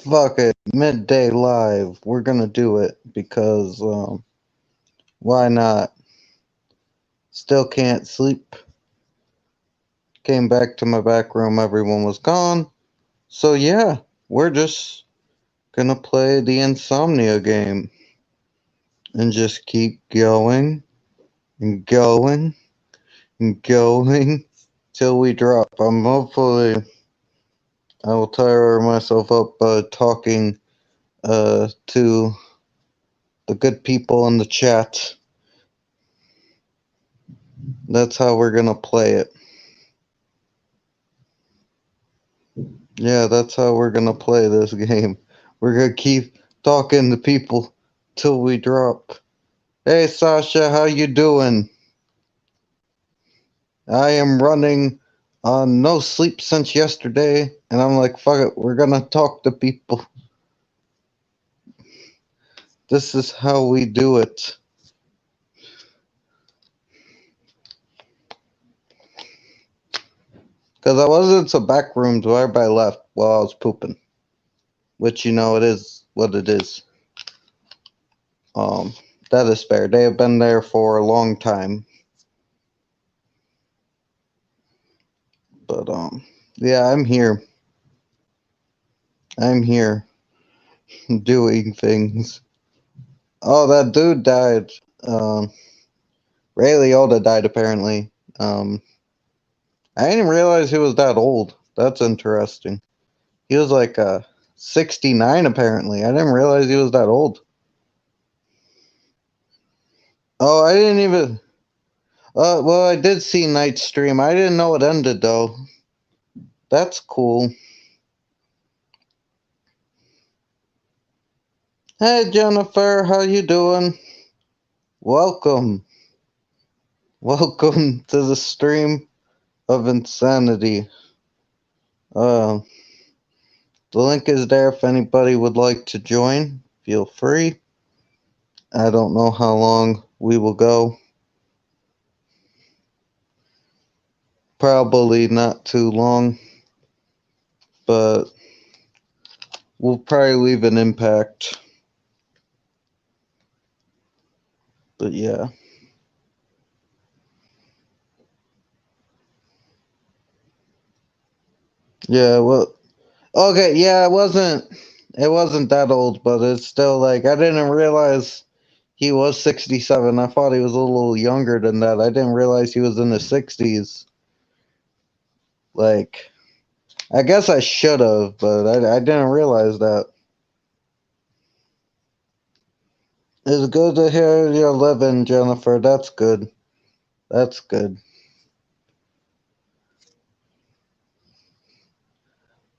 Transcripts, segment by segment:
Fuck it, midday live. We're gonna do it because why not? Still can't sleep. Came back to my back room, everyone was gone. So yeah, we're just gonna play the Insomnia game and just keep going and going and going till we drop. I will tire myself up talking to the good people in the chat. That's how we're gonna play it. Yeah, that's how we're gonna play this game. We're gonna keep talking to people till we drop. Hey Sasha, how you doing? I am running on no sleep since yesterday, and I'm like, fuck it, we're gonna talk to people. This is how we do it. Cause I was in some back rooms where everybody left while I was pooping. Which it is what it is. Um that is fair. They have been there for a long time. But yeah, I'm here. I'm here doing things. Oh, that dude died. Ray Liotta died apparently. Um, I didn't realize he was that old. That's interesting. He was like 69 apparently. I didn't realize he was that old. Oh, I didn't even. Well, I did see Night's stream. I didn't know it ended though. That's cool. Hey Jennifer, how you doing? Welcome. Welcome to the stream of insanity. Uh, the link is there if anybody would like to join. Feel free. I don't know how long we will go. Probably not too long, but we'll probably leave an impact. But yeah. Yeah, well, okay, yeah, it wasn't that old, but it's still like I didn't realize he was 67. I thought he was a little younger than that. I didn't realize he was in his 60s. Like, I guess I should have, but I didn't realize that. It's good to hear you're living, Jennifer. That's good. That's good.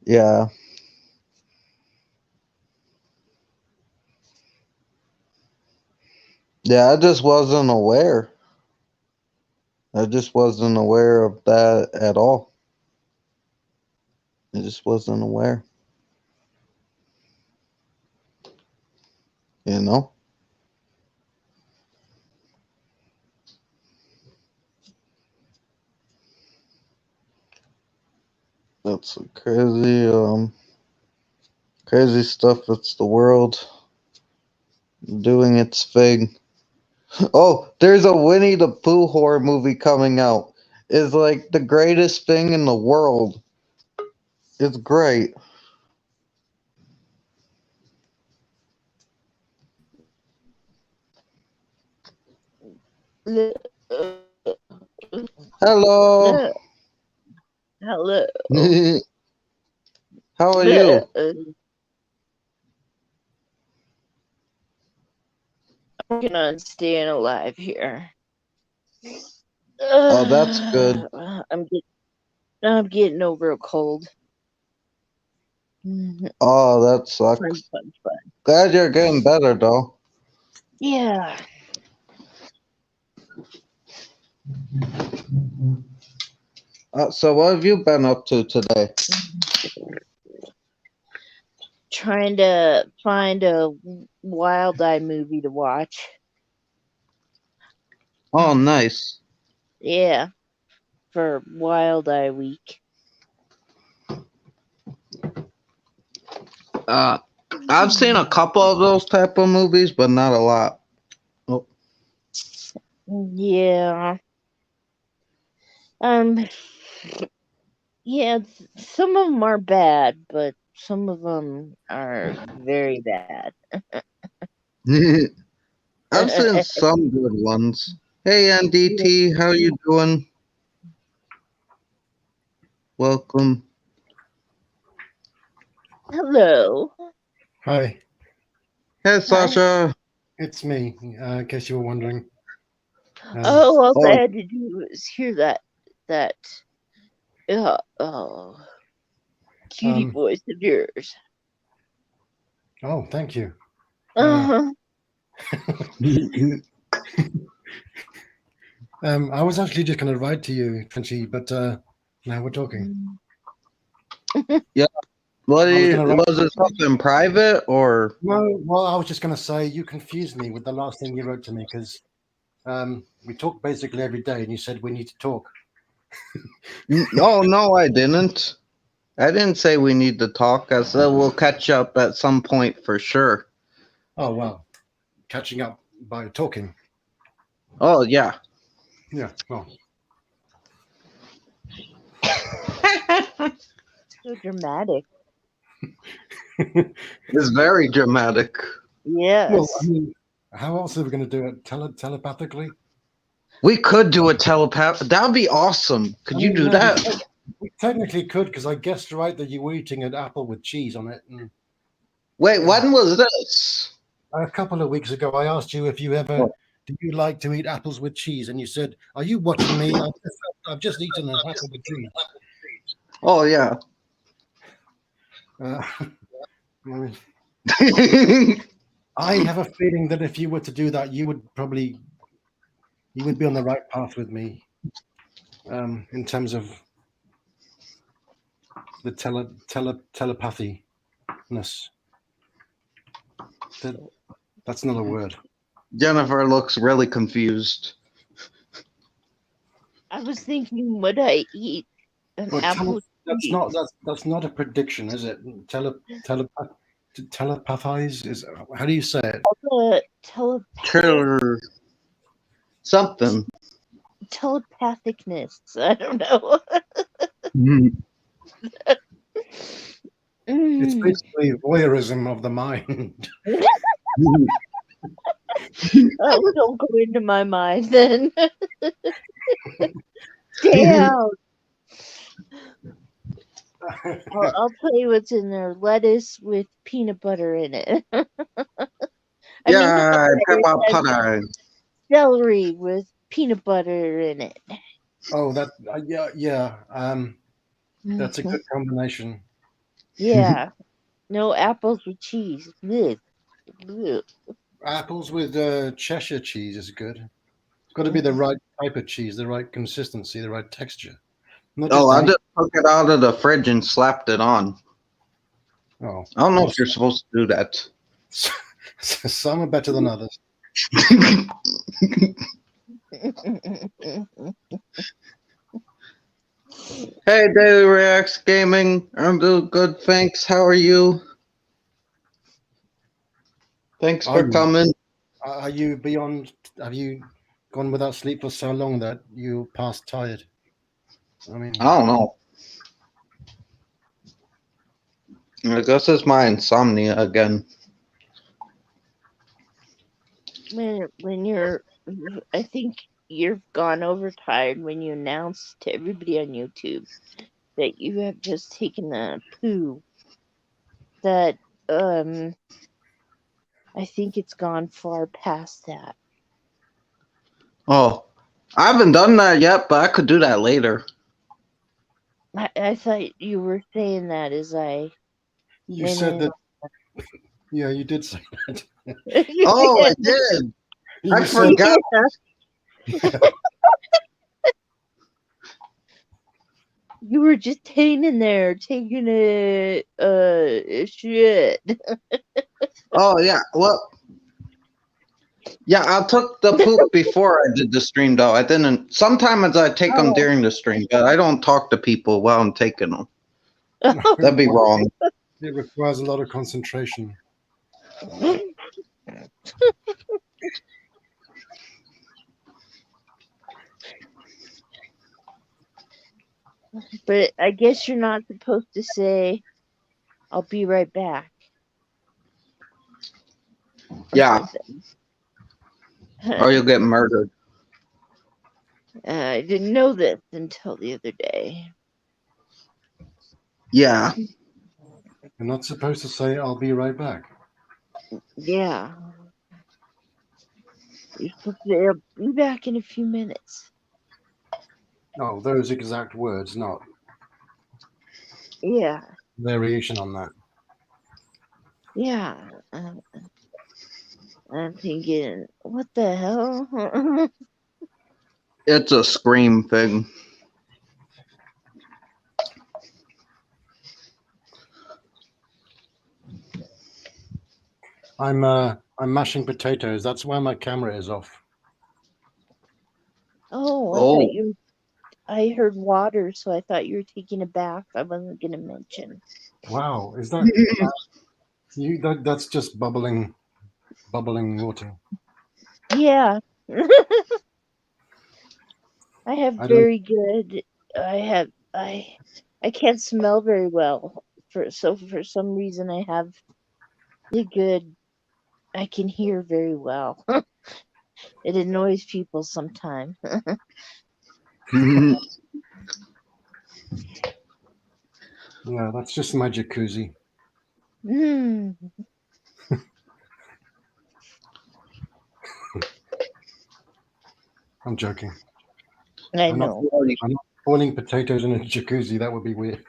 Yeah. Yeah, I just wasn't aware. I just wasn't aware of that at all. I just wasn't aware. You know? That's crazy stuff. It's the world doing its thing. Oh, there's a Winnie the Pooh horror movie coming out. It's like the greatest thing in the world. It's great. Hello. No, hello. How are No, you? I'm working on staying alive here. Oh, that's good. I'm getting, I'm getting over a cold. Mhm. Oh, that Fun, sucks. fun, fun. Glad you're getting better though. Yeah, So what have you been up to today? trying to find a Wild Eye movie to watch. Oh, nice. Yeah, for Wild Eye Week. Uh, I've seen a couple of those type of movies, but not a lot. Oh. Yeah. Um. Yeah. Some of them are bad, but some of them are very bad. I've seen some good ones. Hey, NDT, how you doing? Welcome. Hello. Hi, Hey, Hi. Sasha. it's me. In case you were wondering. Oh, all Oh. I had to do was hear that cutie voice of yours. Oh, thank you. Uh-huh. I was actually just going to write to you, Twinchy, but now we're talking. Yeah. What I was going to write. was it something private or? No, well, I was just going to say you confused me with the last thing you wrote to me because we talk basically every day, and you said we need to talk. Oh no, I didn't. I didn't say we need to talk. I said we'll catch up at some point for sure. Oh well, catching up by talking. Oh yeah. Yeah. Well, So dramatic. It's very dramatic. well, I Yes. mean, how else are we going to do it? Telepathically? We could do a telepath. That would be awesome. I Could you mean, do no, that? we technically could because I guessed right that you were eating an apple with cheese on it. And Wait, when was this? a couple of weeks ago, I asked you if you ever do you like to eat apples with cheese, and you said, "Are you watching me? I've just eaten an apple with cheese." Oh yeah. I mean, I have a feeling that if you were to do that, you would be on the right path with me in terms of the telepathy-ness. That's not a word. Jennifer looks really confused. I was thinking, would I eat an But apple with cheese? that's not a prediction, is it? Telepathize is how do you say it? Sure. Something. Telepathicness. I don't know. It's basically voyeurism of the mind. Oh, don't go into my mind then. Stay out. I'll tell you what's in there. Lettuce with peanut butter in it. I mean, Yeah, not lettuce, pata. celery with peanut butter in it. Oh, that yeah. That's a good combination. Yeah. No apples with cheese. Blech. Blech. Apples with Cheshire cheese is good. It's got to be the right type of cheese, the right consistency, the right texture. Not Oh, just I any. just took it out of the fridge and slapped it on. Oh, I don't know if you're supposed to do that. some are better than others. Hey, Daily Reacts Gaming. I'm doing good, thanks. How are you? Thanks for coming. Are you beyond? Have you gone without sleep for so long that you past tired? I mean, I don't know. I guess it's my insomnia again. when you're, I think you've gone overtired when you announced to everybody on YouTube that you have just taken a poo. That I think it's gone far past that. Oh, I haven't done that yet, but I could do that later. I thought you were saying that as I. you said that. Yeah, you did say that. Oh, I did. I forgot. Yeah. You were just hanging there taking a shit. Oh yeah. Well, yeah. I took the poop before I did the stream, though. I didn't. Sometimes I take them during the stream, but I don't talk to people while I'm taking them. That'd be wrong. It requires a lot of concentration. But I guess you're not supposed to say, "I'll be right back." Or Yeah, something. or you'll get murdered. I didn't know this until the other day. Yeah. You're not supposed to say, I'll be right back. Yeah. You're supposed to say, "I'll be back in a few minutes." No, those exact words, not Yeah. variation on that. Yeah. I'm thinking, what the hell? It's a scream thing. I'm mashing potatoes. That's why my camera is off. Oh, Oh, I heard water, so I thought you were taking a bath. I wasn't gonna mention. Wow, is that you? That's just bubbling water. Yeah. I have I don't. very good. I can't smell very well. For some reason I have really good. I can hear very well. It annoys people sometimes. Yeah, that's just my jacuzzi. Mm, I'm joking. I I'm not. know. I'm not boiling potatoes in a jacuzzi. That would be weird.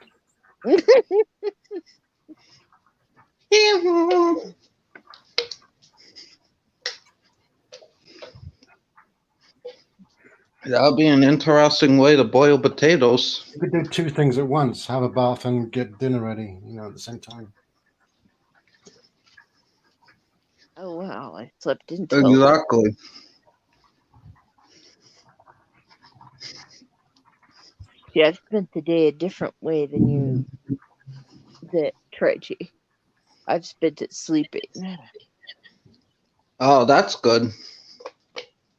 that'll be an interesting way to boil potatoes. You could do two things at once: have a bath and get dinner ready. At the same time. Oh wow! I slept until. Exactly. Yeah, I've spent the day a different way than you. That Reggie. I've spent it sleeping. Oh, that's good.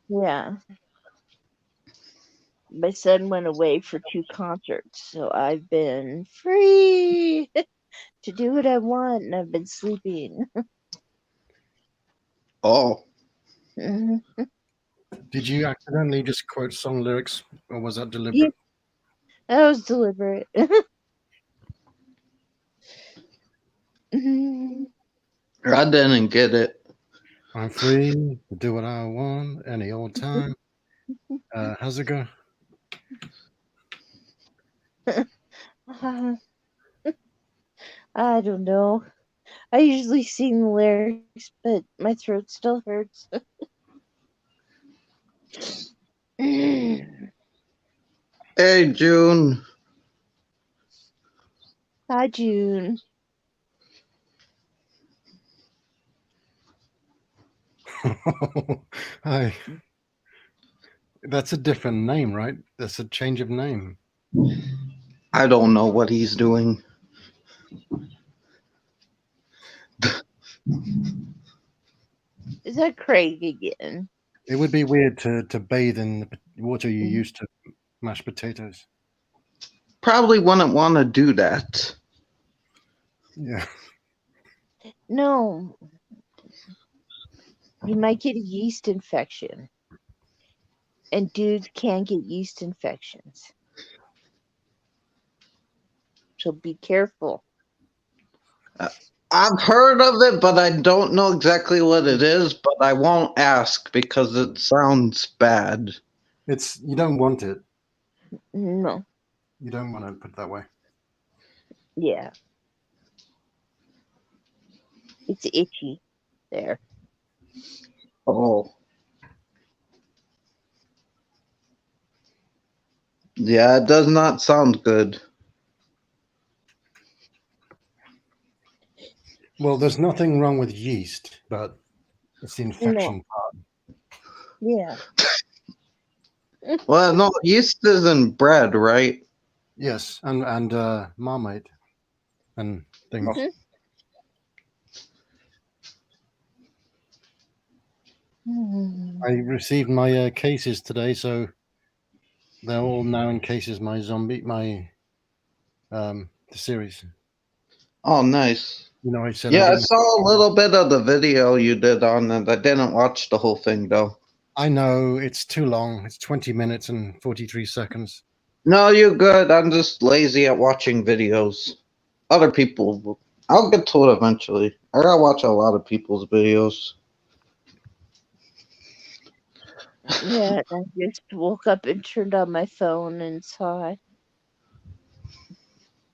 Yeah. My son went away for 2 concerts, so I've been free to do what I want, and I've been sleeping. Oh, Mhm. Did you accidentally just quote song lyrics, or was that Yeah, deliberate? that was deliberate. Mhm. I didn't get it. I'm free to do what I want any old time. How's it go? I don't know. I usually sing the lyrics, but my throat still hurts. Hey, June. Hi, June. Hi. That's a different name, right? That's a change of name. I don't know what he's doing. Is that Craig again? It would be weird to bathe in the water you use to mash potatoes. Probably wouldn't want to do that. Yeah. No, you might get a yeast infection. And dudes can get yeast infections. So be careful. I've heard of it, but I don't know exactly what it is. But I won't ask because it sounds bad. It's you don't want it. No. You don't want to put it that way. Yeah. It's itchy there. Oh, yeah, it does not sound good. Well, there's nothing wrong with yeast, but it's the No. infection part. Yeah. Well, no, yeast is in bread, right? Yes, and Marmite and things. I received my cases today, so they're all now in cases. My the series. Oh, nice. You know, I said I Yeah, I didn't. saw a little bit of the video you did on it. I didn't watch the whole thing though. I know it's too long. It's 20 minutes and 43 seconds. No, you're good. I'm just lazy at watching videos. Other people, I'll get to it eventually. I gotta watch a lot of people's videos. Yeah, I just woke up and turned on my phone and saw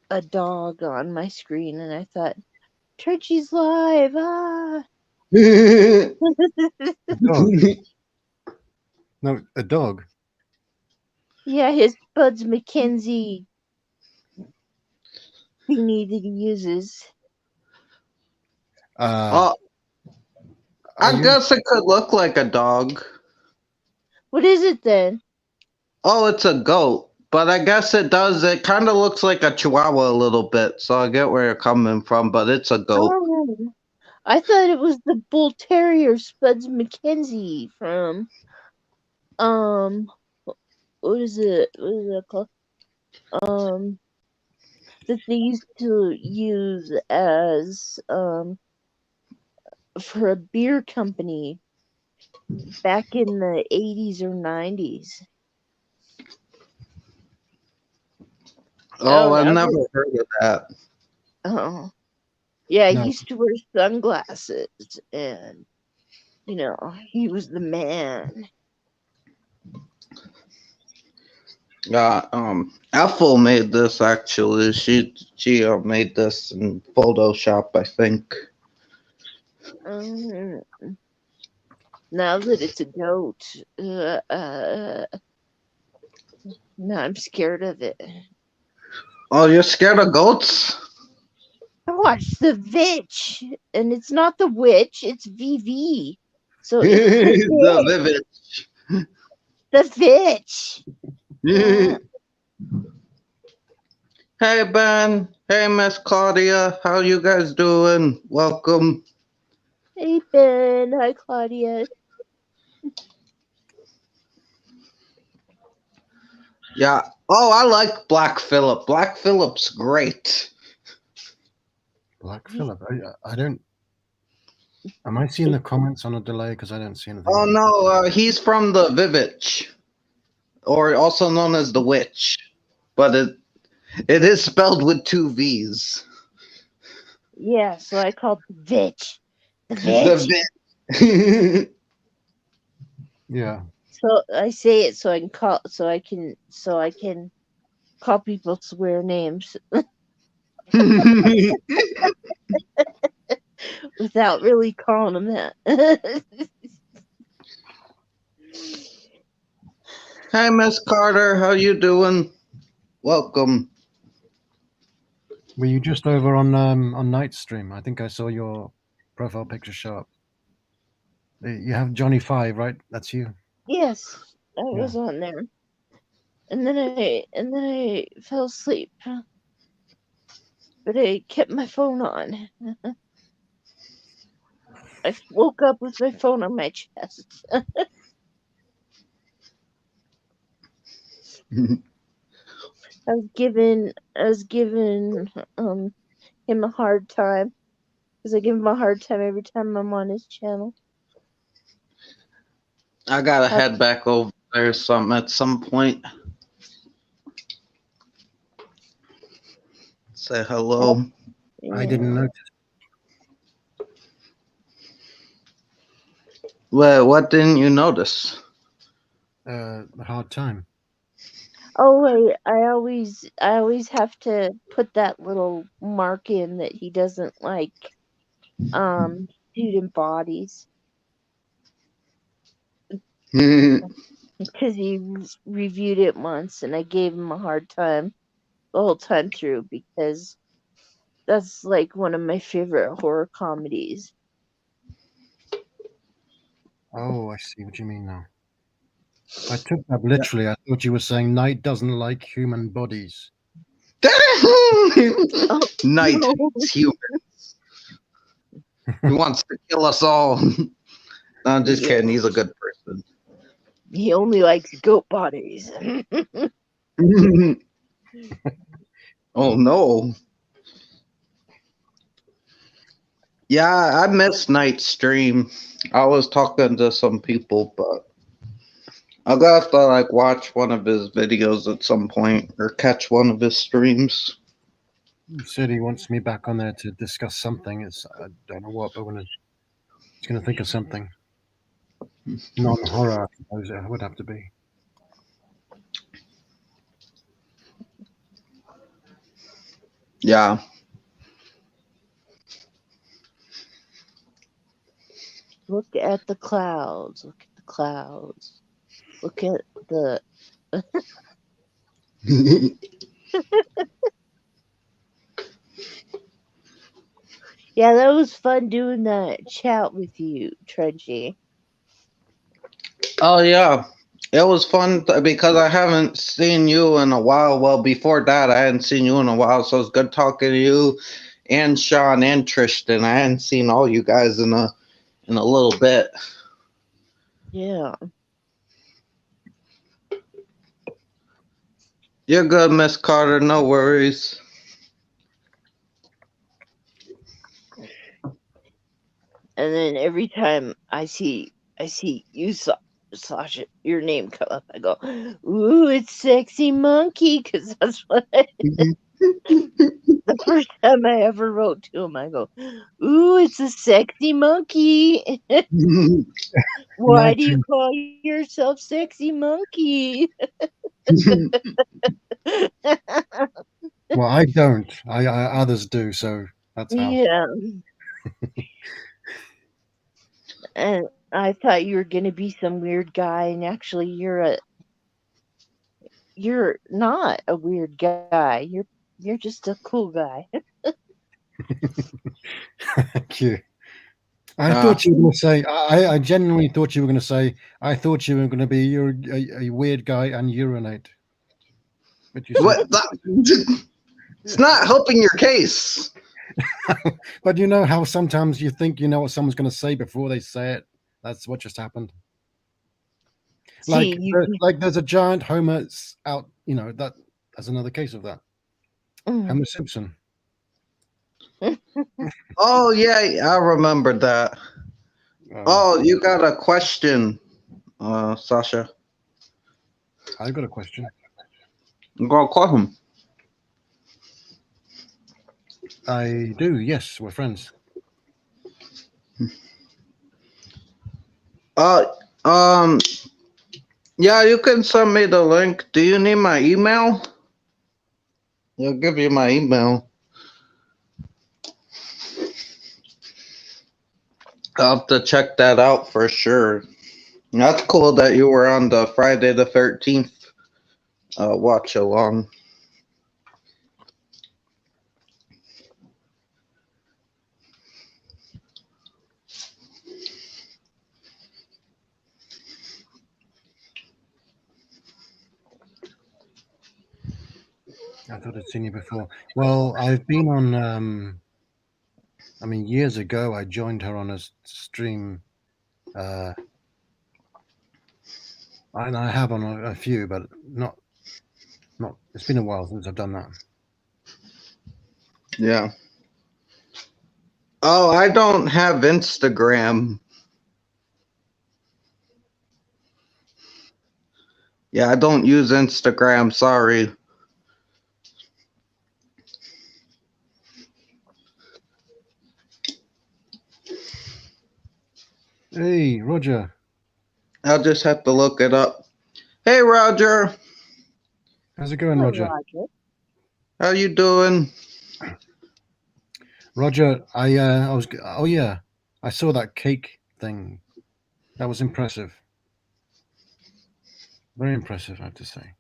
a dog on my screen, and I thought, Trenchy's live! Ah! A dog? No, a dog. Yeah, his Buds McKenzie thingy that he uses. Oh, Are I you? guess it could look like a dog. What is it then? Oh, it's a goat. But I guess it does. It kind of looks like a chihuahua a little bit. So I get where you're coming from, but it's a goat. Oh, I thought it was the bull terrier Spuds McKenzie from what is it? What is it called? That they used to use as for a beer company back in the 80s or 90s. Oh, I've Now never that, heard of that. oh, yeah, he No. used to wear sunglasses, and he was the man. Ethel made this actually. She made this in Photoshop, I think. Um, Now that it's a goat, now I'm scared of it. Oh, you're scared of goats? I watched The Vitch, and it's not the witch, it's VV. So it's The vivid. The Vitch. Yeah. Hey Ben. Hey Miss Claudia. How you guys doing? Welcome. Hey Ben, hi Claudia. Yeah. Oh, I like Black Phillip. Black Phillip's great. Black Phillip. I don't. Am I seeing the comments on a delay? Because I don't see anything. Oh no, he's from the Vivitch, or also known as the Witch, but it is spelled with two V's. Yeah, so I called The Vitch. The The Vitch. Vit. Yeah. So I say it so I can call people swear names without really calling them that. Hey Miss Carter, how you doing? Welcome. Were you just over on Night's stream? I think I saw your profile picture show up. You have Johnny Five, right? That's you. Yes, I was on there, and then I fell asleep, but I kept my phone on. I woke up with my phone on my chest. I was giving him a hard time because I give him a hard time every time I'm on his channel. I gotta head back over there at some point. Say hello. Yeah. I didn't notice. Well, what didn't you notice? The hard time. Oh wait, I always have to put that little mark in that he doesn't like student bodies because he reviewed it once and I gave him a hard time the whole time through because that's like one of my favorite horror comedies. Oh, I see what you mean now. I took that literally. I thought you were saying Night doesn't like human bodies. Night No. hates humans. He wants to kill us all. No, I'm just Yeah. kidding. He's a good person. He only likes goat bodies. Oh no. Yeah, I missed Night's stream. I was talking to some people, but I'll have to like watch one of his videos at some point or catch one of his streams. He said he wants me back on there to discuss something. I don't know what, but he's going to think of something. Non-horror, I suppose it would have to be. Yeah. Look at the clouds. Look at the clouds. Look at the. Yeah, that was fun doing that chat with you, Trenchy. Oh yeah, it was fun because I haven't seen you in a while. Well, before that, I hadn't seen you in a while, so it's good talking to you and Sean and Tristan. I hadn't seen all you guys in a little bit. Yeah. You're good, Miss Carter. No worries. And then every time I see you, Sasha, your name come up, I go, "Ooh, it's Sexy Monkey," because that's what the first time I ever wrote to him. I go, "Ooh, it's a sexy monkey. Why do you Imagine. call yourself Sexy Monkey?" Well, I don't. Others do, so that's how. Yeah. And I thought you were gonna be some weird guy, and actually you're not a weird guy. You're just a cool guy. Thank you. I Ah. thought you were going to say. I genuinely thought you were going to say. I thought you were going to be. You're a weird guy and urinate. But you said. What? It's not helping your case. But you know how sometimes you think you know what someone's going to say before they say it. That's what just happened. See, Like there's a giant Homer out. You know that. That's another case of that. Homer Simpson. Oh yeah, I remember that. Oh, you got a question, Sasha. I got a question. Go call him. I do. Yes, we're friends. Uh, um, yeah, you can send me the link. Do you need my email? I'll give you my email. I'll have to check that out for sure. That's cool that you were on the Friday the 13th watch along. I thought I'd seen you before. Well, I've been on. I mean, years ago, I joined her on a stream, and I have on a few, but not. It's been a while since I've done that. Yeah. Oh, I don't have Instagram. Yeah, I don't use Instagram. Sorry. Hey, Roger. I'll just have to look it up. Hey, Roger. How's it going, Hi, Roger? Roger. How you doing? Roger, I was. Oh yeah, I saw that cake thing. That was impressive. Very impressive, I have to say.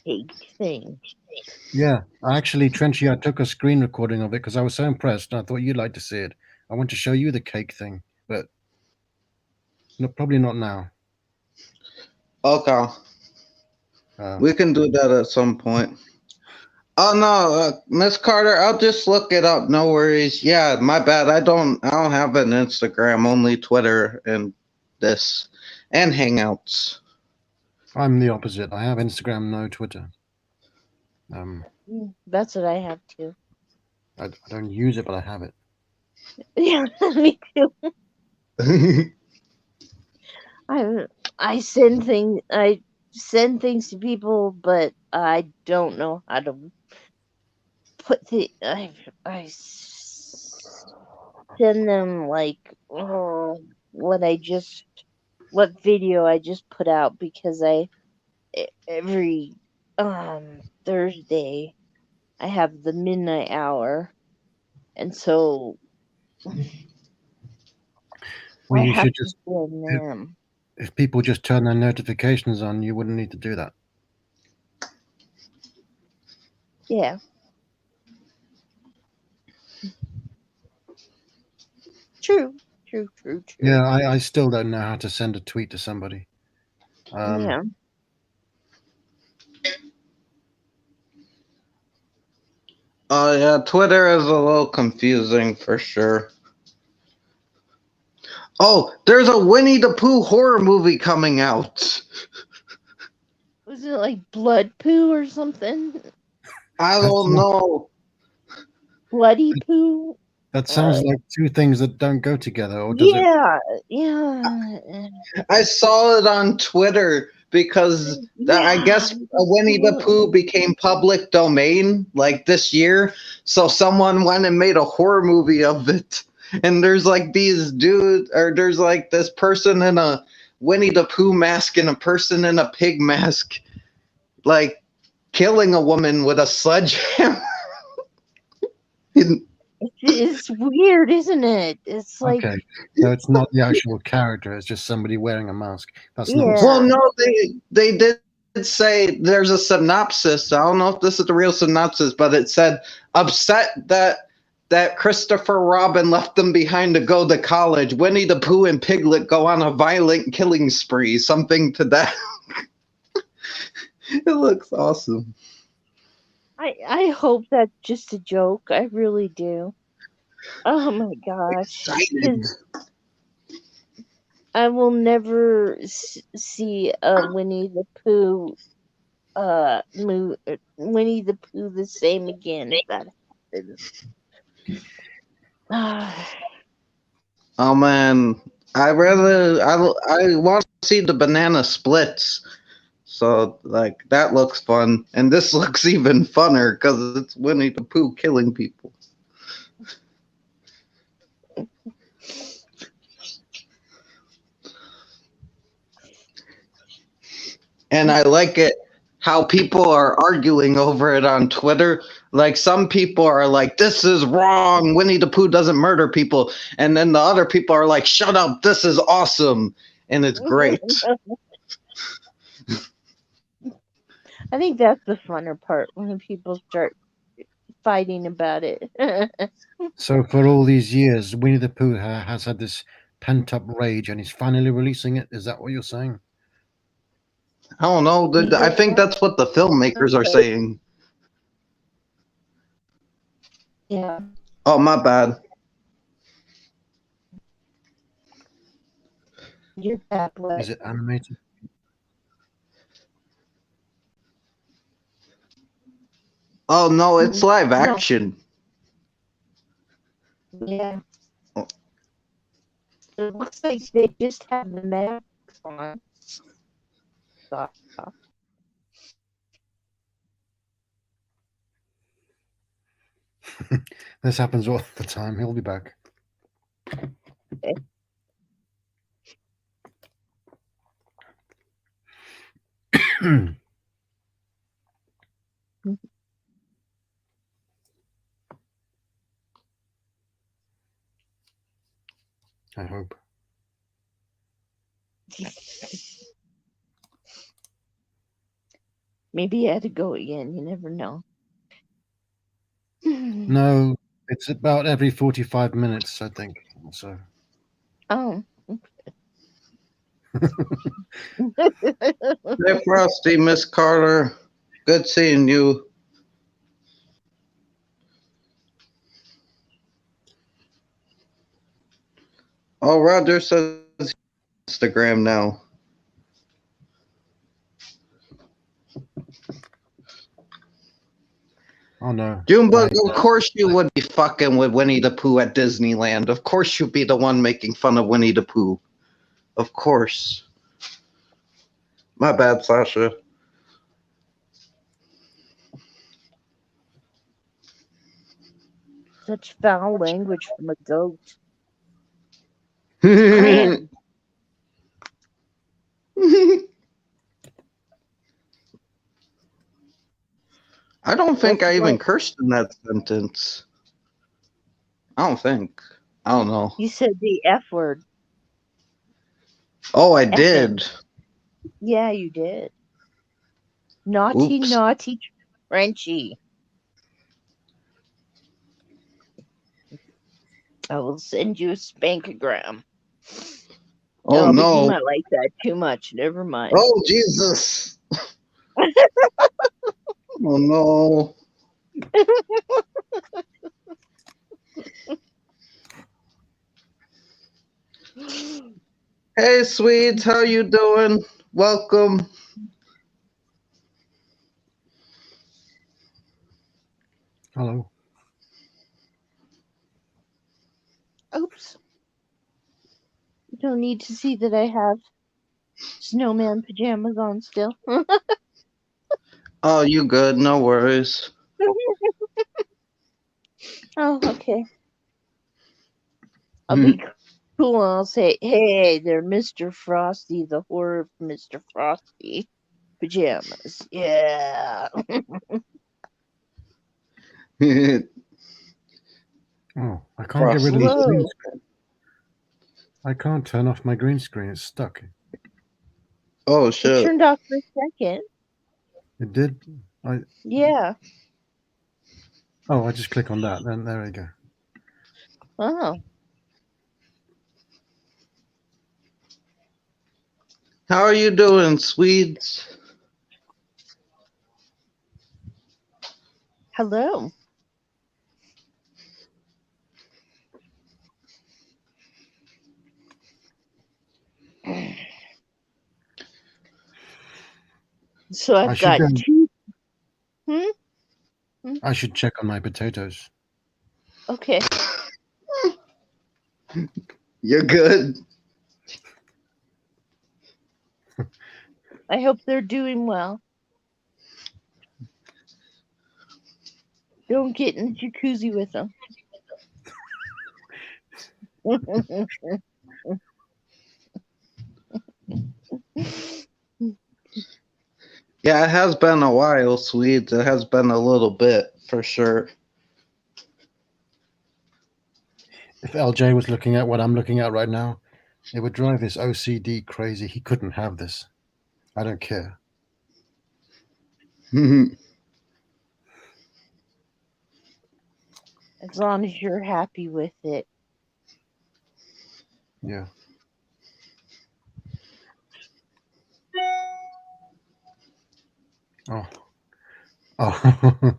Cake thing. Yeah, Trenchy, I took a screen recording of it because I was so impressed, and I thought you'd like to see it. I want to show you the cake thing, but no, probably not now. Okay. We can do that at some point. Oh no, Miss Carter, I'll just look it up. No worries. Yeah, my bad. I don't have an Instagram, only Twitter and this and Hangouts. I'm the opposite. I have Instagram, no Twitter. That's what I have too. I don't use it, but I have it. Yeah, me too. I send things to people, but I don't know how to put I send them like what what video I just put out because every Thursday I have the midnight hour, and so Well, I you have should to just send them. if people just turn their notifications on, you wouldn't need to do that. Yeah. True. True. True. True. Yeah, I still don't know how to send a tweet to somebody. Yeah. Oh yeah, Twitter is a little confusing for sure. Oh, there's a Winnie the Pooh horror movie coming out. Was it like blood poo or something? I That's don't know. Bloody poo? That sounds Uh, like two things that don't go together, or does it? yeah. Yeah. I saw it on Twitter because I Yeah. guess Winnie the Pooh became public domain like this year, so someone went and made a horror movie of it. And there's like there's like this person in a Winnie the Pooh mask and a person in a pig mask, like killing a woman with a sledgehammer. It's weird, isn't it? It's like, Okay, so it's not the actual character; it's just somebody wearing a mask. That's Well, yeah. nonsense. no, they did say there's a synopsis. I don't know if this is the real synopsis, but it said upset that Christopher Robin left them behind to go to college. Winnie the Pooh and Piglet go on a violent killing spree. Something to that. It looks awesome. I hope that's just a joke. I really do. Oh my gosh. Excited. 'Cause I will never see a Winnie the Pooh Winnie the Pooh the same again if that happens. Oh man, I want to see the banana splits. So like that looks fun, and this looks even funner because it's Winnie the Pooh killing people. And I like it how people are arguing over it on Twitter. Like some people are like, "This is wrong. Winnie the Pooh doesn't murder people," and then the other people are like, "Shut up. This is awesome," and it's great. I think that's the funner part when people start fighting about it. So for all these years, Winnie the Pooh has had this pent up rage, and he's finally releasing it. Is that what you're saying? I don't know. I think that's what the filmmakers are saying. Yeah. Oh, my bad. You're bad blood. Is it animated? Oh no, it's live No. action. Yeah. Oh. It looks like they just have the masks on. This happens all the time. He'll be back. I hope. Maybe he had to go again. You never know. No, it's about every 45 minutes, I think. So. Oh. Hey, Frosty, Miss Carter. Good seeing you. Oh, Roger says Instagram now. Oh no. Junebug, of course you would be fucking with Winnie the Pooh at Disneyland. Of course you'd be the one making fun of Winnie the Pooh. Of course. My bad, Sasha. Such foul language from a goat. I Cram. don't think What's I even what? cursed in that sentence. I don't think. I don't know. You said the F word. Oh, I Effing. did. Yeah, you did. Naughty, Oops. naughty Frenchie. I will send you a spankogram. Oh Oh, but you no. might like that too much. Never mind. Oh Jesus. Oh no. Hey Swedes, how you doing? Welcome. Hello. Oops. You don't need to see that I have snowman pajamas on still. Oh, you good, no worries. Oh, okay. I'll be cool and I'll say, hey, they're Mr. Frosty, the horror of Mr. Frosty pajamas. Yeah. Oh, I can't get rid of my Frosty. green Whoa. screen. I can't turn off my green screen. It's stuck. Oh It shit. turned off for a second. It did. I Yeah. I just click on that. Then there we go. Oh. How are you doing, Swedes? Hello. So I I've should got two. Hmm? I should check on my potatoes. Okay. You're good. I hope they're doing well. Don't get in the jacuzzi with them. Yeah, it has been a while, Swedes. It has been a little bit, for sure. If LJ was looking at what I'm looking at right now, it would drive his OCD crazy. He couldn't have this. I don't care. As long as you're happy with it. Yeah. Oh. Oh.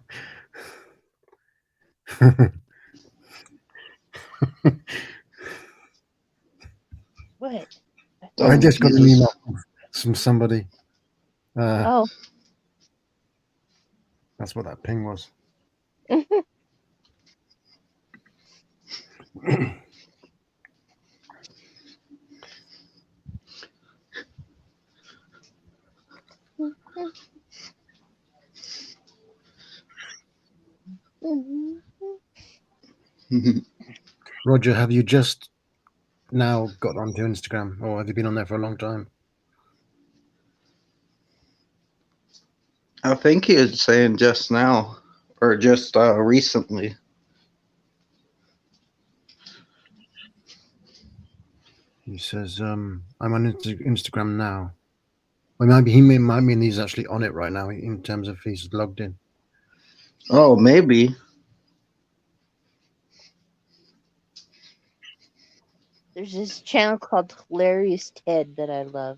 What? I Oh, just got an email Jesus. from somebody. Oh. That's what that ping was. Roger, have you just now got onto Instagram, or have you been on there for a long time? I think he was saying just now, or just recently. He says, "I'm on Instagram now." Well, maybe he might mean he's actually on it right now in terms of he's logged in. Oh, maybe. There's this channel called Hilarious Ted that I love.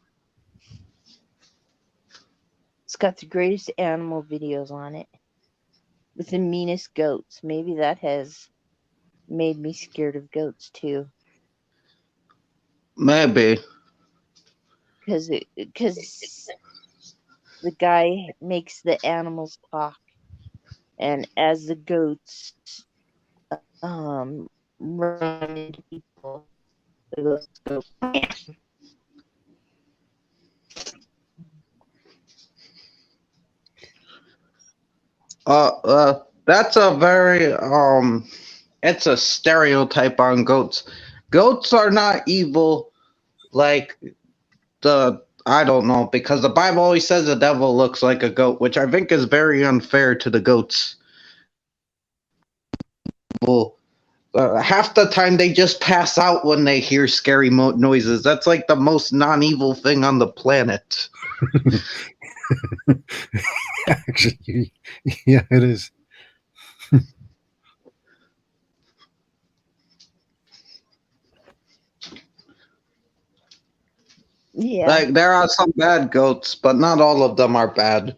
It's got the greatest animal videos on it. With the meanest goats. Maybe that has made me scared of goats too. Maybe. because the guy makes the animals talk, and as the goats run into people, the goats go. That's a very it's a stereotype on goats. Goats are not evil like I don't know, because the Bible always says the devil looks like a goat, which I think is very unfair to the goats. Well, half the time they just pass out when they hear scary noises. That's like the most non-evil thing on the planet. Actually, yeah, it is. Yeah. Like there are some bad goats, but not all of them are bad.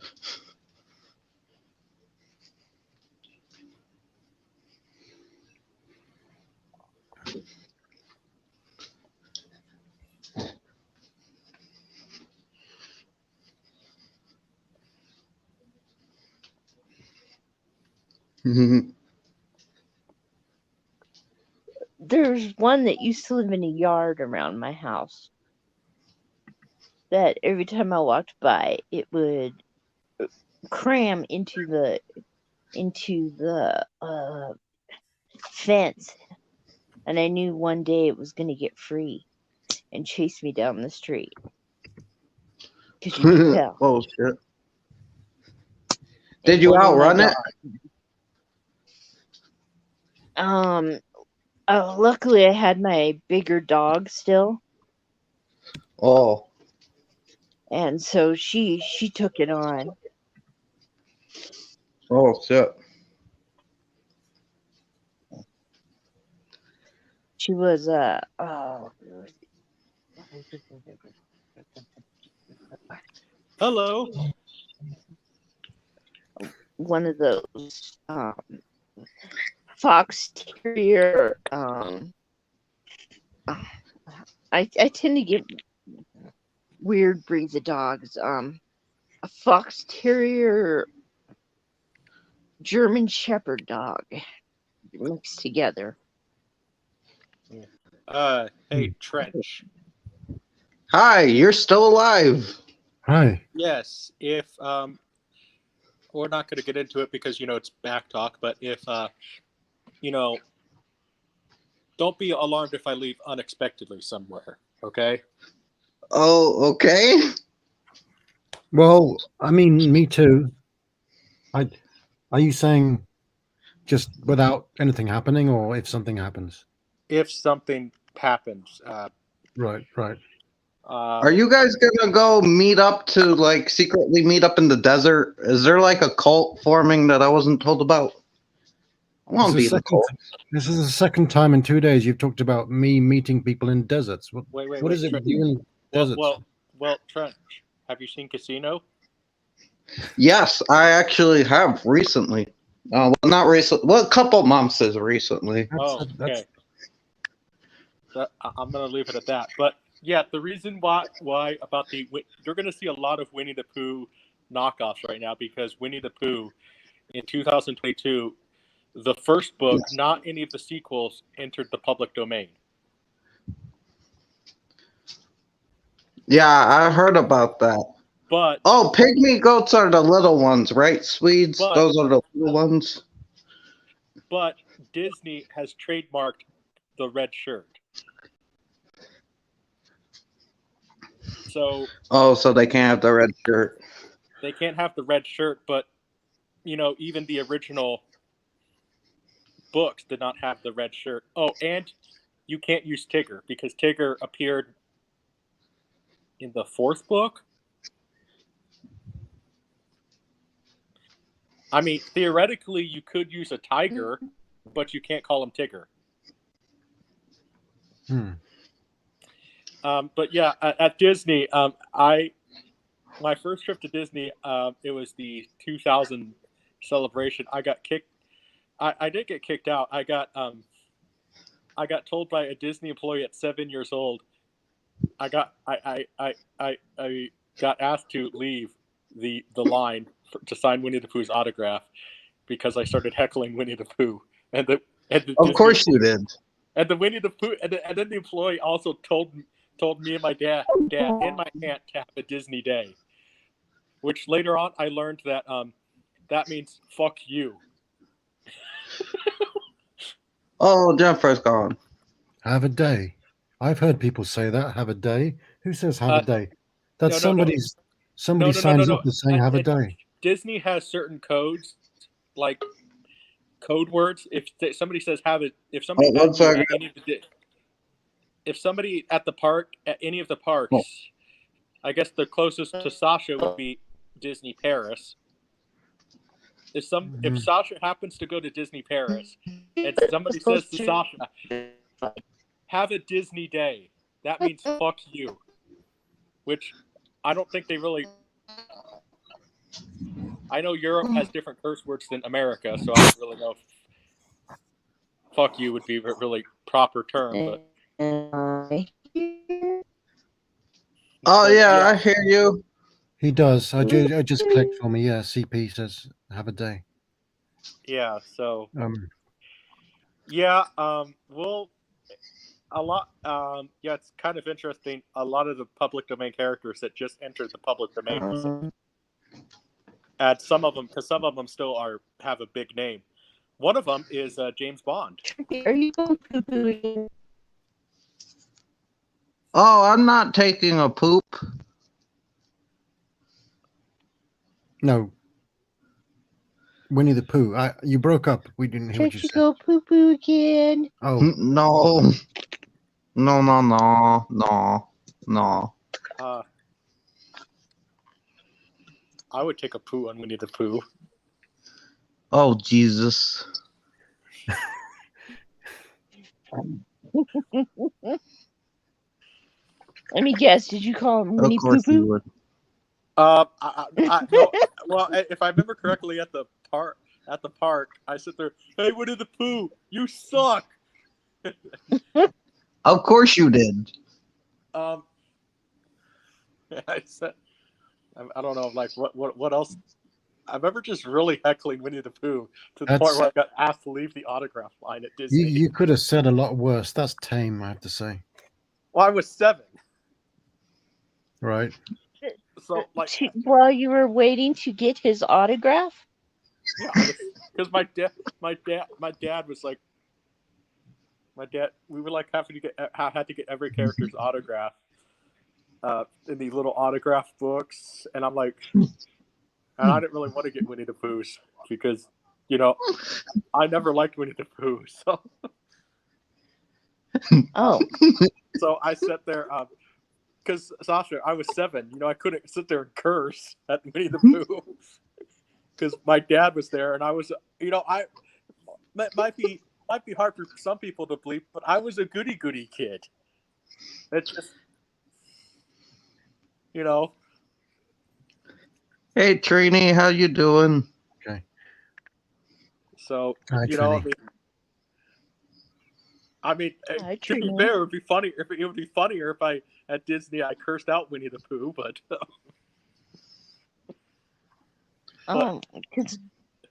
There's one that used to live in a yard around my house that every time I walked by, it would cram into the fence, and I knew one day it was going to get free and chase me down the street, because you could tell. Oh shit! It Did you wasn't my outrun it? dog. Luckily I had my bigger dog still, Oh, and so she took it on. oh shit! She was Hello. one of those fox terrier. I tend to get weird breeds of dogs. A fox terrier, German Shepherd dog mixed together. Hey, Trench. Hi, you're still alive. Hi. Yes, if we're not going to get into it because it's back talk, but if don't be alarmed if I leave unexpectedly somewhere. Okay. Oh, okay. Well, I mean, me too. Are you saying just without anything happening, or if something happens? If something happens, Right. Are you guys gonna go meet up to like secretly meet up in the desert? Is there like a cult forming that I wasn't told about? I want to be in the cult. This is the second time in 2 days you've talked about me meeting people in deserts. What is it with you in deserts? Well, Trench, have you seen Casino? Yes, I actually have recently. Well, not recently. Well, a couple months is recently. Okay. I'm gonna leave it at that. But yeah, the reason why about you're gonna see a lot of Winnie the Pooh knockoffs right now, because Winnie the Pooh in 2022, the first book, not any of the sequels, entered the public domain. Yeah, I heard about that. But pygmy goats are the little ones, right? Swedes, those are the little ones. But Disney has trademarked the red shirt. So so they can't have the red shirt. They can't have the red shirt, but even the original books did not have the red shirt. Oh, and you can't use Tigger because Tigger appeared in the fourth book. I mean, theoretically, you could use a tiger, but you can't call him Tigger. But yeah, at Disney, my first trip to Disney, it was the 2000 celebration. I got kicked. I did get kicked out. I got told by a Disney employee at 7 years old I got asked to leave the line to sign Winnie the Pooh's autograph because I started heckling Winnie the Pooh, and the Of Disney course you did. and the Winnie the Pooh, and then the employee also told me and my dad and my aunt to have a Disney day, which later on I learned that that means fuck you. Oh, Jennifer's gone. Have a day. I've heard people say that. Have a day. Who says have Uh, a day? That's no, somebody signs up no. as saying have a day. Disney has certain codes, like code words. If somebody says have it, if somebody Oh, one met you second. at any of the, if somebody at the park at any of the parks, Oh. I guess the closest to Sasha would be Disney Paris. If Sasha happens to go to Disney Paris and somebody says to Sasha, have a Disney day, that means fuck you. Which I don't think they really. I know Europe has different curse words than America, so I don't really know if fuck you would be a really proper term. But Oh yeah, I hear you. He does. I just clicked for me. Yeah, CP says have a day. Yeah. So. Um, Yeah. Well, a lot. Yeah, it's kind of interesting. A lot of the public domain characters that just entered the public domain. And some of them, because some of them still have a big name. One of them is James Bond. Are you going poo-poo? Oh, I'm not taking a poop. no. Winnie the Pooh. You broke up. We didn't hear what you Should you said. go poo-poo again? Oh, No. No. I would take a poo on Winnie the Pooh. Oh, Jesus. Let me guess. Did you call him Winnie Of course you Poo-Poo? would. No, well, if I remember correctly, at the park, I sit there. Hey, Winnie the Pooh, you suck. Of course you did. I said, I don't know, like what else. I remember just really heckling Winnie the Pooh to the point where I got asked to leave the autograph line at Disney. You could have said a lot worse. That's tame, I have to say. Well, I was 7. Right. So, like, while you were waiting to get his autograph? Yeah, because my dad was like, we were like had to get every character's autograph in these little autograph books, and I'm like, and I didn't really want to get Winnie the Pooh's because, I never liked Winnie the Pooh, so. Oh. So I sat there, because Sasha, I was 7, I couldn't sit there and curse at Winnie the Pooh, because my dad was there, and I was, might be hard for some people to believe, but I was a goody kid. It's just, Hey, Trini, how you doing? Okay. So, Hi, Trini. I mean, to be fair, it would be funny if it would be funnier if I at Disney I cursed out Winnie the Pooh, but. Because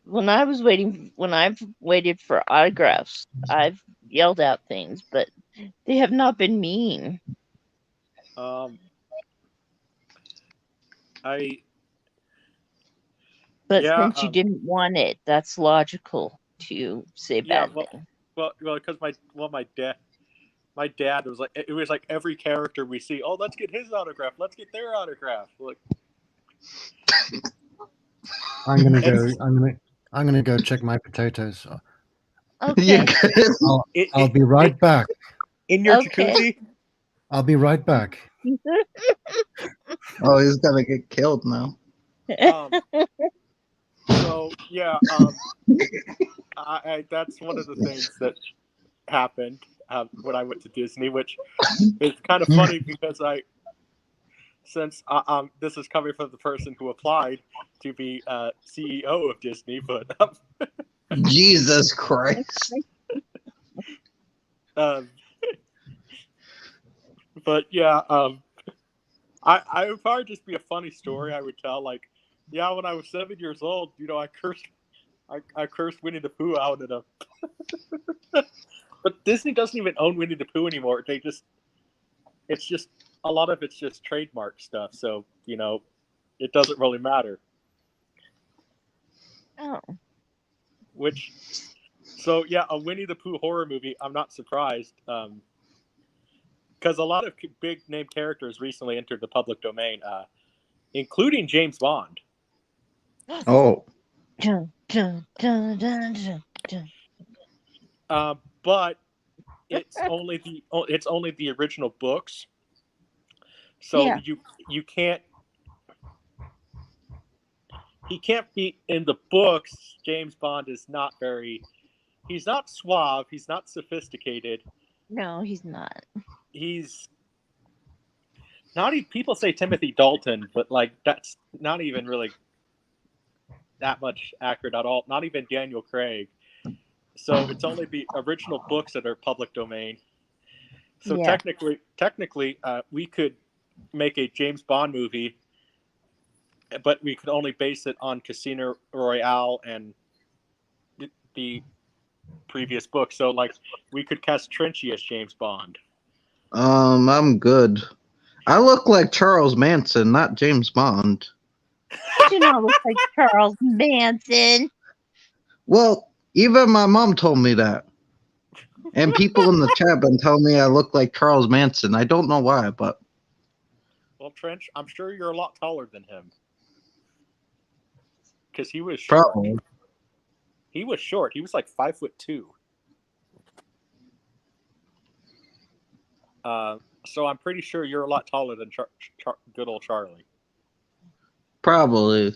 when I've waited for autographs, I've yelled out things, but they have not been mean. Since you didn't want it, that's logical to say bad things. Well, because my dad was like, it was like every character we see. Oh, let's get his autograph. Let's get their autograph. Look. I'm gonna go check my potatoes. Okay. I'll be right back. In your jacuzzi. I'll be right back. Oh, he's gonna get killed now. So yeah, that's one of the things that happened when I went to Disney, which is kind of funny because since this is coming from the person who applied to be CEO of Disney, but Jesus Christ. But yeah, I would probably just be a funny story I would tell. Like, yeah, when I was 7 years old, I cursed Winnie the Pooh out in a. But Disney doesn't even own Winnie the Pooh anymore. It's just a lot of it's just trademark stuff. So it doesn't really matter. Oh. So yeah, a Winnie the Pooh horror movie. I'm not surprised, because a lot of big name characters recently entered the public domain, including James Bond. Oh, Dun, dun, dun, dun, dun, dun. But it's only the original books. So Yeah. you can't. He can't be in the books. James Bond is not very. He's not suave. He's not sophisticated. No, he's not. He's not even. People say Timothy Dalton, but like that's not even really that much accurate at all. Not even Daniel Craig. So it's only the original books that are public domain. So Yeah. technically, we could make a James Bond movie, but we could only base it on Casino Royale and the previous book. So like, we could cast Trenchy as James Bond. I'm good. I look like Charles Manson, not James Bond. You do not look like Charles Manson. Well, even my mom told me that. And people in the chat been telling me I look like Charles Manson. I don't know why, but Well, Trench, I'm sure you're a lot taller than him. Because he was short. probably. He was short. He was like 5'2". So I'm pretty sure you're a lot taller than good old Charlie. Probably.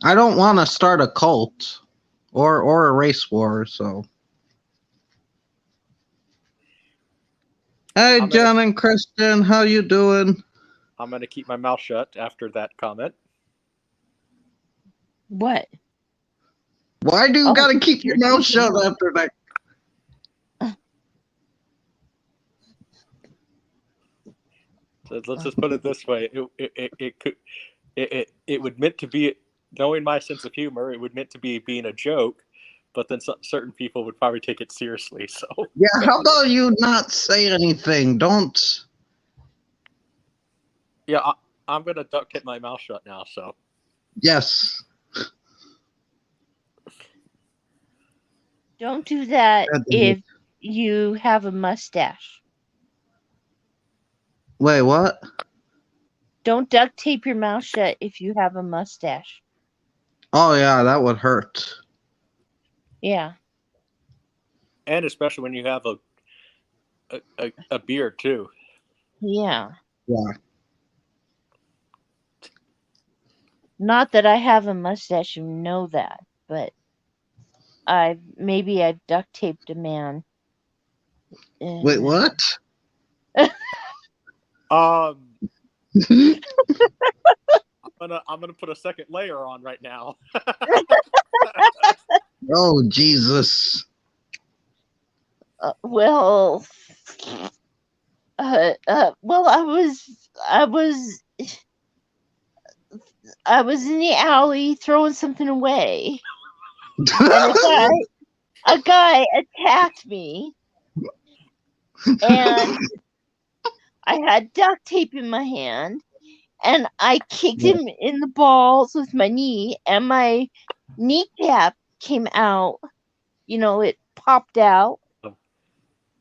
I don't want to start a cult or a race war, so. Hey, John and Kristen, how you doing? I'm going to keep my mouth shut after that comment. What? Why do you gotta keep your mouth shut after that? So let's just put it this way: it would meant to be, knowing my sense of humor, it would meant to be being a joke, but then certain people would probably take it seriously. So Yeah, how about you not say anything? Don't. yeah, I'm gonna duct tape my mouth shut now. So Yes. Don't do that if you have a mustache. Wait, what? Don't duct tape your mouth shut if you have a mustache. Oh yeah, that would hurt. Yeah. and especially when you have a beard too. Yeah. Yeah. Not that I have a mustache, you know that, but I've duct taped a man. Wait, what? I'm gonna put a second layer on right now. Oh Jesus. Well, I was in the alley throwing something away, and a guy attacked me, and I had duct tape in my hand, and I kicked him in the balls with my knee, and my kneecap came out. It popped out.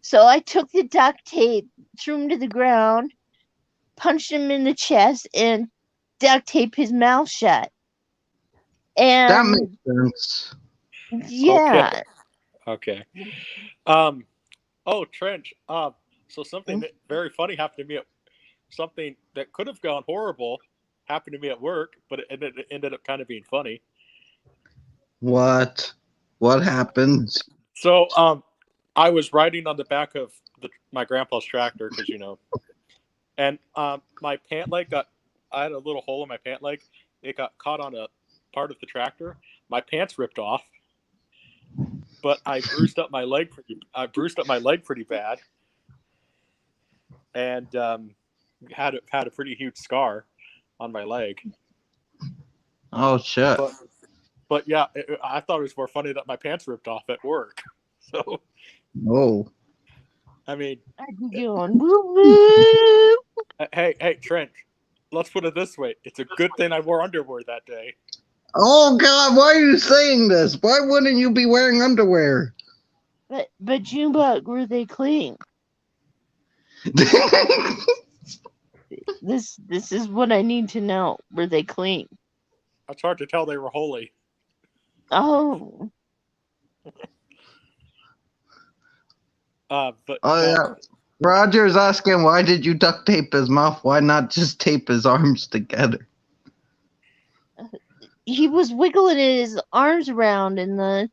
So I took the duct tape, threw him to the ground, punched him in the chest, and duct taped his mouth shut. And that makes sense. Yeah. Okay. Oh, Trench. So something that very funny happened to me. Something that could have gone horrible happened to me at work, but it ended up kind of being funny. What? What happened? So, I was riding on the back of my grandpa's tractor because and my pant leg I had a little hole in my pant leg. It got caught on a part of the tractor. My pants ripped off, but I bruised up my leg pretty bad. and had a pretty huge scar on my leg. Oh shit. But yeah, I thought it was more funny that my pants ripped off at work. So, Oh. I mean, I'd be going, woo woo. hey, Trent, let's put it this way. It's a good thing I wore underwear that day. Oh God, why are you saying this? Why wouldn't you be wearing underwear? But Junebug, were they clean? This is what I need to know. Were they clean? It's hard to tell they were holy. Oh. But Oh no, yeah. Roger's asking, why did you duct tape his mouth? Why not just tape his arms together? He was wiggling his arms around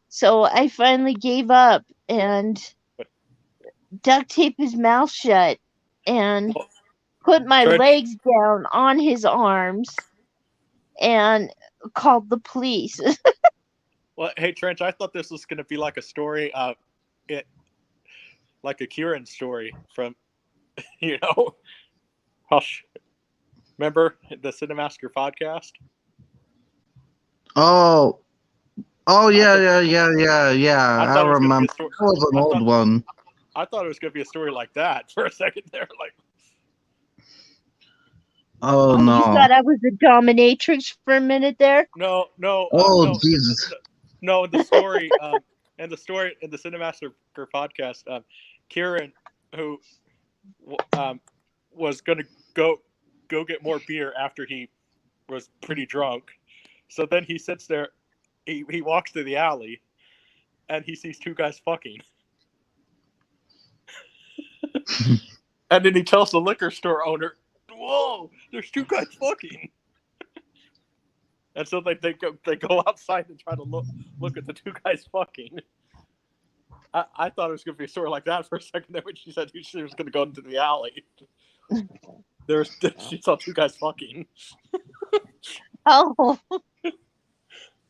so I finally gave up and duct taped his mouth shut and put my Trent, legs down on his arms and called the police. well, hey Trent, I thought this was going to be like a story, like a Kieran story from, Hush. Remember the Cinemaster podcast? Oh yeah. I remember. That was an old one. I thought it was going to be a story like that for a second there. Like, Oh You no. thought I was a dominatrix for a minute there? no. Oh Jesus. No, in the story, in the Cinemaster podcast, Kieran, who was going to go get more beer after he was pretty drunk. So then he sits there, he walks to the alley, and he sees two guys fucking. And then he tells the liquor store owner, "Whoa, there's two guys fucking." And so they go outside and try to look at the two guys fucking. I thought it was going to be a story like that for a second there when she said she was going to go into the alley. She saw two guys fucking. Oh.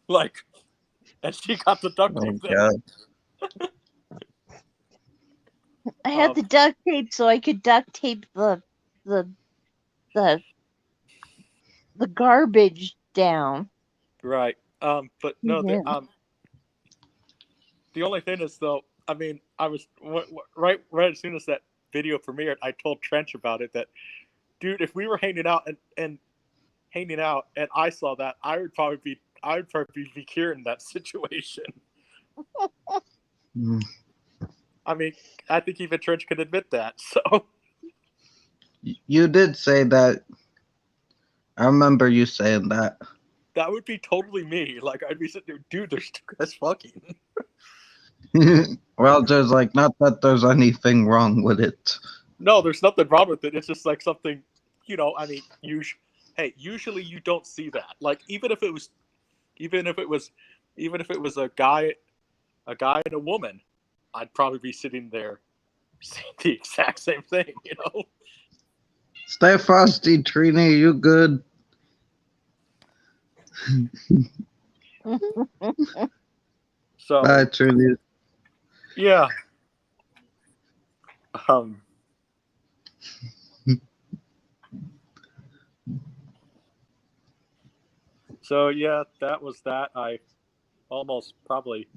Like, and she got the duct tape there. God. I had the duct tape so I could duct tape the garbage down. Right. But no, Yeah. the only thing is though, I mean, I was right as soon as that video premiered, I told Trench about it that, dude, if we were hanging out and I saw that, I would probably be Kieran in that situation. I mean, I think even Trench could admit that. So You did say that. I remember you saying that. that would be totally me. Like, I'd be sitting there, dude, there's two guys fucking. Well, there's like not that there's anything wrong with it. No, there's nothing wrong with it. It's just like something, I mean, usually you don't see that. Like, even if it was a guy and a woman, I'd probably be sitting there saying the exact same thing, Stay frosty, Trini. You good? So Bye, Trini. yeah. So yeah, that was that. I almost probably.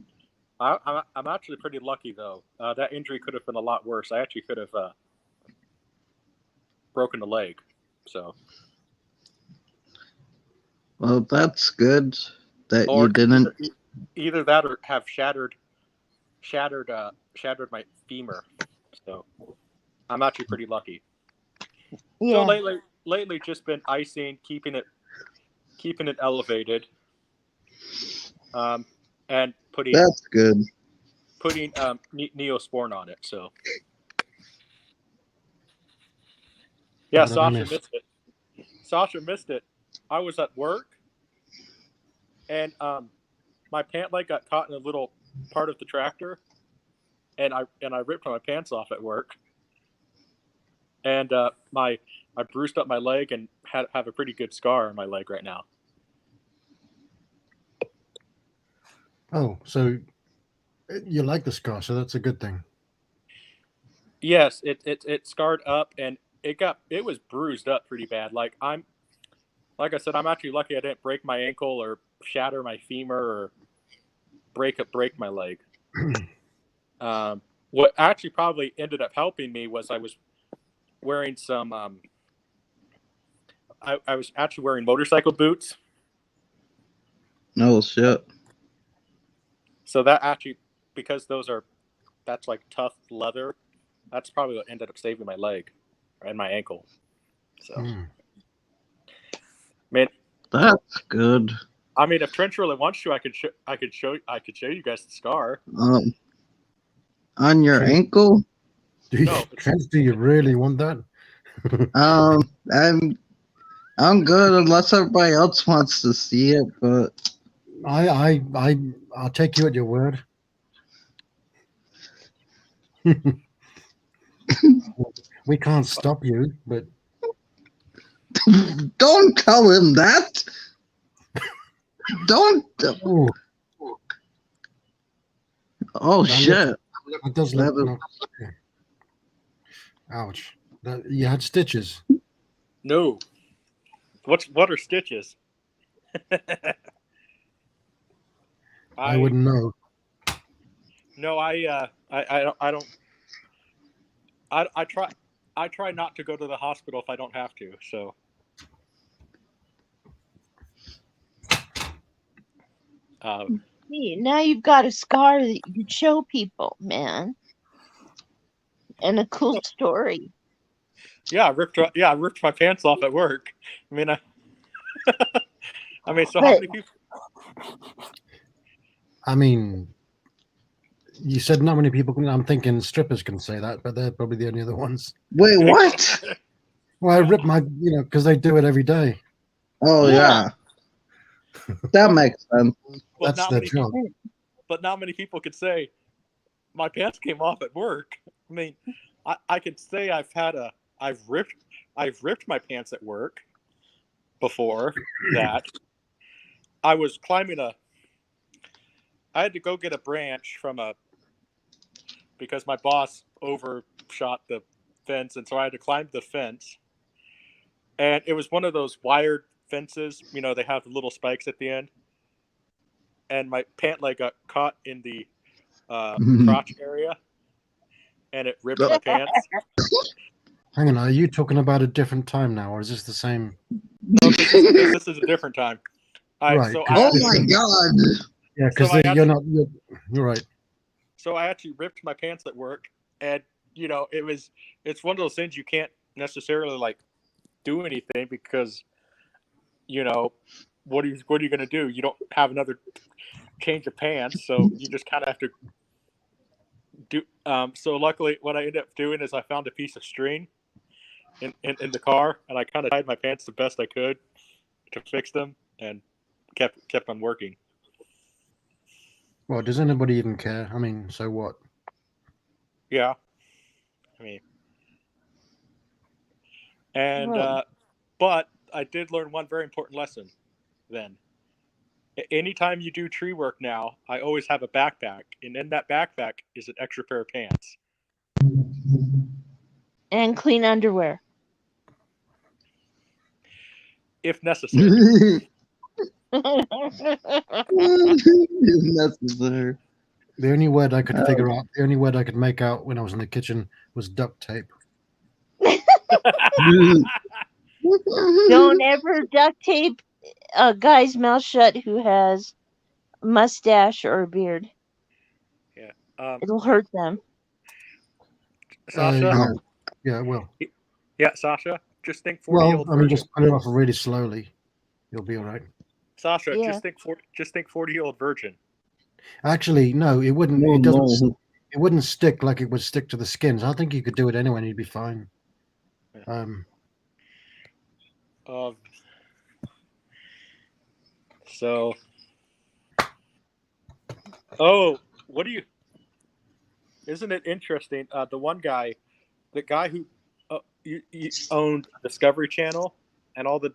I'm actually pretty lucky though. That injury could have been a lot worse. I actually could have broken a leg. So. Well, that's good that you didn't. Either that or have shattered my femur. So I'm actually pretty lucky. Yeah. So lately just been icing, keeping it elevated, and putting That's good. Putting Neosporin on it. So yeah, Sasha missed it. I was at work, and my pant leg got caught in a little part of the tractor, and I ripped my pants off at work, and I bruised up my leg and have a pretty good scar on my leg right now. Oh, so you like the scar, so that's a good thing. Yes, it scarred up, and it was bruised up pretty bad. Like I said, I'm actually lucky I didn't break my ankle or shatter my femur or break my leg. What actually probably ended up helping me was I was wearing some. I was actually wearing motorcycle boots, No shit. so that actually, because that's like tough leather. That's probably what ended up saving my leg and my ankle. So, man, That's good. I mean, if Trench really wants to, I could show you guys the scar. On your Trent, ankle? No, Trent, do you really want that? I'm good unless everybody else wants to see it, but I'll take you at your word. We can't stop you, but don't tell him that. Don't. oh, Oh shit! that does look. No, ouch! You had stitches. no. What are stitches? I wouldn't know. No, I don't. I try not to go to the hospital if I don't have to. So. Now you've got a scar that you can show people, man, and a cool story. Yeah, I ripped my pants off at work. I mean, so how many people? I mean, you said not many people can. I'm thinking strippers can say that, but they're probably the only other ones. Wait, what? Well, I rip my, because they do it every day. Oh yeah. That makes sense. Well, That's their job. But not many people could say my pants came off at work. I mean, I could say I've ripped my pants at work before that. I was climbing I had to go get a branch because my boss overshot the fence, and so I had to climb the fence. And it was one of those wired fences, they have the little spikes at the end. And my pant leg got caught in the crotch area, and it ripped my pants. Hang on, are you talking about a different time now, or is this the same? No, this is a different time. Right. Oh my god. Yeah, because you're right. So I actually ripped my pants at work, and it's one of those things you can't necessarily like do anything because what are you going to do? You don't have another change of pants, so you just kind of have to do. So luckily, what I ended up doing is I found a piece of string in the car, and I kind of tied my pants the best I could to fix them, and kept on working. Well, does anybody even care? I mean, so what? Yeah, I mean, and but I did learn one very important lesson. Then, anytime you do tree work now, I always have a backpack, and in that backpack is an extra pair of pants and clean underwear if necessary. Necessary. The only word I could figure out, the only word I could make out when I was in the kitchen was duct tape. Don't ever duct tape a guy's mouth shut who has a mustache or a beard. Yeah, it'll hurt them. Sasha. Yeah, well. Yeah, Sasha. Just think 40-year-old. Well, I mean, just put it off really slowly. You'll be all right. Sasha, just think 40-year-old virgin. Actually, no, it wouldn't. No, it doesn't. No. It wouldn't stick like it would stick to the skins. I think you could do it anyway, and you'd be fine. Yeah. So. Oh, what do you? Isn't it interesting? The one guy, the guy who owned Discovery Channel and all the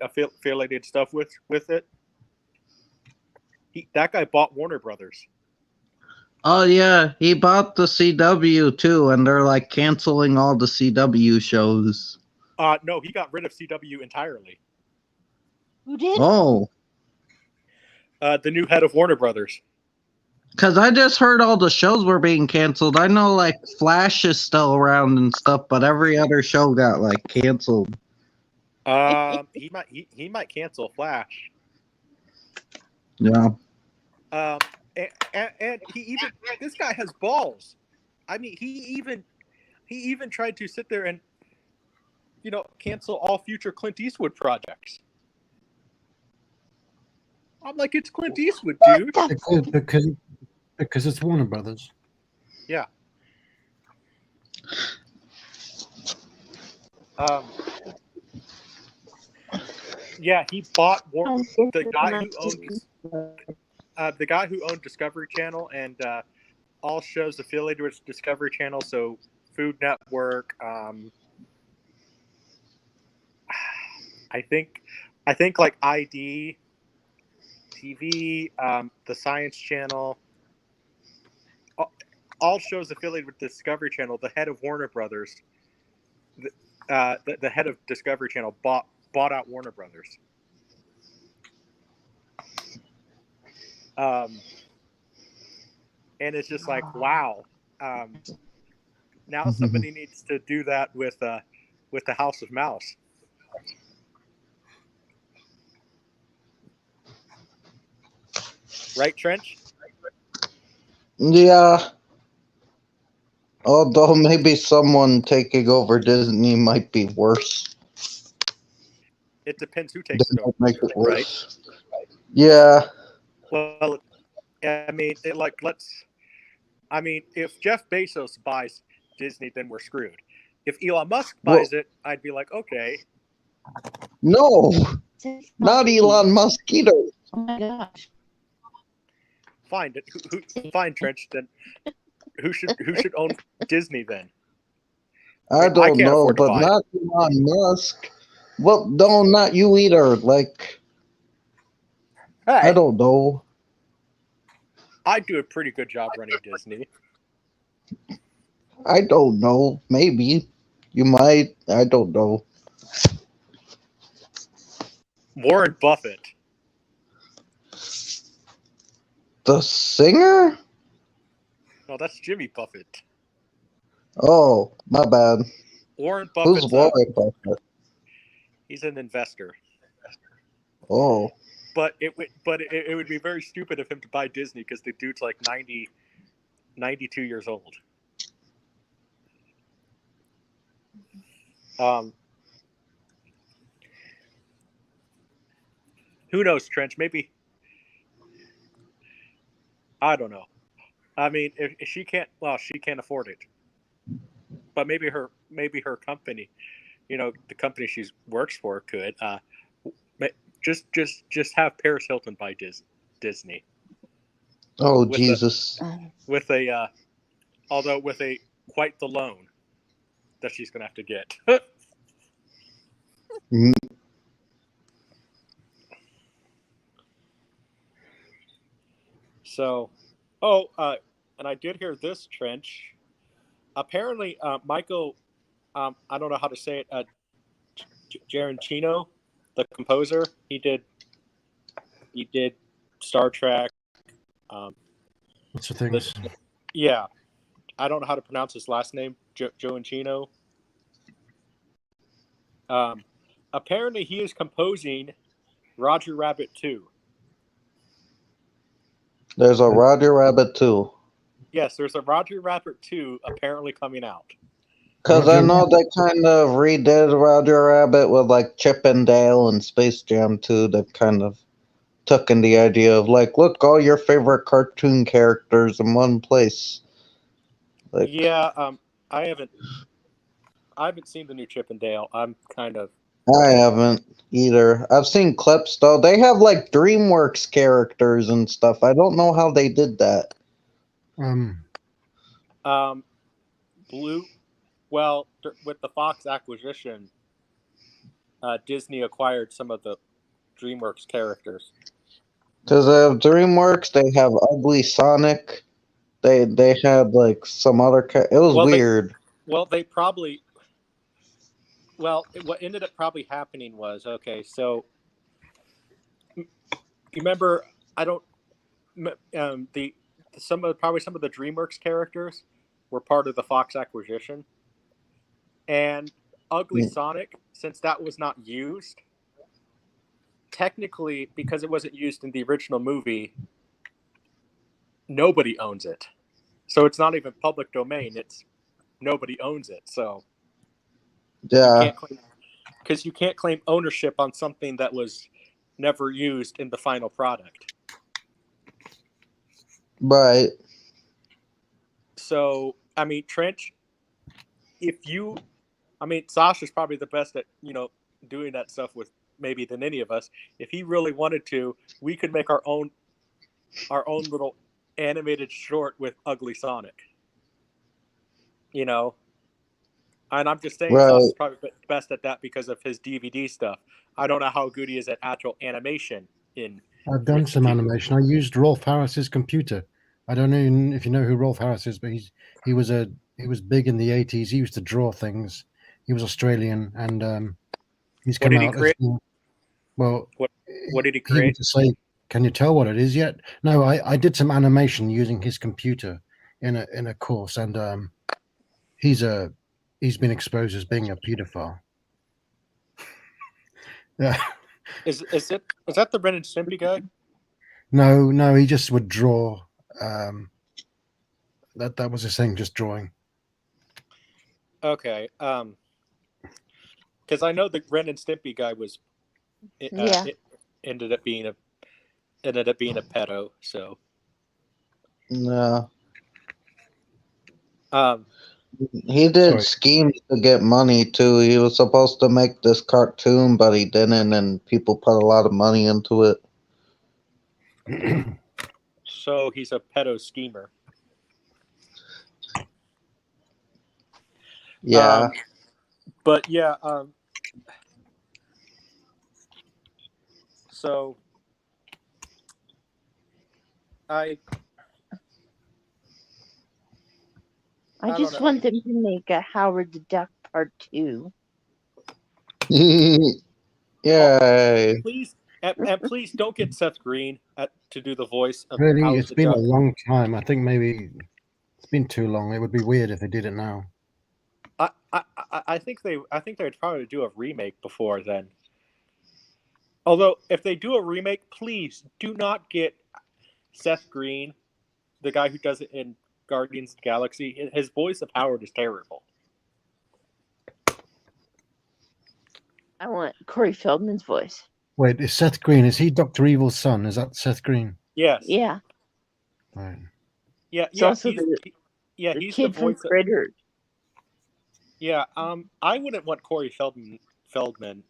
affiliated stuff with it. That guy bought Warner Brothers. Oh yeah, he bought the CW too, and they're like canceling all the CW shows. No, he got rid of CW entirely. Who did? Oh, The new head of Warner Brothers. because I just heard all the shows were being canceled. I know like Flash is still around and stuff, but every other show got like canceled. He might cancel Flash. Yeah. And he even, this guy has balls. I mean, he even tried to sit there and, cancel all future Clint Eastwood projects. I'm like, it's Clint Eastwood, dude. Because it's Warner Brothers. Yeah. Yeah, he bought the guy who owned Discovery Channel and all shows affiliated with Discovery Channel, so Food Network. I think like ID TV, the Science Channel, all shows affiliated with Discovery Channel. The head of Warner Brothers, the head of Discovery Channel bought out Warner Brothers. And it's just like, wow. Now somebody needs to do that with the House of Mouse. Right, Trench? Yeah. Although maybe someone taking over Disney might be worse. It depends who takes it over. Make it worse. Right? Yeah. Well, I mean, if Jeff Bezos buys Disney, then we're screwed. If Elon Musk buys it, I'd be like, okay. No, not Elon Musk either. Oh my gosh. Fine, fine, Trench. Then who should own Disney then? I don't know, but not Elon Musk. Well, no, not you either. Like, hey. I don't know. I do a pretty good job running Disney. I don't know. Maybe you might. I don't know. Warren Buffett. The singer? No, that's Jimmy Buffett. Oh, my bad. Warren Buffett. Who's Warren Buffett? He's an investor. Oh. But it would be very stupid of him to buy Disney because the dude's like 92 years old. Who knows, Trench? Maybe. I don't know. I mean, if she can't, well, she can't afford it. But maybe her company, the company she works for could. Just have Paris Hilton buy Disney. Oh, Jesus. With a quite the loan that she's going to have to get. So, and I did hear this, Trench. Apparently, Michael, I don't know how to say it, Giacchino, the composer, he did Star Trek. What's the thing? Yeah, I don't know how to pronounce his last name, Giacchino. Apparently, he is composing Roger Rabbit 2. There's a Roger Rabbit 2. Yes, there's a Roger Rabbit 2 apparently coming out. Because I know they kind of redid Roger Rabbit with like Chip and Dale and Space Jam 2. They kind of took in the idea of like, look, all your favorite cartoon characters in one place. Like, yeah, I haven't seen the new Chip and Dale. I'm kind of. I haven't either. I've seen clips though. They have like DreamWorks characters and stuff. I don't know how they did that. Well, with the Fox acquisition, Disney acquired some of the DreamWorks characters. Because they have DreamWorks, they have Ugly Sonic, They had like some other. It was Well, weird. they probably. Well, what ended up probably happening was, okay. So you remember? I don't. The some of the DreamWorks characters were part of the Fox acquisition, and Ugly Mm. Sonic, since that was not used, technically because it wasn't used in the original movie, nobody owns it. So it's not even public domain. It's nobody owns it. So you Yeah, can't claim because you can't claim ownership on something that was never used in the final product. right. So I mean, Trench, Sasha's probably the best at doing that stuff with maybe than any of us. If he really wanted to, we could make our own little animated short with Ugly Sonic. And I'm just saying Right. Sasha's probably best at that because of his DVD stuff. I don't know how good he is at actual animation in. I've done some animation. I used Rolf Harris's computer. I don't know if you know who Rolf Harris is, but he was big in the 80s. He used to draw things. He was Australian, and he's What come did he out as create? well. What did he He would create? just say, "Can you tell what it is yet?" No, I did some animation using his computer in a course, and he's been exposed as being a pedophile. Yeah. Is that the Ren and Stimpy guy? No, he just would draw. That was his thing, just drawing. Okay. Because I know the Ren and Stimpy guy was. Yeah. It ended up being a pedo. So. Yeah. He did schemes to get money too. He was supposed to make this cartoon, but he didn't, and people put a lot of money into it. So he's a pedo schemer. Yeah. But yeah. So I just want them to make a Howard the Duck Part 2. Yeah. Please, and please don't get Seth Green to do the voice of Really, Howard it's the been Duck. a long time. I think maybe it's been too long. It would be weird if they did it now. I think they would probably do a remake before then. Although if they do a remake, please do not get Seth Green, the guy who does it in Guardians of the Galaxy. His voice of Howard is terrible. I want Corey Feldman's voice. Wait, is Seth Green? Is he Dr. Evil's son? Is that Seth Green? Yes. Yeah. Right. Yeah. It's also he's the kid the voice from Critters. Yeah. I wouldn't want Corey Feldman.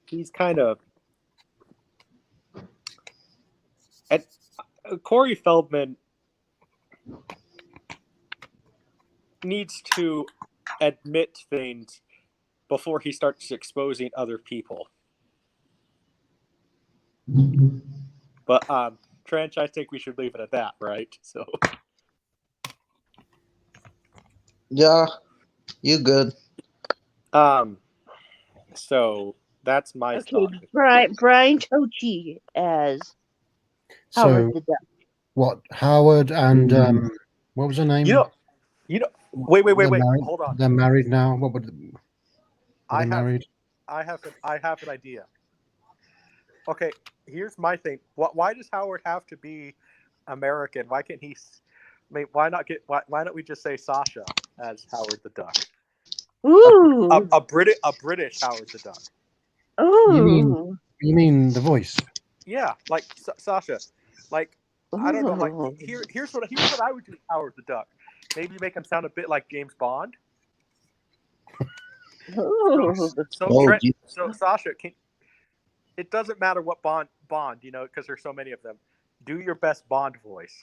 He's kind of. Corey Feldman needs to admit things before he starts exposing other people. But Trench, I think we should leave it at that, right? So. Yeah, you good. So that's my thought. Brian Tochi as Howard the Duck. What, Howard and what was her name? Wait. Hold on. They're married now. What would I have? married? I have an idea. Okay, here's my thing. Why does Howard have to be American? Why can't he? Why not we just say Sasha as Howard the Duck? Ooh. A British Howard the Duck. Ooh. You mean the voice? Yeah, like Sasha. Like I don't know. Like here's what I would do with Howard the Duck. Maybe make him sound a bit like James Bond. So Sasha, it doesn't matter what Bond, because there's so many of them. Do your best Bond voice.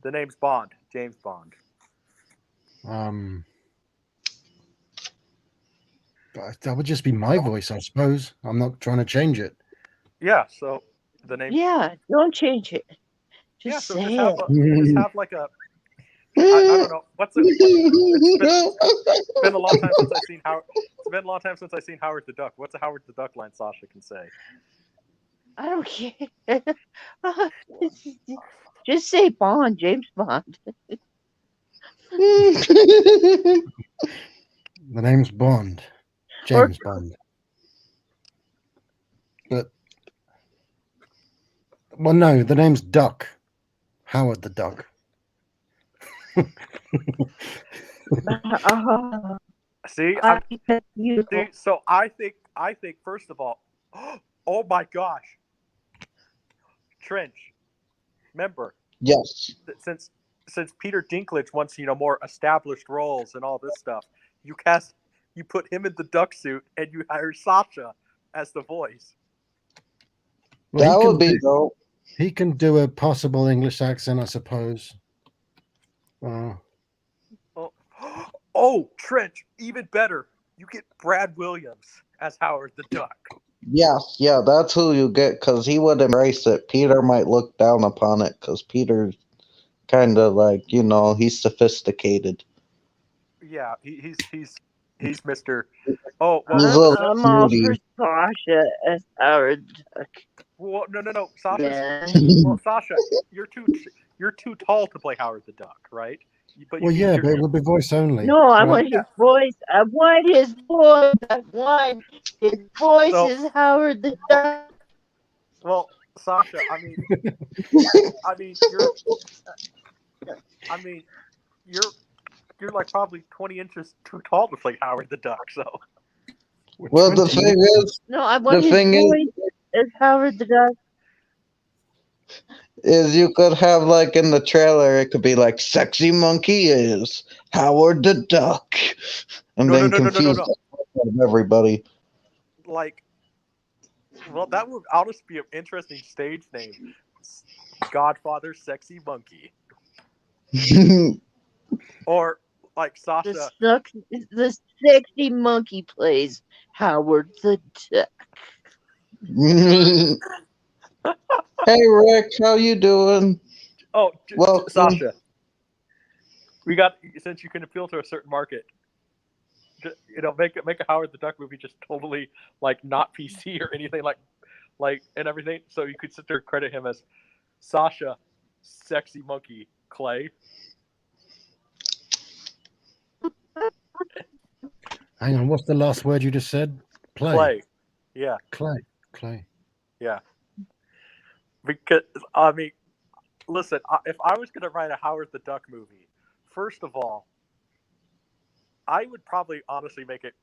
The name's Bond, James Bond. That would just be my voice, I suppose. I'm not trying to change it. Yeah, so the name. Yeah, don't change it. Yeah, Just so say just it. have like a I don't know it's been a long time since I've seen Howard. It's been a long time since I've seen Howard the Duck. What's a Howard the Duck line Sasha can say? I don't care. Just say Bond, James Bond. The name's Bond, Or James Bond. But well, no, the name's Duck, Howard the Duck. See, you. see. So I think first of all, oh my gosh, Trench. Remember, Yes. since Peter Dinklage wants more established roles and all this stuff, you put him in the duck suit and you hire Sasha as the voice. Well, That would be dope. he can do a possible English accent, I suppose. Oh, Trench, even better. You get Brad Williams as Howard the Duck. Yes, yeah, that's who you get because he would embrace it. Peter might look down upon it because Peter's kind of like, he's sophisticated. Yeah, he's Mr. Oh well, He's a little I'm all for snooty. Sasha as Howard Duck. well no. Sasha, Yeah. well, Sasha, you're too tall to play Howard the Duck, right? But Well, yeah, but it would be voice only. No, I right? want his voice. I want his voice. I want his voice So- as Howard the Duck. Well, Sasha, I mean, you're like probably 20 inches too tall to play Howard the Duck. So Well, the thing is, No, I want The his thing is- voice as Howard the Duck. you could have like in the trailer, it could be like "Sexy Monkey is Howard the Duck," and No, then no, no, no, no, confuse no. the fuck out of everybody. like, well, that would honestly be an interesting stage name. Godfather Sexy Monkey. Or like Sasha. The sexy monkey plays Howard the Duck. Hey Rick, how you doing? Oh, Welcome. Sasha. We got, since you can appeal to a certain market, make a Howard the Duck movie just totally like not PC or anything like and everything. So you could sit there and credit him as Sasha, Sexy Monkey Clay. Hang on, what's the last word you just said? Clay. Yeah. Clay. Yeah. Because I mean, listen, if I was going to write a Howard the Duck movie, first of all, I would probably honestly make it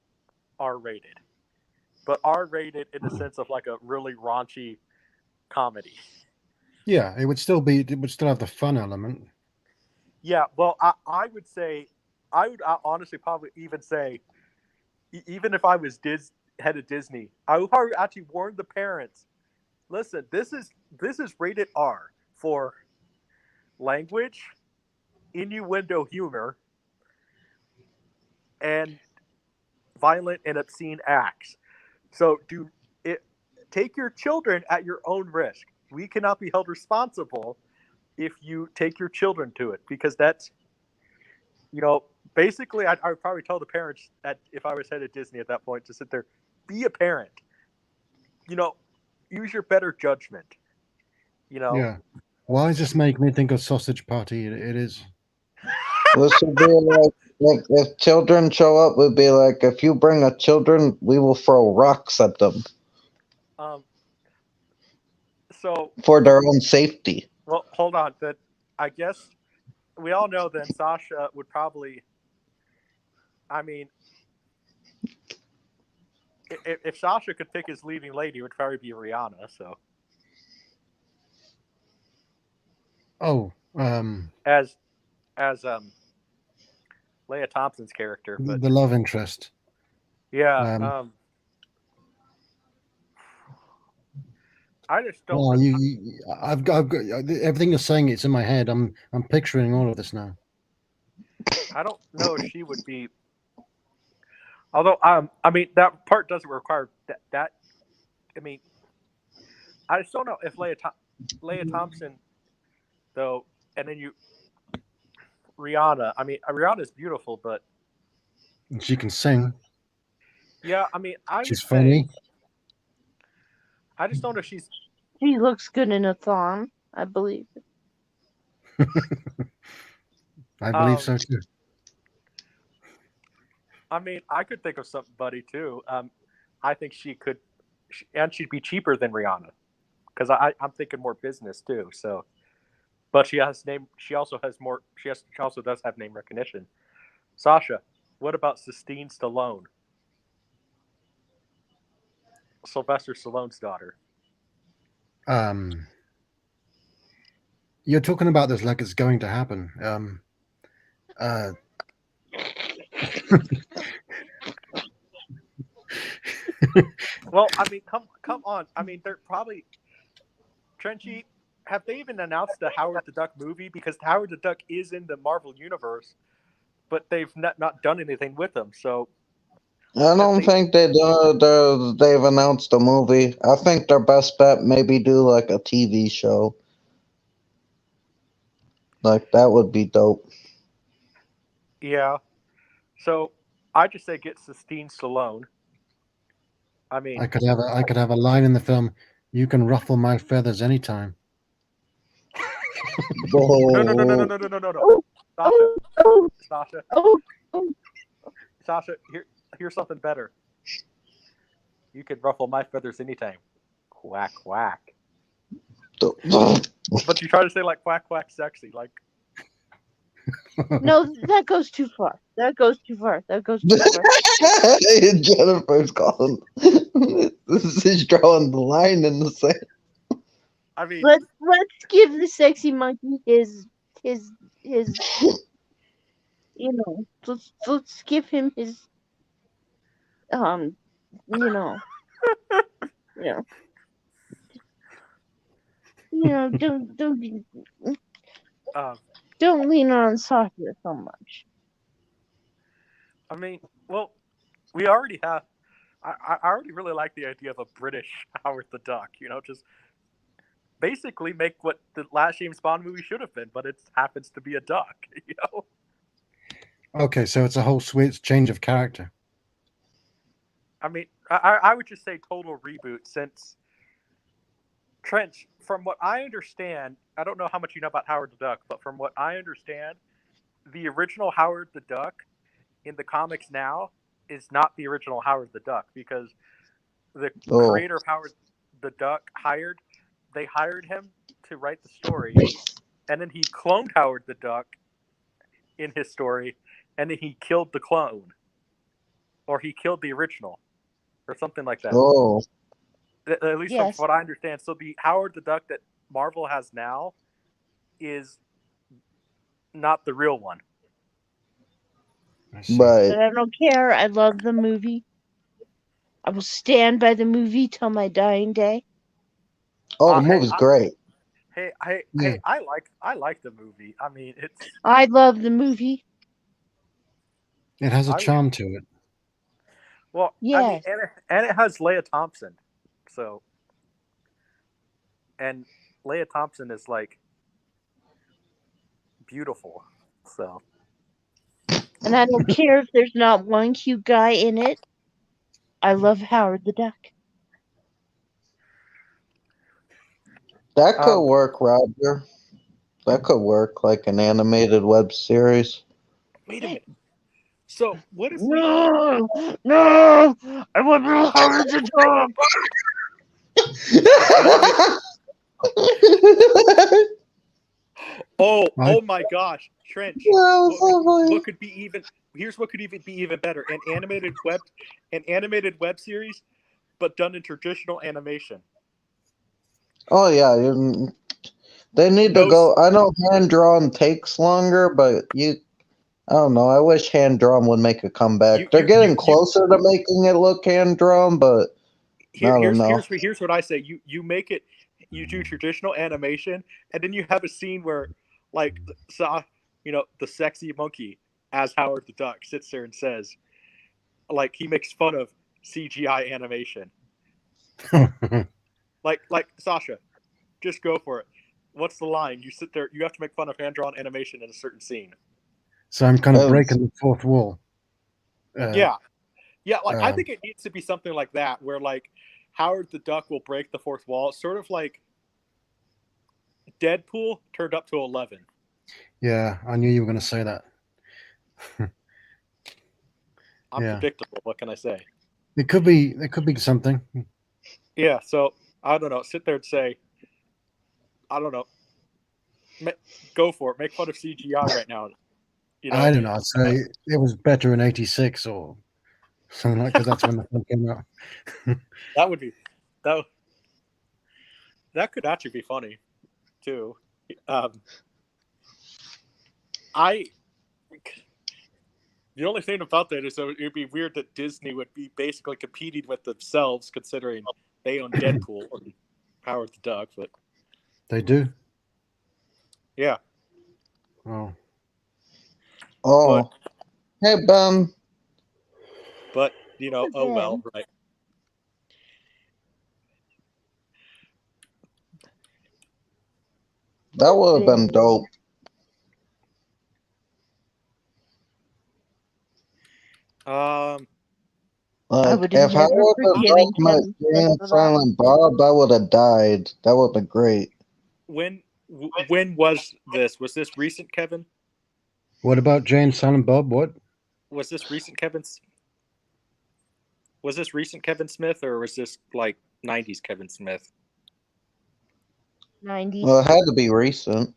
R-rated, but R-rated in the sense of like a really raunchy comedy. Yeah, it would still have the fun element. Yeah, well, I would honestly probably even say, even if I was head of Disney, I would probably actually warn the parents. Listen, this is rated R for language, innuendo humor, and violent and obscene acts. So take your children at your own risk. We cannot be held responsible if you take your children to it, because that's, basically I would probably tell the parents if I was head of Disney at that point to sit there, be a parent, use your better judgment, Yeah. Why does this make me think of Sausage Party? It is. This would be like if children show up, would be like, if you bring a children, we will throw rocks at them So for their own safety. well, hold on. That I guess we all know then Sasha would probably. I mean, if Sasha could pick his leading lady, it would probably be Rihanna. So. Oh, As Leia Thompson's character, but the love interest. yeah. I just don't. Well, I've got everything you're saying. It's in my head. I'm picturing all of this now. I don't know if she would be. Although, I mean, that part doesn't require that. I mean, I just don't know if Leia Thompson though, and then Rihanna. I mean, Rihanna's beautiful, but She can sing. yeah, I mean, I would She's say funny. I just don't know if she's. She looks good in a thong, I believe. I believe so Um, too. I mean, I could think of somebody too. I think she could, and she'd be cheaper than Rihanna because I'm thinking more business too. So, but she has name. She also has more. She also does have name recognition. Sasha, what about Sistine Stallone, Sylvester Stallone's daughter? Um, you're talking about this like it's going to happen. Uh, Well, I mean, come on. I mean, they're probably Trenchy. Have they even announced the Howard the Duck movie? Because Howard the Duck is in the Marvel universe, but they've not done anything with him. So I have don't they? think they've announced a movie. I think their best bet maybe do like a TV show. Like that would be dope. Yeah. So I just say get Sistine Stallone. I mean, I could have a line in the film. You can ruffle my feathers anytime. Whoa. no. Oh, Sasha, oh, oh, Sasha, oh, oh. Sasha. Here's something better. You can ruffle my feathers anytime. Quack quack. But you try to say like quack quack sexy, like No, that goes too far. That goes too far. That goes too far. Jennifer's calling. She's drawing the line in the sand. I mean, Let's give the sexy monkey his let's give him his um you know you know um, don't lean on soccer so much. I mean, well, we already have. I already really like the idea of a British Howard the Duck. Just basically make what the last James Bond movie should have been, but it happens to be a duck. Okay, so it's a whole sweet change of character. I mean, I would just say total reboot since Trench. From what I understand, I don't know how much you know about Howard the Duck, but from what I understand, the original Howard the Duck in the comics now is not the original Howard the Duck because the Oh. creator of Howard the Duck they hired him to write the story, and then he cloned Howard the Duck in his story, and then he killed the clone, or he killed the original, or something like that. Oh. At least from Yes. what I understand. So the Howard the Duck that Marvel has now is not the real one. I see. Right. But I don't care. I love the movie. I will stand by the movie till my dying day. Oh, the Hey, movie's great. Yeah. I like the movie. I mean, I love the movie. It has a I charm to it. well, I mean, Yes. and it has Leia Thompson, so and Leia Thompson is like beautiful, so And I don't care if there's not one cute guy in it. I love Howard the Duck. That could um, work, Roger. That could work like an animated web series. wait a minute. So what if we? No, no, I want Howard the Duck. Oh my gosh, Trench. was so funny. What could be even? Here's what could even be even better: an animated web series, but done in traditional animation. Oh yeah, they need to No, go. I know hand drawn takes longer, but I don't know. I wish hand drawn would make a comeback. They're getting you. closer to making it look hand drawn, but I don't know. Here's what I say. You make it. You do traditional animation, and then you have a scene where, like, the sexy monkey as Howard the Duck sits there and says, like, he makes fun of CGI animation. Like Sasha, just go for it. What's the line? You sit there. You have to make fun of hand-drawn animation in a certain scene. So I'm kind of Oh. breaking the fourth wall. Yeah. Like I um, think it needs to be something like that, where like Howard the Duck will break the fourth wall, sort of like Deadpool turned up to 11. Yeah, I knew you were going to say that. I'm Yeah. predictable. What can I say? It could be something. Yeah. So I don't know. Sit there and say, I don't know. Go for it. Make fun of CGI right now. You know. I don't know. I'd say it was better in '86 or something like, because that's when the film came out. That would be that could actually be funny too. The only thing about that is that it'd be weird that Disney would be basically competing with themselves, considering they own Deadpool and Howard the Duck. But They do. yeah. Oh. Oh. Hey, Ben. But you know, oh well, right. That would have been dope. Like, would have if Howard never the forgiven Duck met Kevin Jay Smith and for that. Silent Bob, I would have died. That would have been great. When was this? Was this recent, Kevin? What about Jane, Silent Bob? What? Was this recent, Kevin? Was this recent Kevin Smith, or was this like 90s Kevin Smith? 90s. Well, it had to be recent.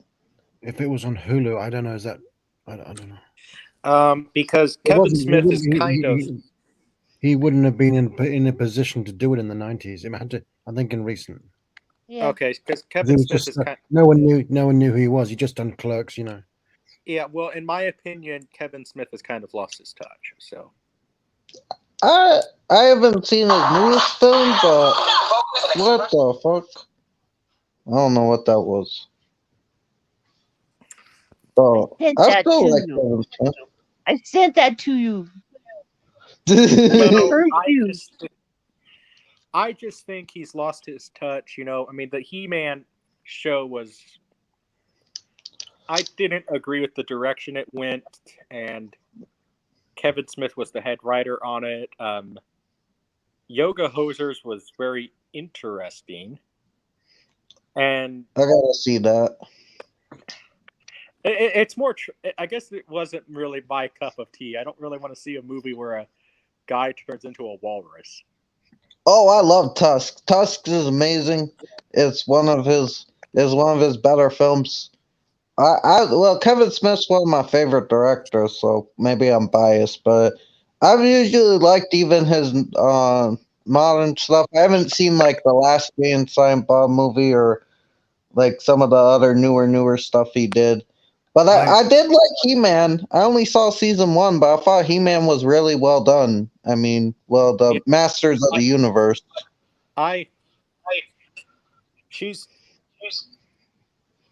If it was on Hulu, I don't know. Is that? I don't know. Because It Kevin wasn't- Smith is he- kind of. He wouldn't have been in a position to do it in the '90s. It had to. I think in recent. Yeah. Okay, because 'Cause Kevin it was Smith just is kind. no one knew who he was. He just done Clerks, you know. Yeah, well, in my opinion, Kevin Smith has kind of lost his touch. So I haven't seen his newest film, but what the fuck? I don't know what that was. Oh, I sent I that still to like you. Kevin I sent that to you. Smith. well, you. I just think he's lost his touch. You know, I mean, the He-Man show was. I didn't agree with the direction it went, and Kevin Smith was the head writer on it. Yoga Hosers was very interesting, and I gotta see that. it's more. I guess it wasn't really my cup of tea. I don't really want to see a movie where a guy turns into a walrus. Oh, I love Tusk. Tusk is amazing. It's one of his better films. Well, Kevin Smith's one of my favorite directors, so maybe I'm biased, but I've usually liked even his modern stuff. I haven't seen like the last Jay and Silent Bob movie or like some of the other newer stuff he did. But I did like He-Man. I only saw season 1, but I thought He-Man was really well done. I mean, well, the Yeah. Masters of the Universe. She's.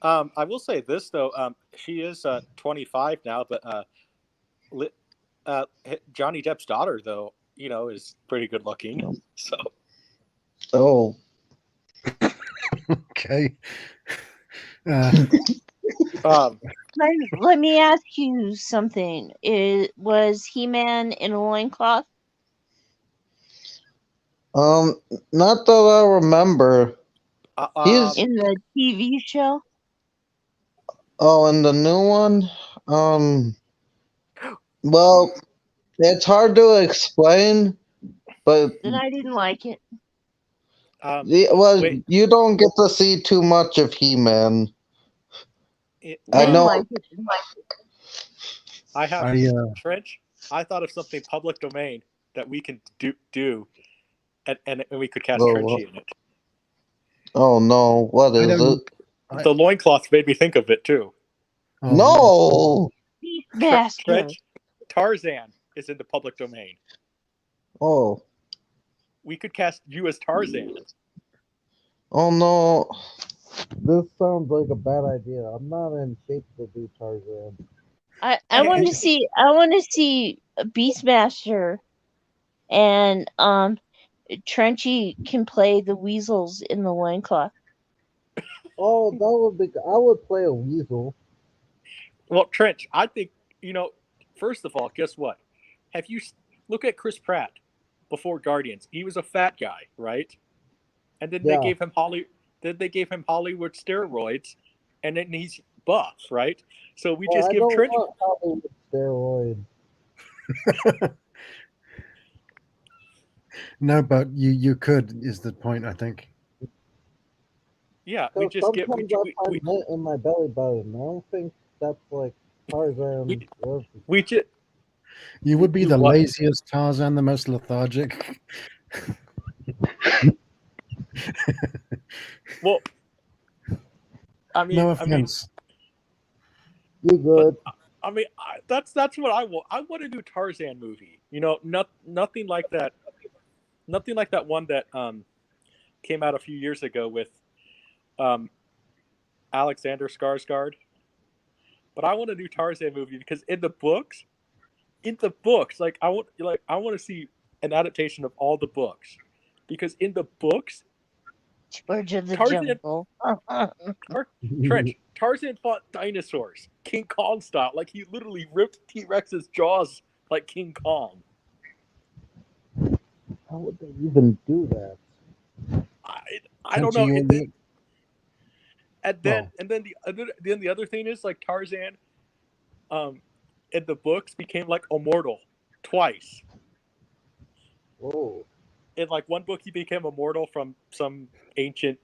I will say this though. She is 25 now, but Johnny Depp's daughter, though, you know, is pretty good looking. So. Oh. Okay. Let me ask you something. Was He-Man in a loincloth? Not that I remember. He's in the TV show? in the new one. Well, it's hard to explain, but Then I didn't like it. Wait. you don't get to see too much of He-Man. I Didn't know. like it. I have Trench. I thought of something public domain that we can do, and we could cast Trenchy in it. Oh no! What is it? The loincloth made me think of it too. No. Beastmaster. Tarzan is in the public domain. Oh. We could cast you as Tarzan. Oh no. This sounds like a bad idea. I'm not in shape to do Tarzan. I want to see Beastmaster, and Trenchy can play the weasels in the loincloth. Oh, that would be. I would play a weasel. Well, Trench, I think first of all, guess what? Have you look at Chris Pratt before Guardians? He was a fat guy, right? And then they Yeah. gave him Hollywood steroids, and then he's buff, right? So we Well, just I give don't Trench. want Hollywood steroids. No, but you could is the point. I think. Yeah, we So just get sometimes I find mint in my belly button. I don't think that's like Tarzan. we just You would be do the what? laziest Tarzan, the most lethargic. Well, I mean, No I mean, offense. You good? that's what I want. I want to do Tarzan movie. Nothing like that. Nothing like that one that came out a few years ago with Alexander Skarsgård. But I want to do Tarzan movie because in the books, like I want to see an adaptation of all the books, because in the books, George of the Tarzan, Jungle. Trench, Tarzan fought dinosaurs, King Kong style. Like he literally ripped T-Rex's jaws like King Kong. How would they even do that? I don't So know. you And then the other thing is like Tarzan, in the books became like immortal twice. Oh, In like one book, he became immortal from some ancient,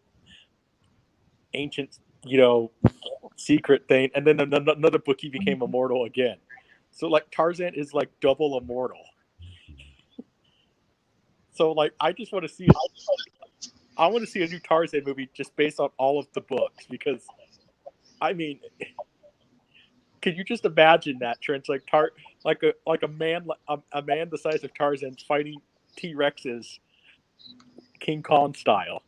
secret thing, and then another book he became immortal again. So like Tarzan is like double immortal. So like I just want to see it. I want to see a new Tarzan movie just based on all of the books, because I mean, can you just imagine that, Trent? Like a man the size of Tarzan fighting T-Rexes King Kong style.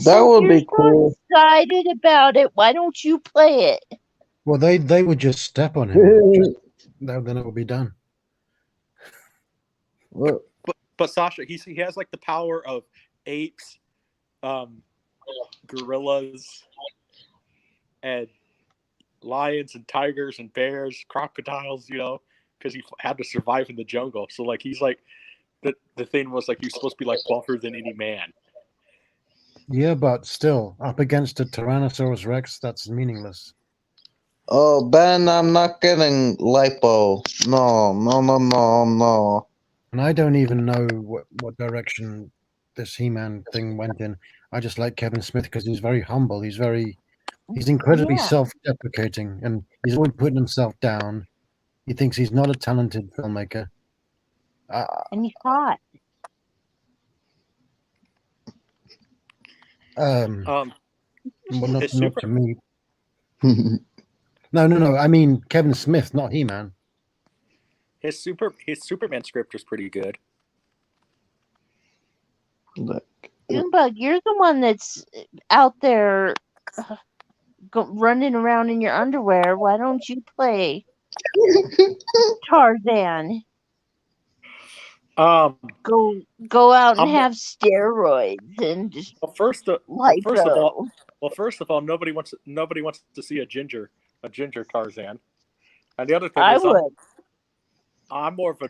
that would You're be cool. so excited about it. Why don't you play it? well, they would just step on him. Then it would be done. Look, But Sasha, he has like the power of apes, gorillas, and lions and tigers and bears, crocodiles. Because he had to survive in the jungle. So like he's like the thing was like he's supposed to be like buffer than any man. Yeah, but still, up against a Tyrannosaurus Rex, that's meaningless. oh, Ben, I'm not getting lipo. No, no, no, no, no. And I don't even know what direction this He-Man thing went in. I just like Kevin Smith because he's very humble. He's incredibly Yeah. self-deprecating, and he's always putting himself down. He thinks he's not a talented filmmaker. And he's hot. Well, not Super- to me. No. I mean Kevin Smith, not He-Man. His Superman script is pretty good. Look, Junebug, you're the one that's out there running around in your underwear. Why don't you play Tarzan? Go out and have steroids and just first of lipo. all, nobody wants to see a ginger Tarzan. And the other thing I is, would. I'm more of a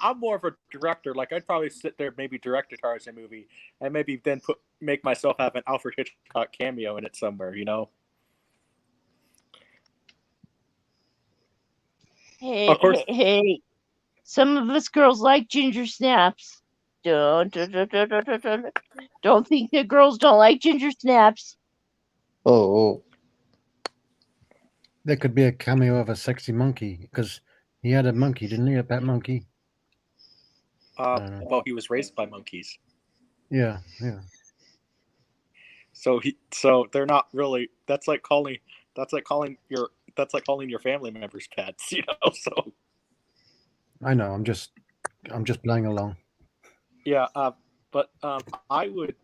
I'm more of a director. Like I'd probably sit there, maybe direct a Tarzan movie, and maybe then make myself have an Alfred Hitchcock cameo in it somewhere. Hey, Of course. hey. Some of us girls like ginger snaps. Don't think that girls don't like ginger snaps. oh, There could be a cameo of a sexy monkey because he had a monkey, didn't he? A pet monkey. Well, he was raised by monkeys. Yeah. So they're not really. That's like calling your family members pets. So. I know. I'm just playing along. Yeah, but I would,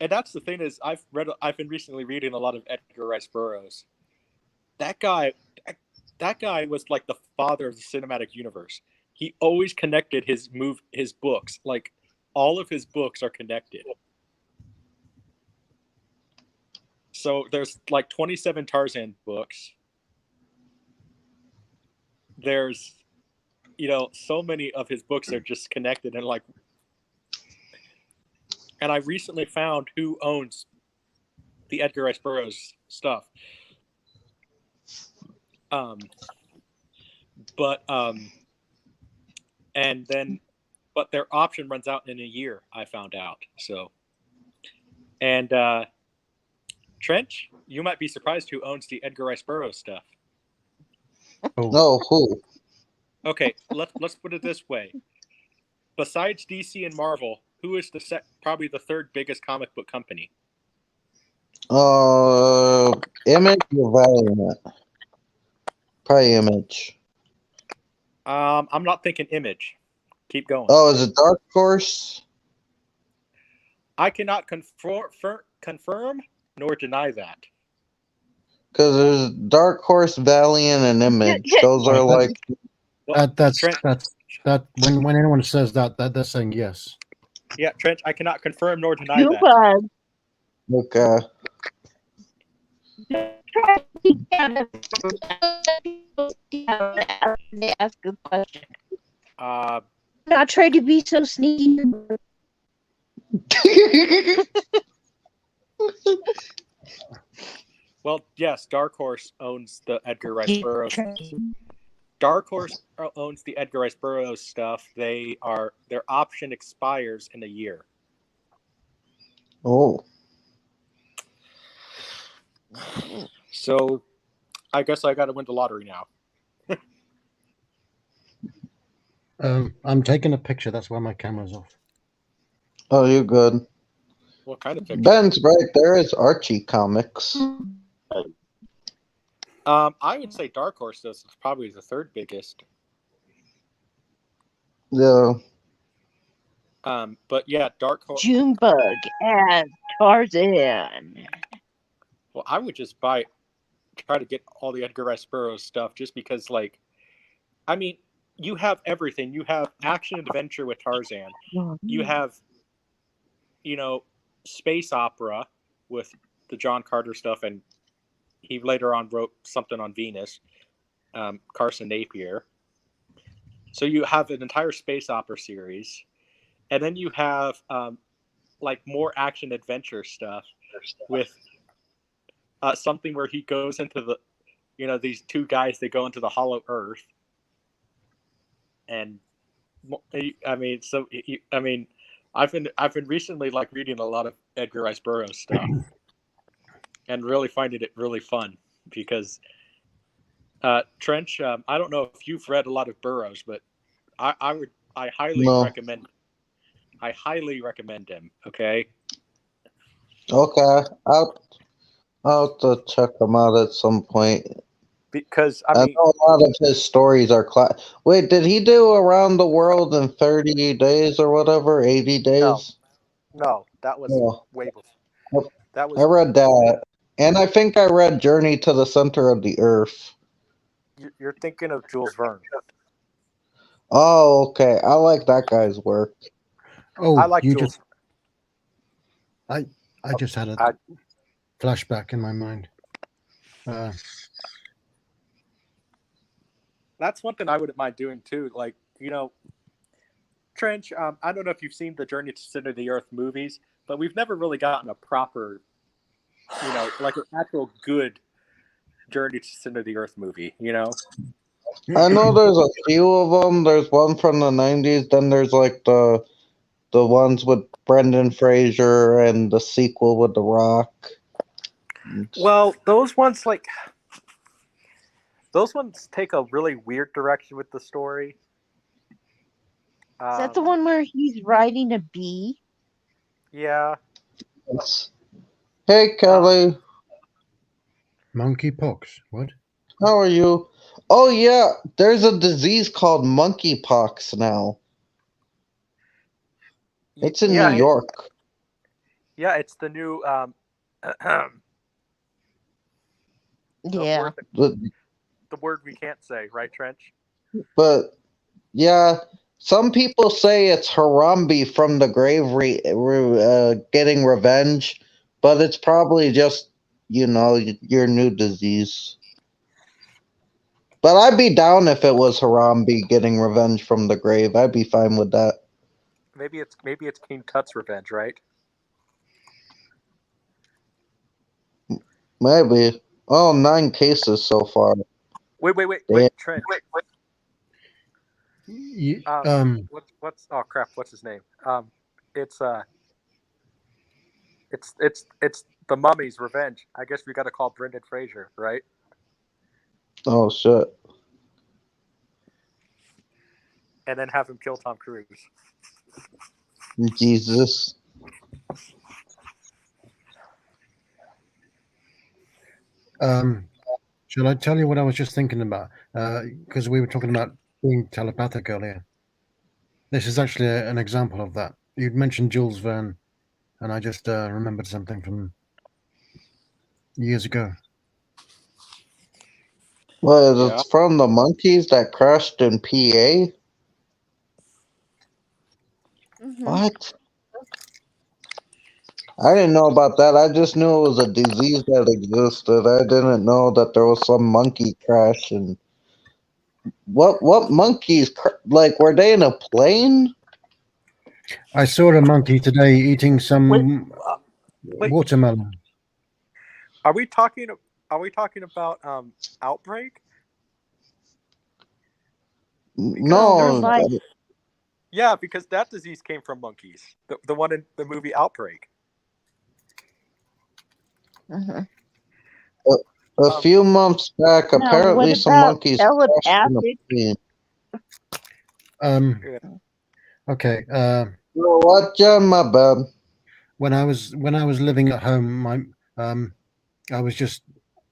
and that's the thing is I've been recently reading a lot of Edgar Rice Burroughs. That guy was like the father of the cinematic universe. He always connected his books. Like all of his books are connected. So there's like 27 Tarzan books. There's, so many of his books are just connected and like. And I recently found who owns the Edgar Rice Burroughs stuff. But their option runs out in a year, I found out. So, and Trench, you might be surprised who owns the Edgar Rice Burroughs stuff. Oh, No, who? Okay, let's put it this way. Besides DC and Marvel, who is probably the third biggest comic book company? Image or Valiant? Probably Image. I'm not thinking Image. Keep going. Oh, is it Dark Horse? I cannot confirm nor deny that. Because there's Dark Horse, Valiant, and Image. Those are Right, like. that's Trent, when anyone says that they're saying yes. yeah, Trent, I cannot confirm nor deny that. Junebug. Okay. They ask a question. Not try to be so sneaky. Well, yes, Dark Horse owns the Edgar Rice Burroughs. Dark Horse owns the Edgar Rice Burroughs stuff. Their option expires in a year. Oh. So, I guess I got to win the lottery now. I'm taking a picture. That's why my camera's off. Oh, you're good. What kind of picture? Ben's right. There is Archie Comics. I would say Dark Horse is probably the third biggest. Yeah. But yeah, Dark Horse. Junebug and Tarzan. Well, I would just try to get all the Edgar Rice Burroughs stuff just because, like, I mean, you have everything. You have action and adventure with Tarzan. You have, space opera with the John Carter stuff, and he later on wrote something on Venus, Carson Napier. So you have an entire space opera series, and then you have like more action adventure stuff with something where he goes into the, these two guys, they go into the Hollow Earth, and I've been recently like reading a lot of Edgar Rice Burroughs stuff, and really finding it really fun because Trench, I don't know if you've read a lot of Burroughs, but I highly recommend. I highly recommend him. Okay. Okay. I'll have to check him out at some point. Because I know a lot of his stories are Wait, did he do Around the World in 30 days or whatever? 80 days? No, that was way before. I read that. And I think I read Journey to the Center of the Earth. You're thinking of Jules Verne. Oh, okay. I like that guy's work. Oh, I like Jules. I just had a flashback in my mind. That's one thing I wouldn't mind doing too. Like, Trench, I don't know if you've seen the Journey to the Center of the Earth movies, but we've never really gotten a proper, like an actual good Journey to the Center of the Earth movie, I know there's a few of them. There's one from the 90s. Then there's like the ones with Brendan Fraser and the sequel with The Rock. Well, those ones take a really weird direction with the story. Is that the one where he's riding a bee? Yeah. Yes. Hey, Kelly. Monkeypox. What? How are you? Oh, yeah. There's a disease called monkeypox now. It's in New York. Yeah, it's the new yeah. The word we can't say, right, Trench? But yeah, some people say it's Harambe from the grave getting revenge, but it's probably just your new disease. But I'd be down if it was Harambe getting revenge from the grave. I'd be fine with that. Maybe it's King Tut's revenge, right? Maybe. Oh, 9 cases so far. Wait, Trent. You, What's oh crap? What's his name? It's it's the Mummy's revenge. I guess we got to call Brendan Fraser, right? Oh shit. And then have him kill Tom Cruise. Jesus. shall I tell you what I was just thinking about? Because we were talking about being telepathic earlier. This is actually an example of that. You'd mentioned Jules Verne, and I just remembered something from years ago. Well, Yeah. it's from the monkeys that crashed in PA? Mhm. What? I didn't know about that. I just knew it was a disease that existed. I didn't know that there was some monkey crash. And what monkeys? Like, were they in a plane? I saw a monkey today eating some Wait. watermelon. Are we talking about Outbreak? No. Life. Yeah, because that disease came from monkeys. The one in the movie Outbreak. Mhm. A few months back, Now, apparently what some about monkeys crashed in a telepathic? plane. Yeah. Okay. You know what, John? My bad. When I was living at home, I was just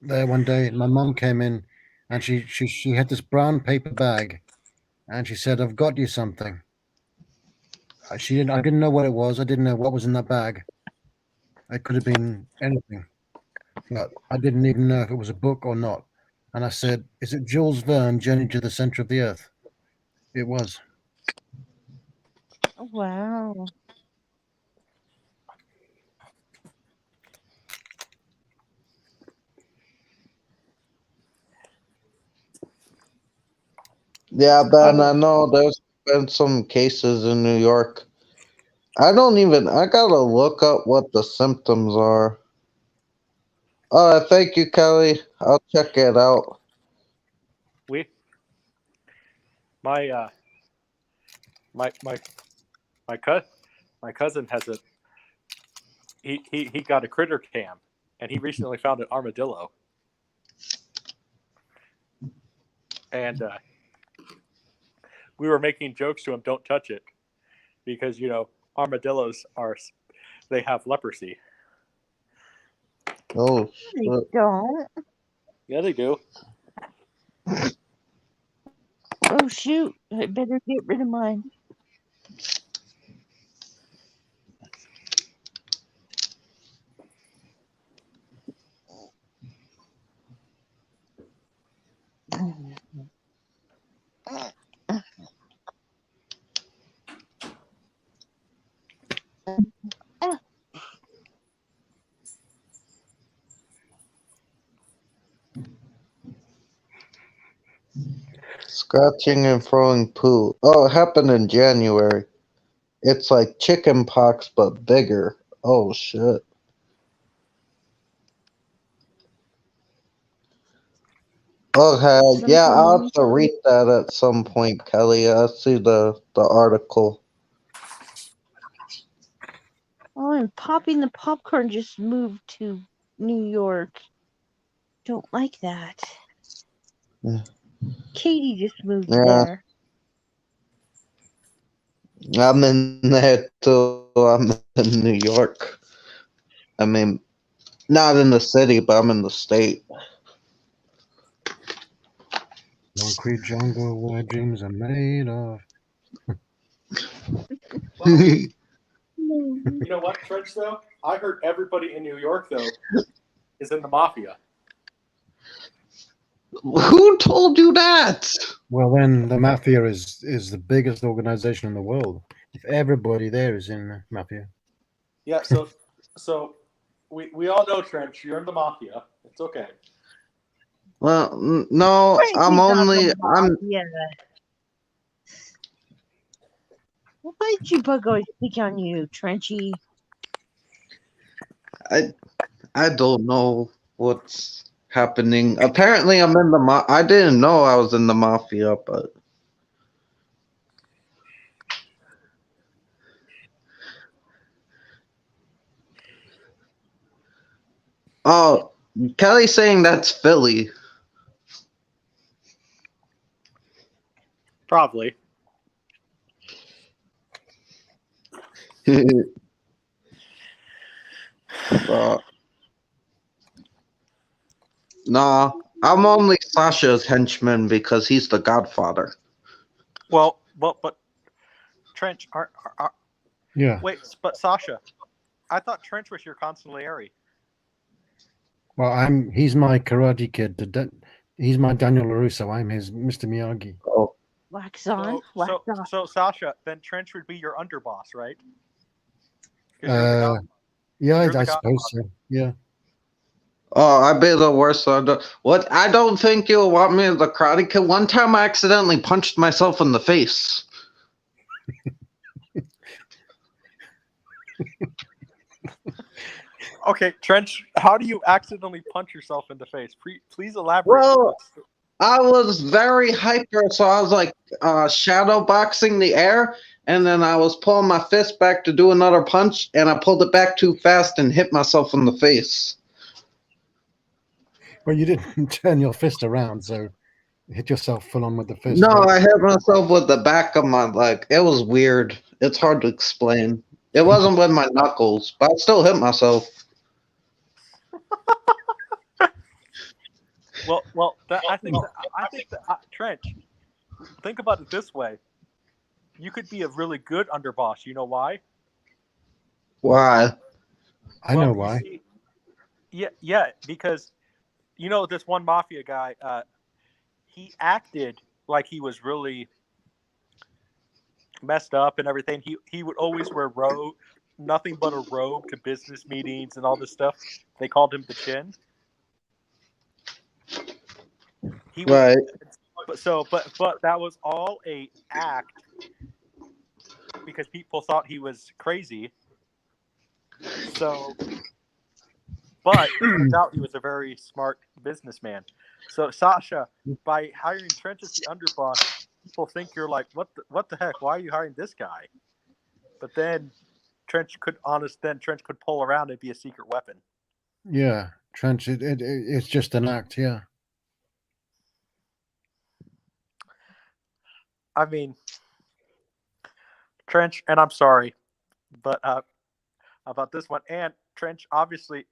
there one day. And my mum came in, and she had this brown paper bag, and she said, "I've got you something." She didn't. I didn't know what it was. I didn't know what was in that bag. It could have been anything, but I didn't even know if it was a book or not. And I said, "Is it Jules Verne, Journey to the Center of the Earth?" It was. Wow. Yeah, Ben, I know there's been some cases in New York. I gotta look up what the symptoms are. Thank you, Kelly. I'll check it out. We my my my my cousin has he got a critter cam, and he recently found an armadillo. And we were making jokes to him, "Don't touch it," because armadillos they have leprosy. Oh, They shit. don't. Yeah, they do. Oh shoot! I better get rid of mine. Ah, Scratching and throwing poo. Oh, it happened in January. It's like chicken pox, but bigger. Oh, shit. Okay, yeah, I'll have sometimes. to read that at some point, Kelly. I see the article. Oh, and Popping the Popcorn just moved to New York. Don't like that. Yeah. Katie just moved Yeah, there. I'm in there too. I'm in New York. I mean, not in the city, but I'm in the state. Concrete jungle where dreams are made of. Well, Who you know what, Trench? Though I heard everybody in New York though is in the mafia. told you that? Well, then the mafia is the biggest organization in the world. If everybody there is in the mafia, Yeah. So we all know, Trench. You're in the mafia. It's okay. Well, no, I'm Frankie's not only the I'm mafia. Why did you bug always pick on you, Trenchy? I don't know what's happening. Apparently, I'm in the I didn't know I was in the mafia, but oh, Kelly's saying that's Philly. Probably. uh, nah, I'm only Sasha's henchman because he's the Godfather. Well, but Trench, Yeah. wait, but Sasha, I thought Trench was your consigliere. Well, he's my Karate Kid. He's my Daniel LaRusso. I'm his Mr. Miyagi. Oh, Wax on, wax off. So Sasha, then Trench would be your underboss, right? 'Cause you're the god- Yeah, you're the I godfather. suppose so. Yeah. oh, I'd be the worst. What? I don't think you'll want me as the Karate Kid. One time, I accidentally punched myself in the face. Okay, Trench, how do you accidentally punch yourself in the face? Please elaborate. Well, I was very hyper, so I was like shadow boxing the air, and then I was pulling my fist back to do another punch, and I pulled it back too fast and hit myself in the face. Well, you didn't turn your fist around, so hit yourself full on with the fist. No, Right? I hit myself with the back of my leg. It was weird. It's hard to explain. It wasn't with my knuckles, but I still hit myself. Well, I think that Trench. Think about it this way: you could be a really good underboss. You know why? Why? I know why. See, yeah, because you know this one mafia guy. He acted like he was really messed up and everything. He would always wear nothing but a robe to business meetings and all this stuff. They called him the Chin. He would, Right. but that was all a act because people thought he was crazy. So, but it turns out he was a very smart businessman. So Sasha, by hiring Trench as the underboss, people think you're like, what the heck? Why are you hiring this guy? But then Trench could pull around and be a secret weapon. Yeah, Trench. It's just an act. Yeah. I mean, Trench, and I'm sorry, but about this one, and Trench obviously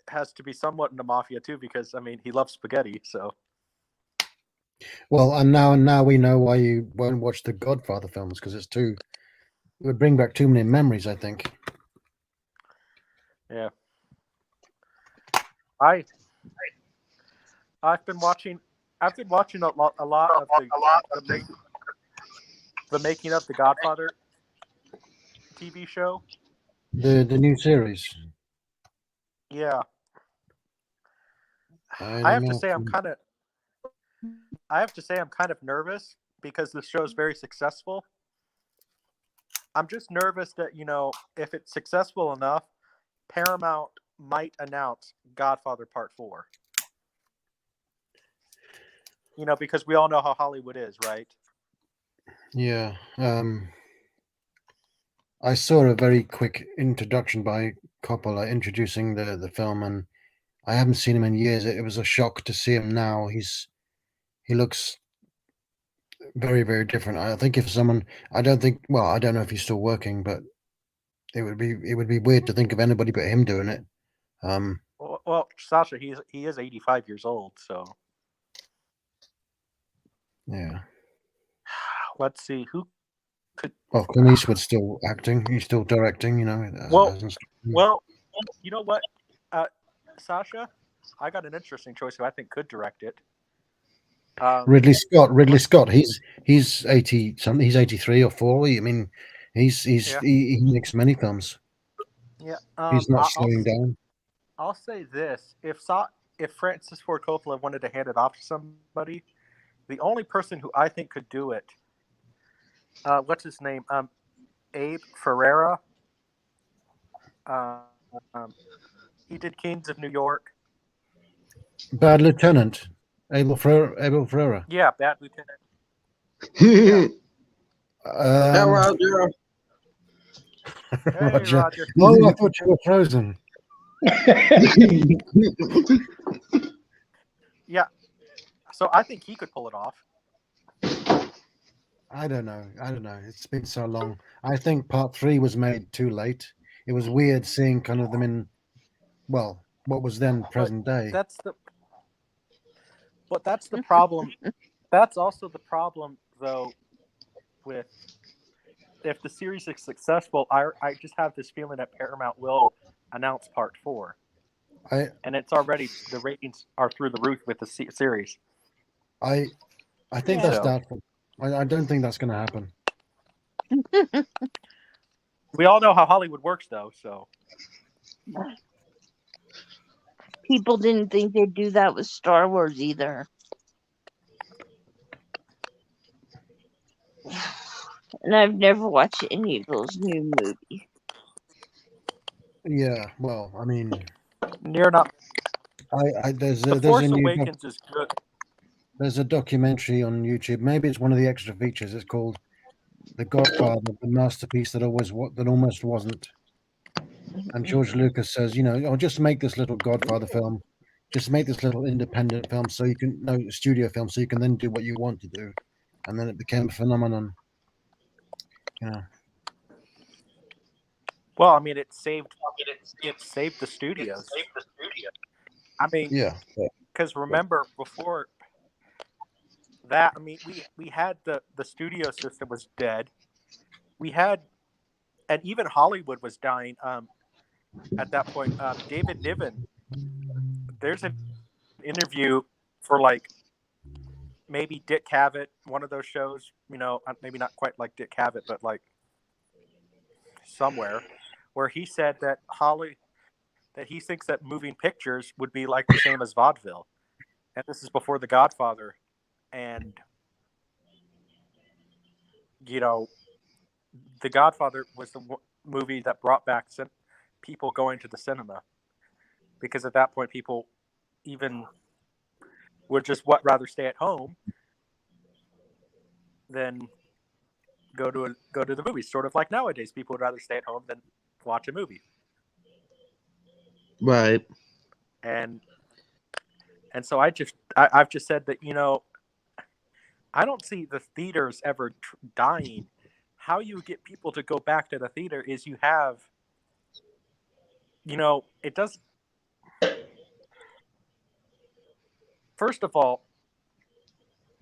has to be somewhat in the mafia too, because I mean he loves spaghetti. So, well, and now we know why you won't watch the Godfather films, because it would bring back too many memories, I think. yeah, I've been watching a lot of the making of the Godfather TV show. The new series. Yeah, I have to say I'm kind of nervous because the show is very successful. I'm just nervous that, if it's successful enough, Paramount might announce Godfather Part 4. Because we all know how Hollywood is, right? Yeah. I saw a very quick introduction by Coppola introducing the film, and I haven't seen him in years. It was a shock to see him now. He looks very, very different. I think I don't know if he's still working, but it would be weird to think of anybody but him doing it. Well, Sasha, he is 85 years old, so yeah. Let's see who could. Well, Clint Eastwood's still acting. He's still directing. Well, you know what, Sasha, I got an interesting choice who I think could direct it. Ridley Scott. He's 80 something. He's 83 or 40. I mean, he makes many films. Yeah. He's not slowing down. I'll say this: if Francis Ford Coppola wanted to hand it off to somebody, the only person who I think could do it, what's his name? Abe Ferreira. He did Kings of New York. Bad Lieutenant. Abel Ferreira. Yeah, Bad Lieutenant. Yeah, Um, Roger. Hey, Roger. Oh, I thought you were frozen. Yeah. So I think he could pull it off. I don't know. It's been so long. I think part 3 was made too late. It was weird seeing kind of them in, well, what was then present day. That's the problem. That's also the problem, though, with if the series is successful. I just have this feeling that Paramount will announce part 4, and it's already, the ratings are through the roof with the series. I think Yeah. that's doubtful. I don't think that's going to happen. We all know how Hollywood works, though. So People didn't think they'd do that with Star Wars either. And I've never watched any of those new movies. Yeah, well, I mean, near not. there's The a Force new Awakens is good. there's a documentary on YouTube. Maybe it's one of the extra features. It's called The Godfather, the masterpiece that almost wasn't. And George Lucas says, oh, just make this little Godfather film, just make this little independent film, so you can studio film, so you can then do what you want to do. And then it became a phenomenon. Yeah. Well, I mean, it saved the studios. I mean, Yeah. because remember before that, I mean, we had the studio system was dead. We had, and even Hollywood was dying. At that point, David Niven. There's an interview for like maybe Dick Cavett, one of those shows. Maybe not quite like Dick Cavett, but like somewhere, where he said that that he thinks that moving pictures would be like the same as vaudeville, and this is before The Godfather, and The Godfather was the movie that brought back people going to the cinema, because at that point people even would just rather stay at home than go to the movies. Sort of like nowadays, people would rather stay at home than watch a movie. Right. And so I've just said that I don't see the theaters ever dying. How you get people to go back to the theater is you have, it does. First of all,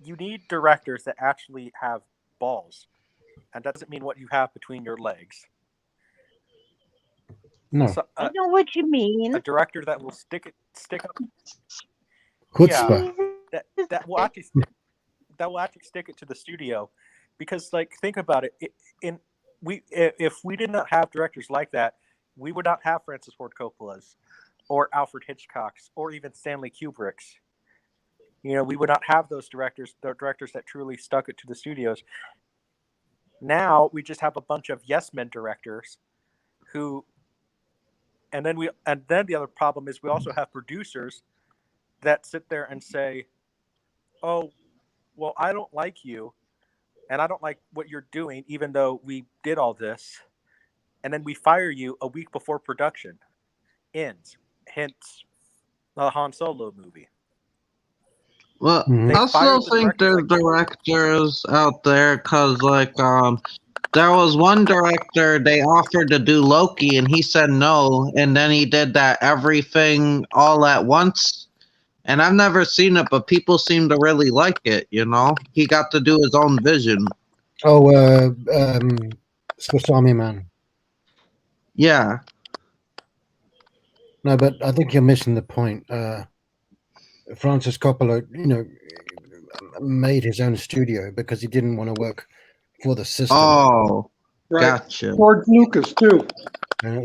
you need directors that actually have balls, and that doesn't mean what you have between your legs. No. So, I know what you mean. A director that will stick up. Chutzpah. Yeah, that will actually stick it to the studio, because like think about it. If we did not have directors like that, we would not have Francis Ford Coppola's, or Alfred Hitchcock's, or even Stanley Kubrick's. We would not have those directors, the directors that truly stuck it to the studios. Now we just have a bunch of yes men directors who, and then the other problem is we also have producers that sit there and say, "Oh, well, I don't like you, and I don't like what you're doing, even though we did all this," and then we fire you a week before production ends. Hence, the Han Solo movie. Well, Mhm. I still think there's directors directors out there, because there was one director they offered to do Loki and he said no, and then he did that Everything All at Once, and I've never seen it, but people seem to really like it. He got to do his own vision. Oh, Swiss Army Man. Yeah. No, but I think you're missing the point. Francis Coppola, made his own studio because he didn't want to work for the system. Oh, Right. gotcha. George Lucas too.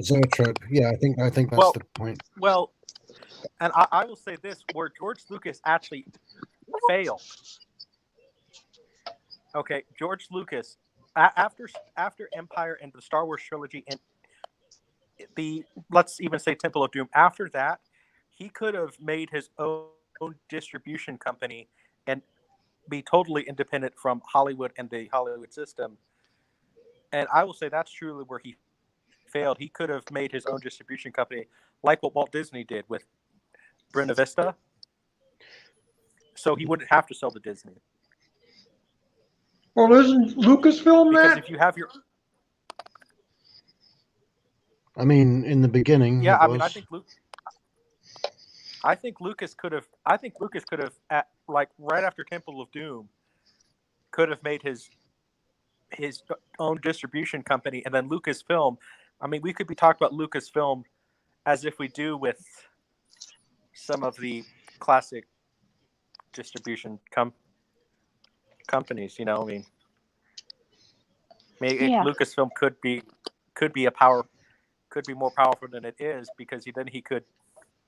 Zoetrope. Yeah, I think that's Well, the point. well, and I will say this: where George Lucas actually failed. Okay, George Lucas, after Empire and the Star Wars trilogy and the, let's even say, Temple of Doom. After that, he could have made his own distribution company and be totally independent from Hollywood and the Hollywood system. And I will say that's truly where he failed. He could have made his own distribution company, like what Walt Disney did with Buena Vista, so he wouldn't have to sell to Disney. Well, isn't Lucasfilm Because that? if you have your, I mean, in the beginning, yeah, it I mean, was. I think Lucas could have. At, like, right after Temple of Doom, could have made his own distribution company, and then Lucasfilm. I mean, we could be talking about Lucasfilm as if we do with some of the classic distribution companies. You know, I mean, maybe Yeah. Lucasfilm could be more powerful than it is, because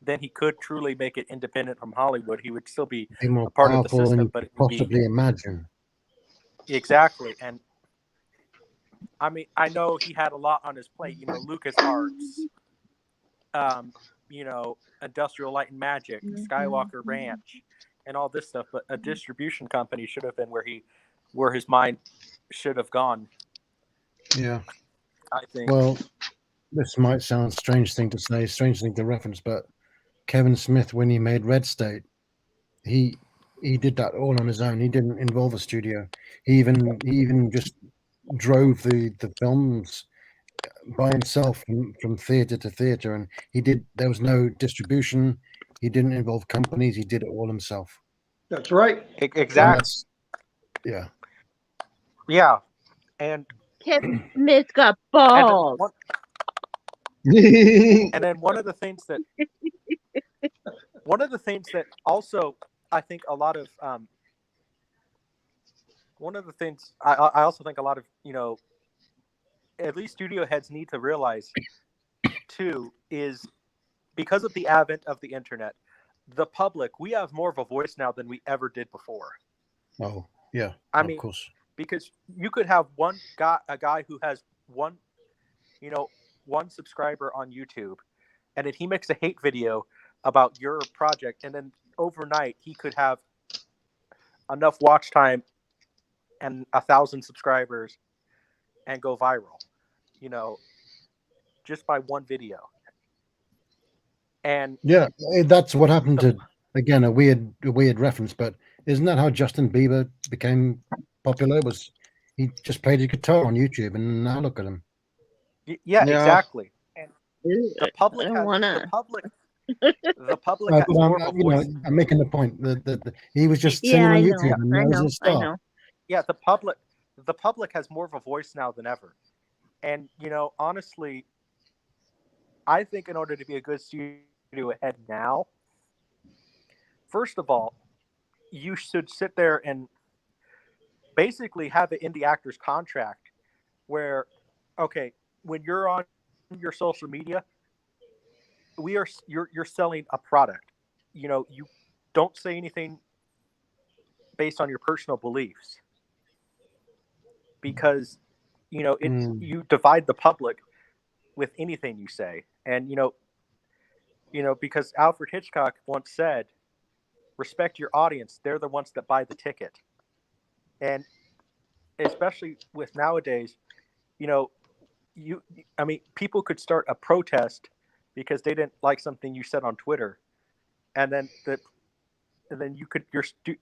then he could truly make it independent from Hollywood. He would still be More a part of the powerful than system, you but could it would be possibly imagine. exactly. And I mean, I know he had a lot on his plate. You know, Lucas Arts, you know, Industrial Light and Magic, Skywalker Ranch, and all this stuff. But a distribution company should have been where his mind should have gone. Yeah. I think. Well, this might sound strange thing to say, strange thing to reference, but Kevin Smith, when he made Red State, he did that all on his own. He didn't involve a studio. He even just drove the films by himself from theater to theater, and there was no distribution. He didn't involve companies. He did it all himself. That's right. Exactly. Yeah. Yeah. And Kevin Smith got and balls. then one of the things that also, I think a lot of one of the things I also think a lot of, you know, at least studio heads need to realize too, is because of the advent of the internet, the public, we have more of a voice now than we ever did before. Oh, yeah. I of mean, course. because you could have a guy who has one subscriber on YouTube, and then he makes a hate video about your project, and then overnight he could have enough watch time and 1,000 subscribers and go viral, you know, just by one video. And yeah, that's what happened to, again, a weird reference, but isn't that how Justin Bieber became popular? Was he just played his guitar on YouTube, and now look at him. Yeah, exactly. And the public I don't wanna. the public has more of a voice. I'm making the point that he was just Yeah, singing on I know. YouTube, and I that was know. his I start. know. Yeah, the public has more of a voice now than ever. And, you know, honestly, I think in order to be a good studio head now, first of all, you should sit there and basically have it in the actor's contract where, okay, when you're on your social media, you're selling a product. You know, you don't say anything based on your personal beliefs, because, you know, you divide the public with anything you say. And, you know, because Alfred Hitchcock once said, respect your audience. They're the ones that buy the ticket. And especially with nowadays, you know, people could start a protest because they didn't like something you said on Twitter, and then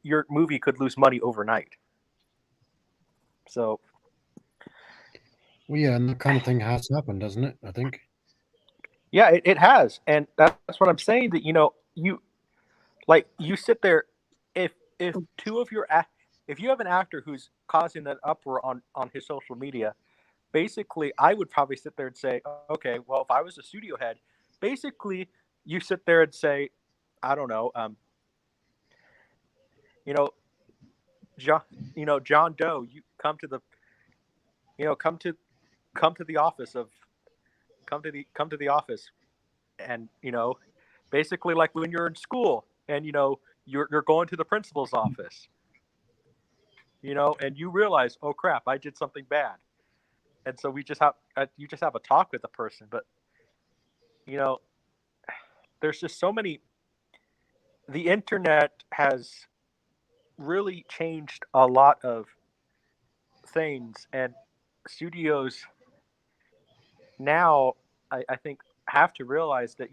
your movie could lose money overnight. So, well, yeah, and that kind of thing has happened, doesn't it? I think. Yeah, it has, and that's what I'm saying. That, you know, you sit there, if two of your if you have an actor who's causing an uproar on his social media, basically, I would probably sit there and say, okay, well, if I was a studio head, basically, you sit there and say, I don't know, you know, John Doe, you come to the office of come to the office, and basically like when you're in school, and you're going to the principal's office, and you realize, oh crap, I did something bad, and so you just have a talk with the person, but there's just so many. The internet has really changed a lot of things, and studios now, I think, have to realize that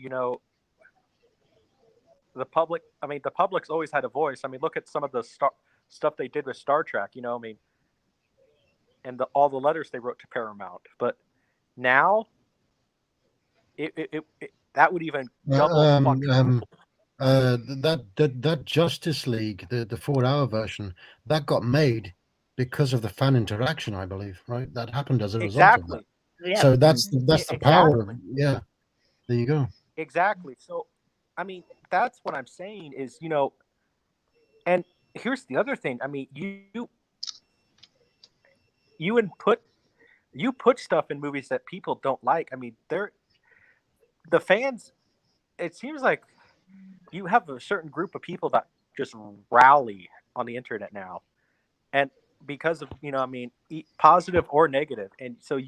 the public. I mean, the public's always had a voice. I mean, look at some of the stuff they did with Star Trek. I mean, and all the letters they wrote to Paramount. But now, that would even double. That Justice League, the 4-hour version, that got made because of the fan interaction, I believe. Right, that happened as a result of that. Yeah. So that's the power of, yeah. There you go. Exactly. So, I mean, that's what I'm saying is, and here's the other thing. I mean, you put stuff in movies that people don't like. I mean, the fans. It seems like you have a certain group of people that just rally on the internet now, and because of I mean, positive or negative, and so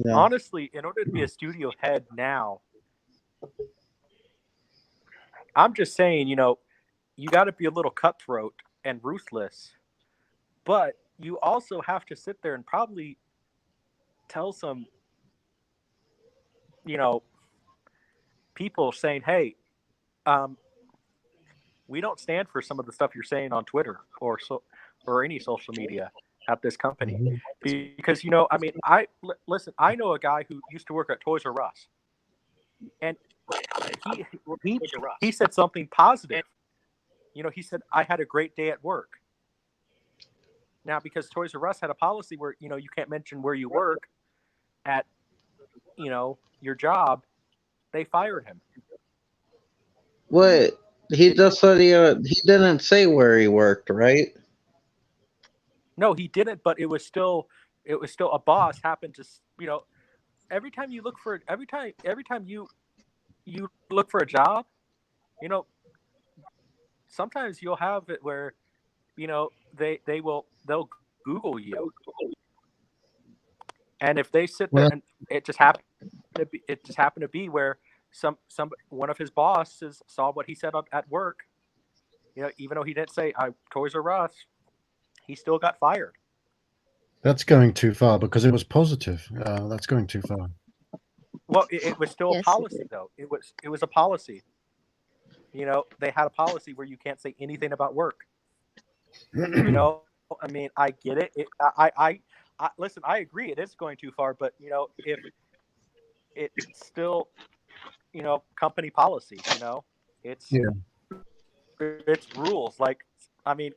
honestly, in order to be a studio head now, I'm just saying, you got to be a little cutthroat and ruthless, but you also have to sit there and probably tell some, people saying, hey, we don't stand for some of the stuff you're saying on Twitter or any social media at this company. Because, I mean, listen, I know a guy who used to work at Toys R Us, and he said something positive. He said, I had a great day at work. Now, because Toys R Us had a policy where, you can't mention where you work at, your job, they fired him. What? He just said he didn't say where he worked, right? No, he didn't, but it was still a boss happened to, every time you look for you look for a job, sometimes you'll have it where, they'll Google you. And if they sit there and it just happened to be where one of his bosses saw what he said at work, even though he didn't say Toys R Us, he still got fired. That's going too far because it was positive. That's going too far. Well, it was still a policy, though. It was a policy. They had a policy where you can't say anything about work. I mean, I get it. I listen. I agree. It is going too far, but if it's still, company policy. It's rules. Like, I mean,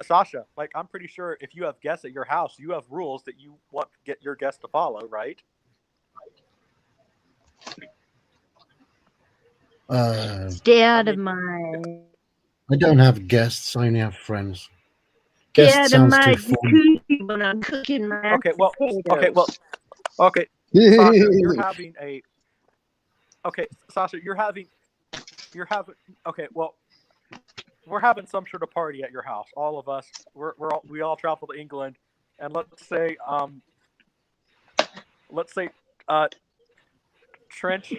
Sasha, like, I'm pretty sure if you have guests at your house, you have rules that you want to get your guests to follow, right? Stay out of my. I don't have guests. I only have friends. Stay Guest out of sounds my too formal. jacuzzi when I'm cooking my potatoes. Okay. Sasha, you're having a. Okay, Sasha, you're having. Okay, well, we're having some sort of party at your house. All of us. We all travel to England, and let's say Trench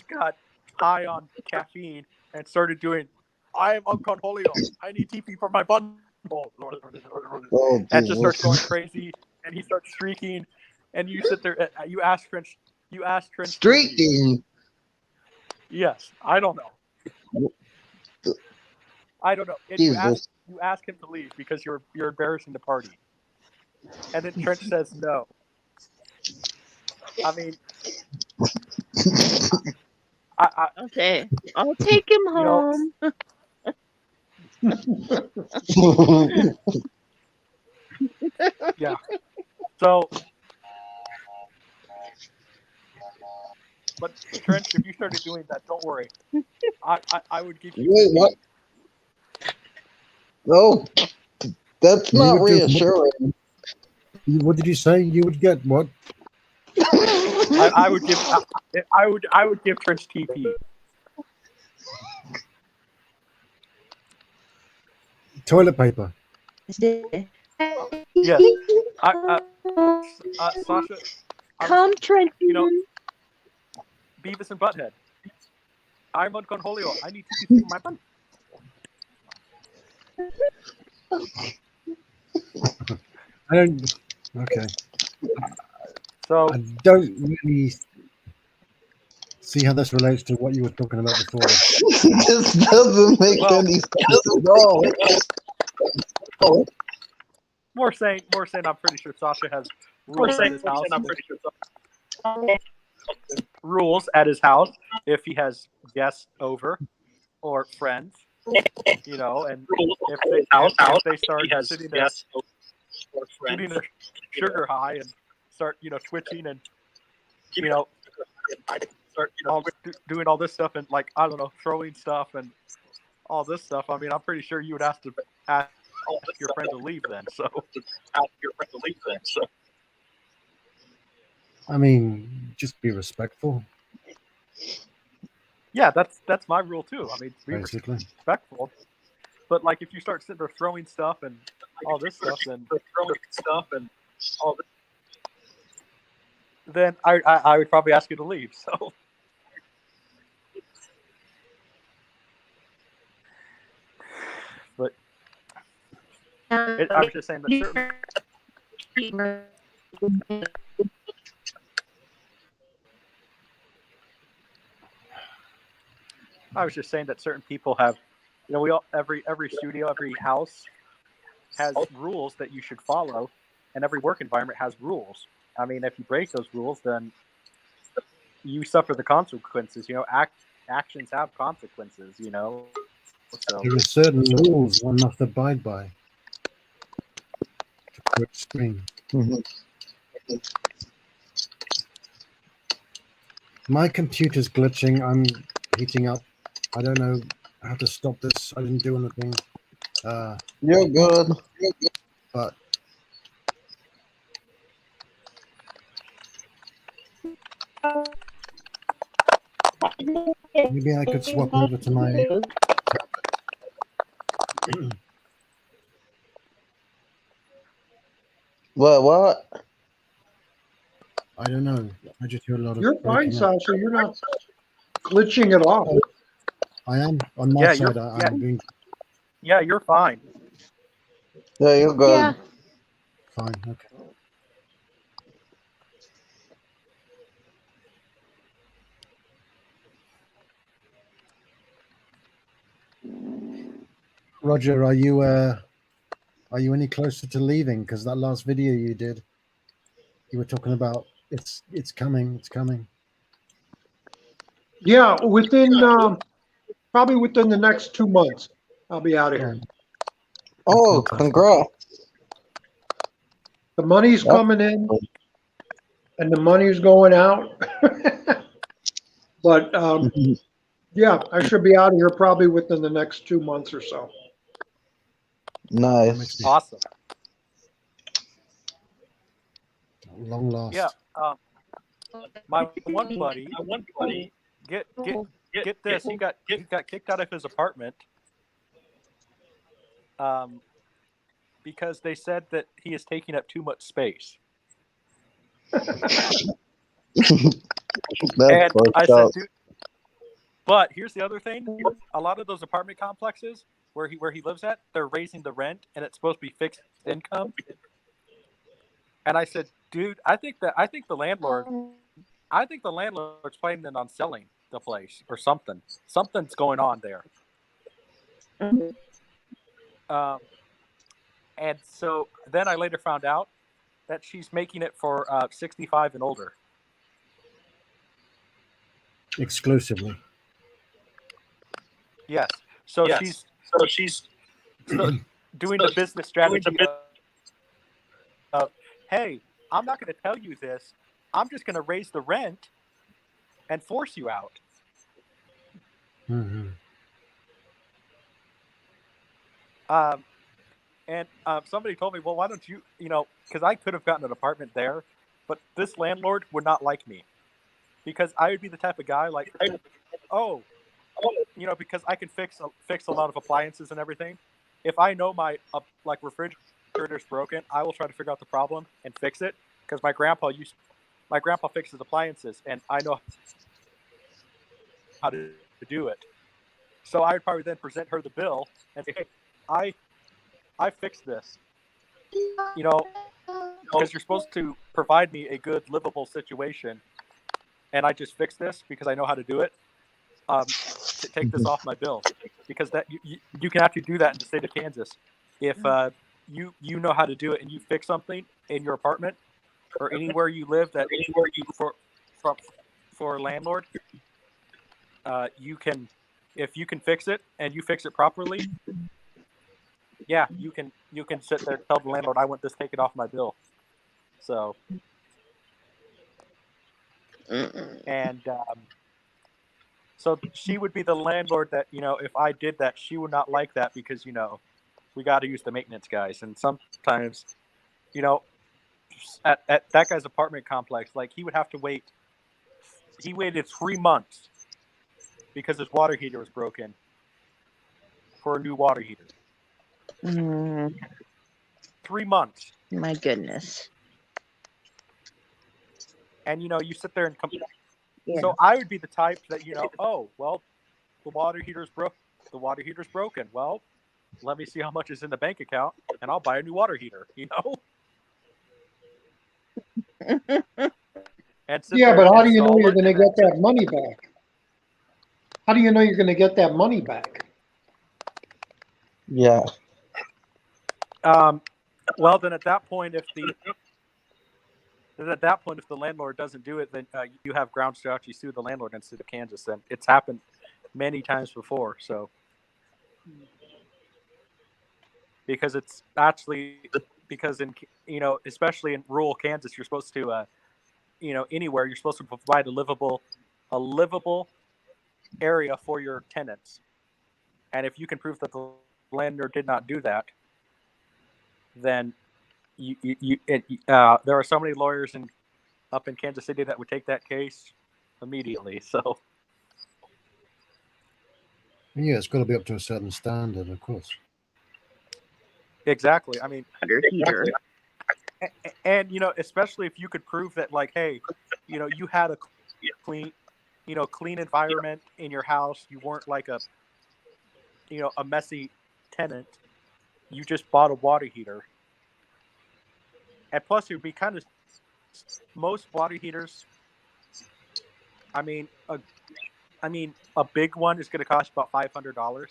got high on caffeine and started doing, I am unconholio. I need TP for my bundle. And just starts going crazy, and he starts streaking, and you sit there. You ask Trench. Streaking. Yes, I don't know. And you ask him to leave because you're embarrassing the party, and then Trench says no. I mean, Okay, I'll take him home. Yeah. So, but Trench, if you started doing that, don't worry. I would give you. Wait, what? No, that's not reassuring. What did you say? You would get what? I would give I would give Trench TP. Toilet paper. Yes. Sasha, Come, Trent. Beavis and Butthead. I'm Unconholio. I need TP for my fun. I don't. Okay. So I don't really see how this relates to what you were talking about before. This doesn't make any sense at all. more saying I'm pretty sure Sasha has rules at his house. Rules at his house if he has guests over or friends, and if they start sitting there sugar high and start twitching and doing all this stuff and I don't know, throwing stuff and all this stuff. I mean, I'm pretty sure you would ask your friend to leave then. So I mean, just be respectful. yeah, that's my rule too. I mean, be Basically. respectful. But if you start sitting there throwing stuff and all this stuff, then I would probably ask you to leave. So. But I was just saying that certain. I was just saying that certain people have, we all every studio, every house has rules that you should follow, and every work environment has rules. I mean, if you break those rules, then you suffer the consequences. Actions have consequences. So There are certain rules one must abide by to quit stream. My computer's glitching. I'm heating up. I don't know how to stop this. I didn't do anything. You're good. But maybe I could swap over to my. What? I don't know. I just hear a lot of. You're fine, breaking up. Sasha. You're not glitching at all. I am on my side. I'm doing yeah, you're fine. Yeah, you're good. Yeah. fine. Okay. Roger, are you any closer to leaving? Because that last video you did, you were talking about it's coming. Yeah, probably within the next 2 months, I'll be out of here. Oh, Fantastic. congrats. The money's coming in, and the money's going out. But yeah, I should be out of here probably within the next 2 months or so. Nice. Awesome. Long last. Yeah. My one buddy. Get this. He got kicked out of his apartment. Because they said that he is taking up too much space. That's And I said, up. dude. But here's the other thing: a lot of those apartment complexes where he lives at, they're raising the rent, and it's supposed to be fixed income. And I said, dude, I think the landlord's planning on selling the place or something. Something's going on there. And so then I later found out that she's making it for 65 and older. Exclusively. Yes. So she's doing the business strategy of, hey, I'm not going to tell you this. I'm just going to raise the rent and force you out. Mm-hmm. And somebody told me, well, why don't you, because I could have gotten an apartment there, but this landlord would not like me. because I would be the type of guy like, oh, because I can fix a lot of appliances and everything. If I know my like refrigerator's broken, I will try to figure out the problem and fix it because my grandpa fixes appliances and I know how to do it. So I would probably then present her the bill and say, hey, I fixed this, because you're supposed to provide me a good livable situation, and I just fixed this because I know how to do it. To take this off my bill, because that you can actually do that in the state of Kansas. If you know how to do it and you fix something in your apartment or anywhere you live that for a landlord, you can, if you can fix it and you fix it properly, yeah, you can sit there and tell the landlord, I want this taken off my bill. So and so she would be the landlord that, if I did that, she would not like that because, we got to use the maintenance guys. And sometimes, at that guy's apartment complex, like he would have to wait. He waited 3 months because his water heater was broken for a new water heater. 3 months. My goodness. And, you sit there and come. Yeah. So I would be the type that, oh, well, the water heater's broke. The water heater's broken. Well, let me see how much is in the bank account, and I'll buy a new water heater. Yeah, but how do you know you're going to get that money back? How do you know you're going to get that money back? Yeah. Well, then at that point, if the landlord doesn't do it, then you have grounds to actually sue the landlord in the state of Kansas. And it's happened many times before. So, because it's actually, because in, especially in rural Kansas, you're supposed to, anywhere, you're supposed to provide a livable area for your tenants. And if you can prove that the landlord did not do that, then there are so many lawyers up in Kansas City that would take that case immediately. So Yeah, it's got to be up to a certain standard, of course. exactly. I mean, Water heater. and especially if you could prove that, like, hey, you had a clean environment in your house. You weren't like a messy tenant. You just bought a water heater. And plus, it would be kind of, most water heaters. I mean, a big one is going to cost about $500,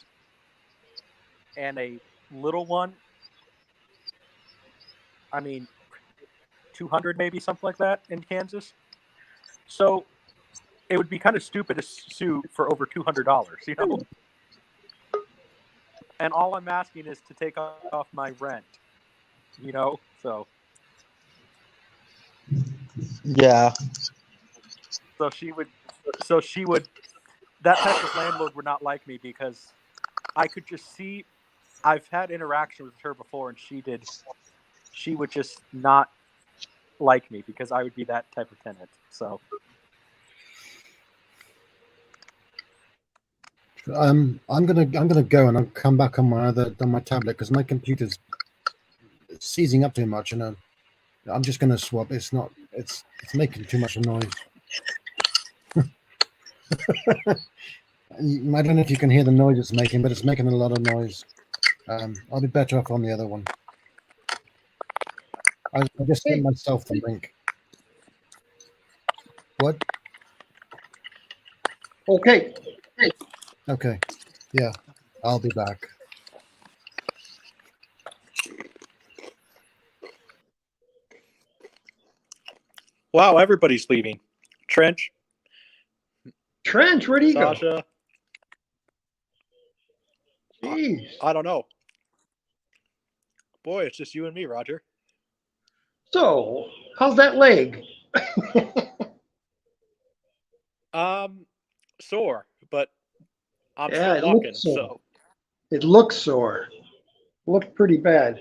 and a little one, I mean, $200 maybe, something like that in Kansas. So it would be kind of stupid to sue for over $200, And all I'm asking is to take off my rent, So. Yeah. So she would. That type of landlord would not like me because I could just see. I've had interaction with her before, and she would just not like me because I would be that type of tenant. So. I'm gonna go and I'll come back on my tablet because my computer's seizing up too much, and I'm just gonna swap. It's making too much noise. I don't know if you can hear the noise it's making, but it's making a lot of noise. I'll be better off on the other one. I just sent myself the link. What? Okay. Okay. Yeah, I'll be back. Wow, everybody's leaving. Trench, where'd he go? Sasha. Jeez. I don't know. Boy, it's just you and me, Roger. So, how's that leg? Sore, but I'm Yeah, still walking. So it looks sore. Looked pretty bad.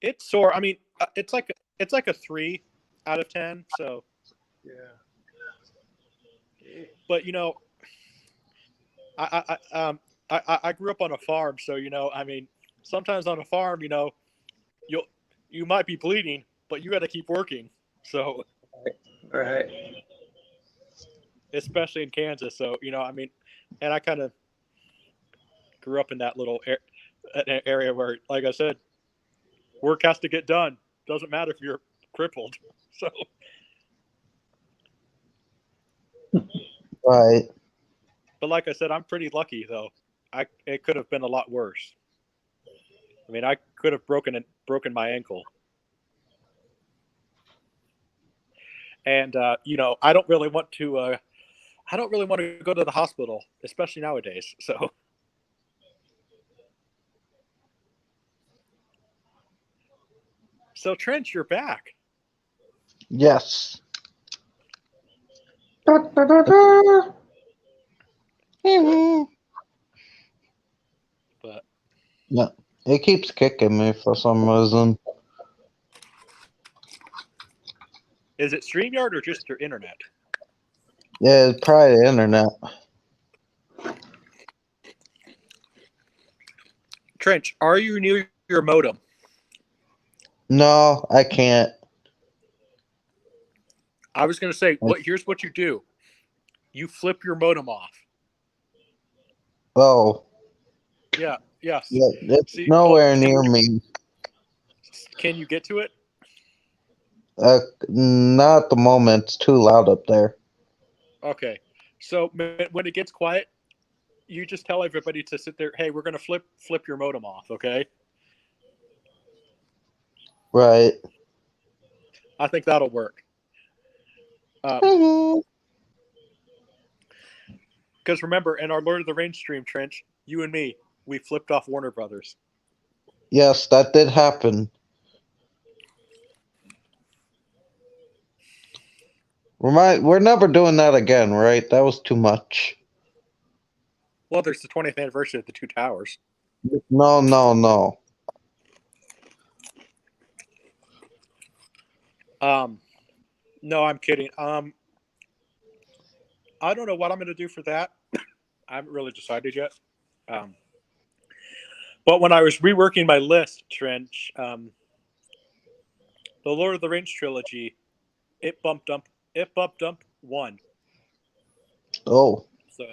it's sore. I mean, it's like a 3 out of 10. So yeah. But I grew up on a farm, so I mean, sometimes on a farm, you might be bleeding, but you got to keep working. So Right. especially in Kansas, so I mean, and I kind of grew up in that little area where, like I said, work has to get done. Doesn't matter if you're crippled. So, Right. but like I said, I'm pretty lucky though. It could have been a lot worse. I mean, I could have broken my ankle. And I don't really want to. I don't really want to go to the hospital, especially nowadays. So Trent, you're back. Yes. Da, da, da, da. But No, it keeps kicking me for some reason. is it StreamYard or just your internet? Yeah, it's probably the internet. Trench, are you near your modem? No, I can't. I was going to say, here's what you do. You flip your modem off. Oh, Yeah, yes. yeah, it's See, nowhere near me. Can you get to it? Not at the moment. It's too loud up there. Okay. So when it gets quiet, you just tell everybody to sit there. Hey, we're going to flip your modem off, okay? Right. I think that'll work. Because remember, in our Lord of the Rings stream, Trench, you and me, we flipped off Warner Brothers. Yes, that did happen. We're never doing that again, right? That was too much. Well, there's the 20th anniversary of the Two Towers. No, no, no. No, I'm kidding. I don't know what I'm going to do for that. I haven't really decided yet. But when I was reworking my list, Trench, the Lord of the Rings trilogy, it bumped up one. Oh, So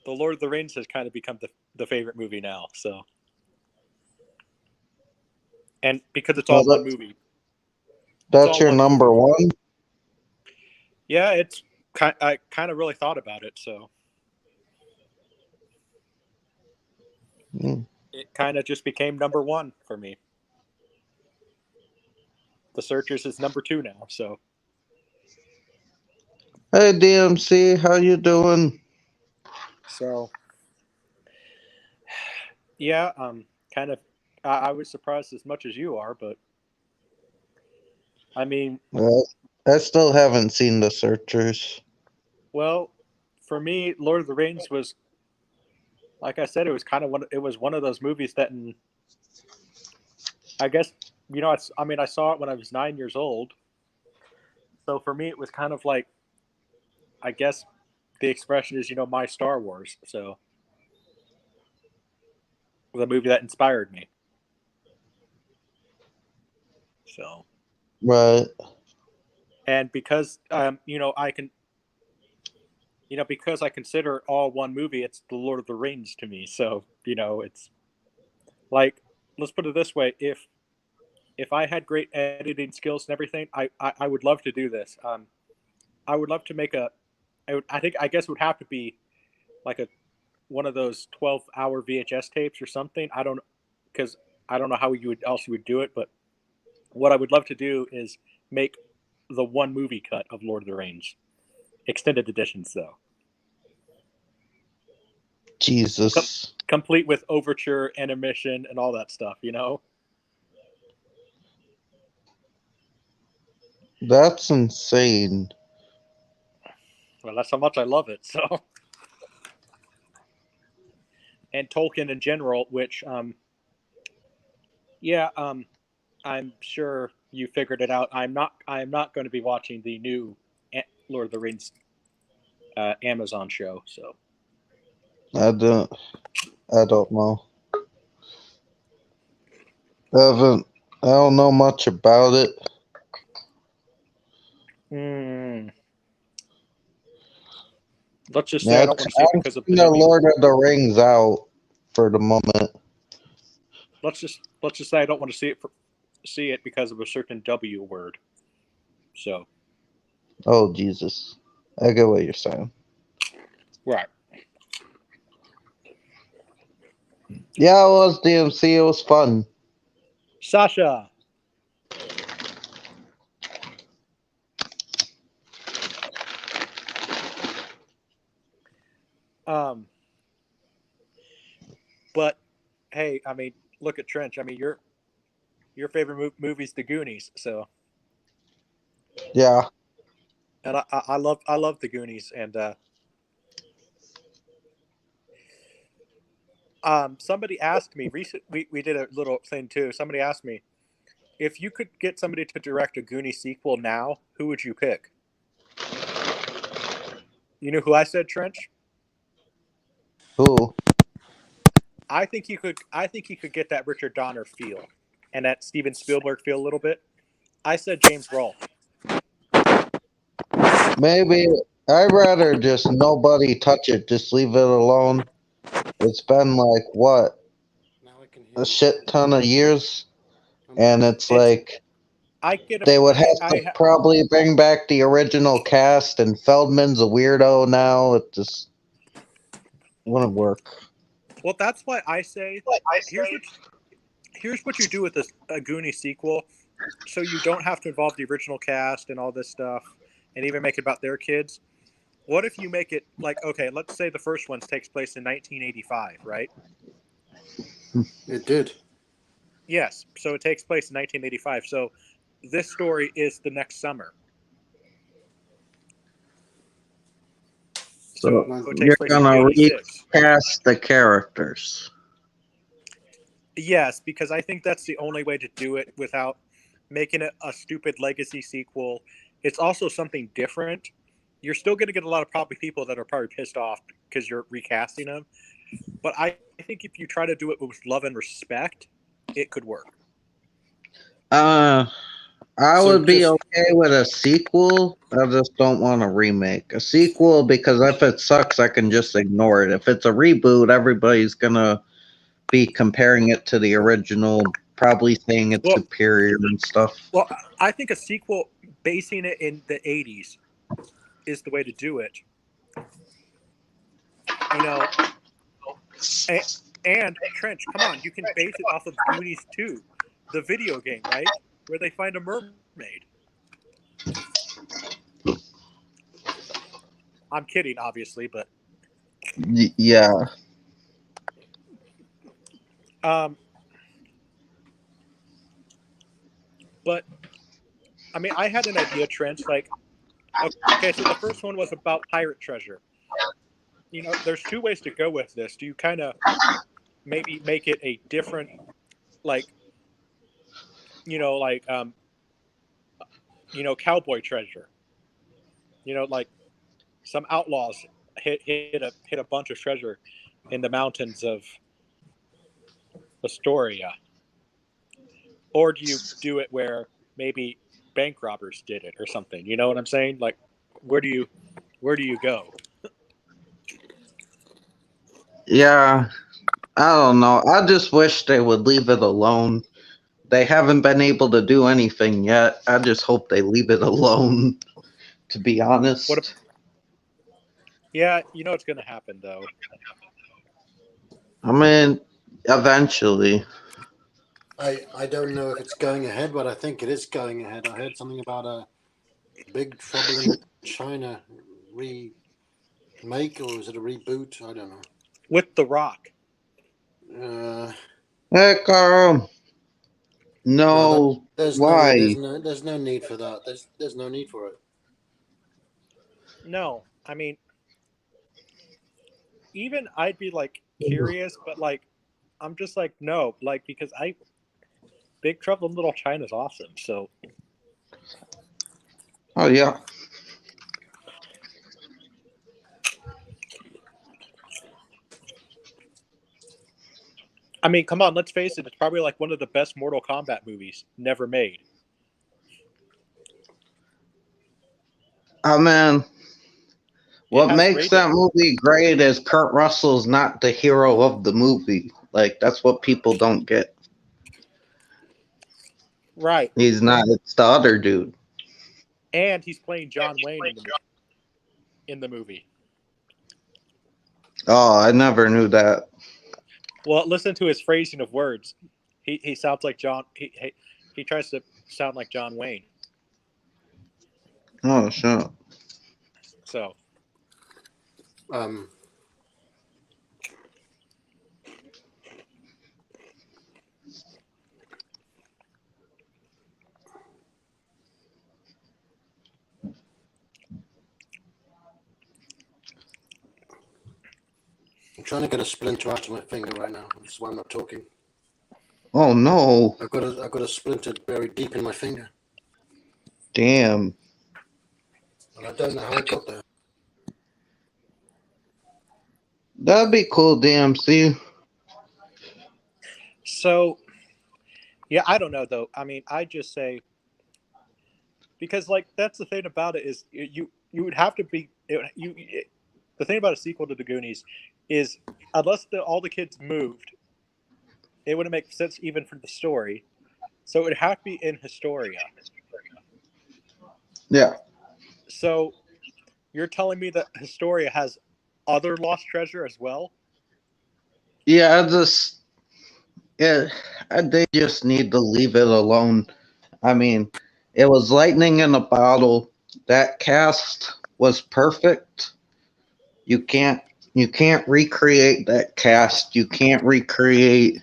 the Lord of the Rings has kind of become the favorite movie now. So, and because it's all one movie. That's your number one? Yeah, I kind of really thought about it, so it kind of just became number one for me. The Searchers is number two now, so. Hey, DMC, how you doing? So, yeah, kind of. I was surprised as much as you are, but I mean, I still haven't seen The Searchers. well, for me, Lord of the Rings was, like I said, it was kind of one of those movies that, I guess, I saw it when I was 9 years old, so for me, it was kind of like, I guess, the expression is, my Star Wars, so the movie that inspired me. So, right, and because I can, because I consider it all one movie, it's the Lord of the Rings to me. So it's like, let's put it this way: if I had great editing skills and everything, I would love to do this. I would love to make I guess it would have to be like one of those 12-hour VHS tapes or something. Because I don't know how you would do it, but what I would love to do is make the one movie cut of Lord of the Rings, extended editions though. Jesus. Complete with overture, intermission, and all that stuff, That's insane. Well, that's how much I love it, so. And Tolkien in general, which, I'm sure you figured it out. I am not going to be watching the new Lord of the Rings Amazon show. So I don't know. I don't know much about it. Let's just say Yeah, I don't want to see it I'm because of the keeping the W. Lord of the Rings out for the moment. Let's just say I don't want to see it because of a certain W word. So Oh Jesus, I get what you're saying. right. Yeah, it was DMC. It was fun. Sasha. But hey, I mean, look at Trench. I mean, your favorite movie's The Goonies. So Yeah. and I love The Goonies. And somebody asked me recently. We did a little thing too. Somebody asked me if you could get somebody to direct a Goonies sequel now, who would you pick? You know who I said, Trench? Who? I think you could. I think you could get that Richard Donner feel and that Steven Spielberg feel a little bit. I said James Rolfe. Maybe I'd rather just nobody touch it. Just leave it alone. It's been like what, Now I can hear a you. shit ton of years, I'm and back. it's It's like I get a they would have to I probably bring back the original cast, and Feldman's a weirdo now. It just wouldn't work. well. That's why I say here's what here's what you do with a Goonie sequel, so you don't have to involve the original cast and all this stuff, and even make it about their kids. What if you make it like okay? Let's say the first one takes place in 1985, right? It did. Yes, so it takes place in 1985. So this story is the next summer. So So it takes you're place in gonna 86. recast the characters. Yes, because I think that's the only way to do it without making it a stupid legacy sequel. It's also something different. You're still going to get a lot of probably people that are probably pissed off because you're recasting them. But I think if you try to do it with love and respect, it could work. I So would be just okay with a sequel. I just don't want a remake. A sequel because if it sucks, I can just ignore it. If it's a reboot, everybody's gonna be comparing it to the original, probably saying it's Well, superior and stuff. well, I think a sequel basing it in the 80s is the way to do it. You know, and Trench, come on, you can base it off of Goonies 2, the video game, right? Where they find a mermaid. I'm kidding, obviously, but Yeah. um, but I mean, I had an idea, Trench. Like, okay, so the first one was about pirate treasure. You know, there's two ways to go with this. Do you kind of maybe make it a different, like, like cowboy treasure? You know, like some outlaws hit a bunch of treasure in the mountains of Astoria, or do you do it where maybe bank robbers did it or something? You know what I'm saying? Like, where do you go? Yeah. I don't know. I just wish they would leave it alone. They haven't been able to do anything yet. I just hope they leave it alone, to be What? honest. Yeah, you know it's going to happen though. I mean, eventually. I don't know if it's going ahead, but I think it is going ahead. I heard something about a Big Trouble in China remake, or is it a reboot? I don't With The Rock. know. Heck, No, that no. there's Why? no need for that. There's no need for it. No, I mean, even I'd be like curious, but like, I'm just like no, like because Big Trouble in Little China is awesome. So Oh, yeah. I mean, come on, let's face it. It's probably like one of the best Mortal Kombat movies never made. Oh man, what has makes that movie great is Kurt Russell's not the hero of the movie. Like, that's what people don't get. Right. He's not. It's the other dude. And he's playing John Wayne in the movie. Oh, I never knew that. Well, listen to his phrasing of words. He sounds like John. He tries to sound like John Wayne. Oh, shit. So, I'm trying to get a splinter out of my finger right now. That's why I'm not talking. Oh no! I've got a splinter buried deep in my finger. Damn. And I don't know how it got there. That'd be cool, DMC. So, yeah, I don't know though. I mean, I just say because like that's the thing about it is you would have to be the thing about a sequel to the Goonies is unless all the kids moved, it wouldn't make sense even for the story. So it would have to be in Historia. Yeah. So you're telling me that Historia has other lost treasure as well? Yeah, they just need to leave it alone. I mean, it was lightning in a bottle. That cast was perfect. You can't recreate that cast. You can't recreate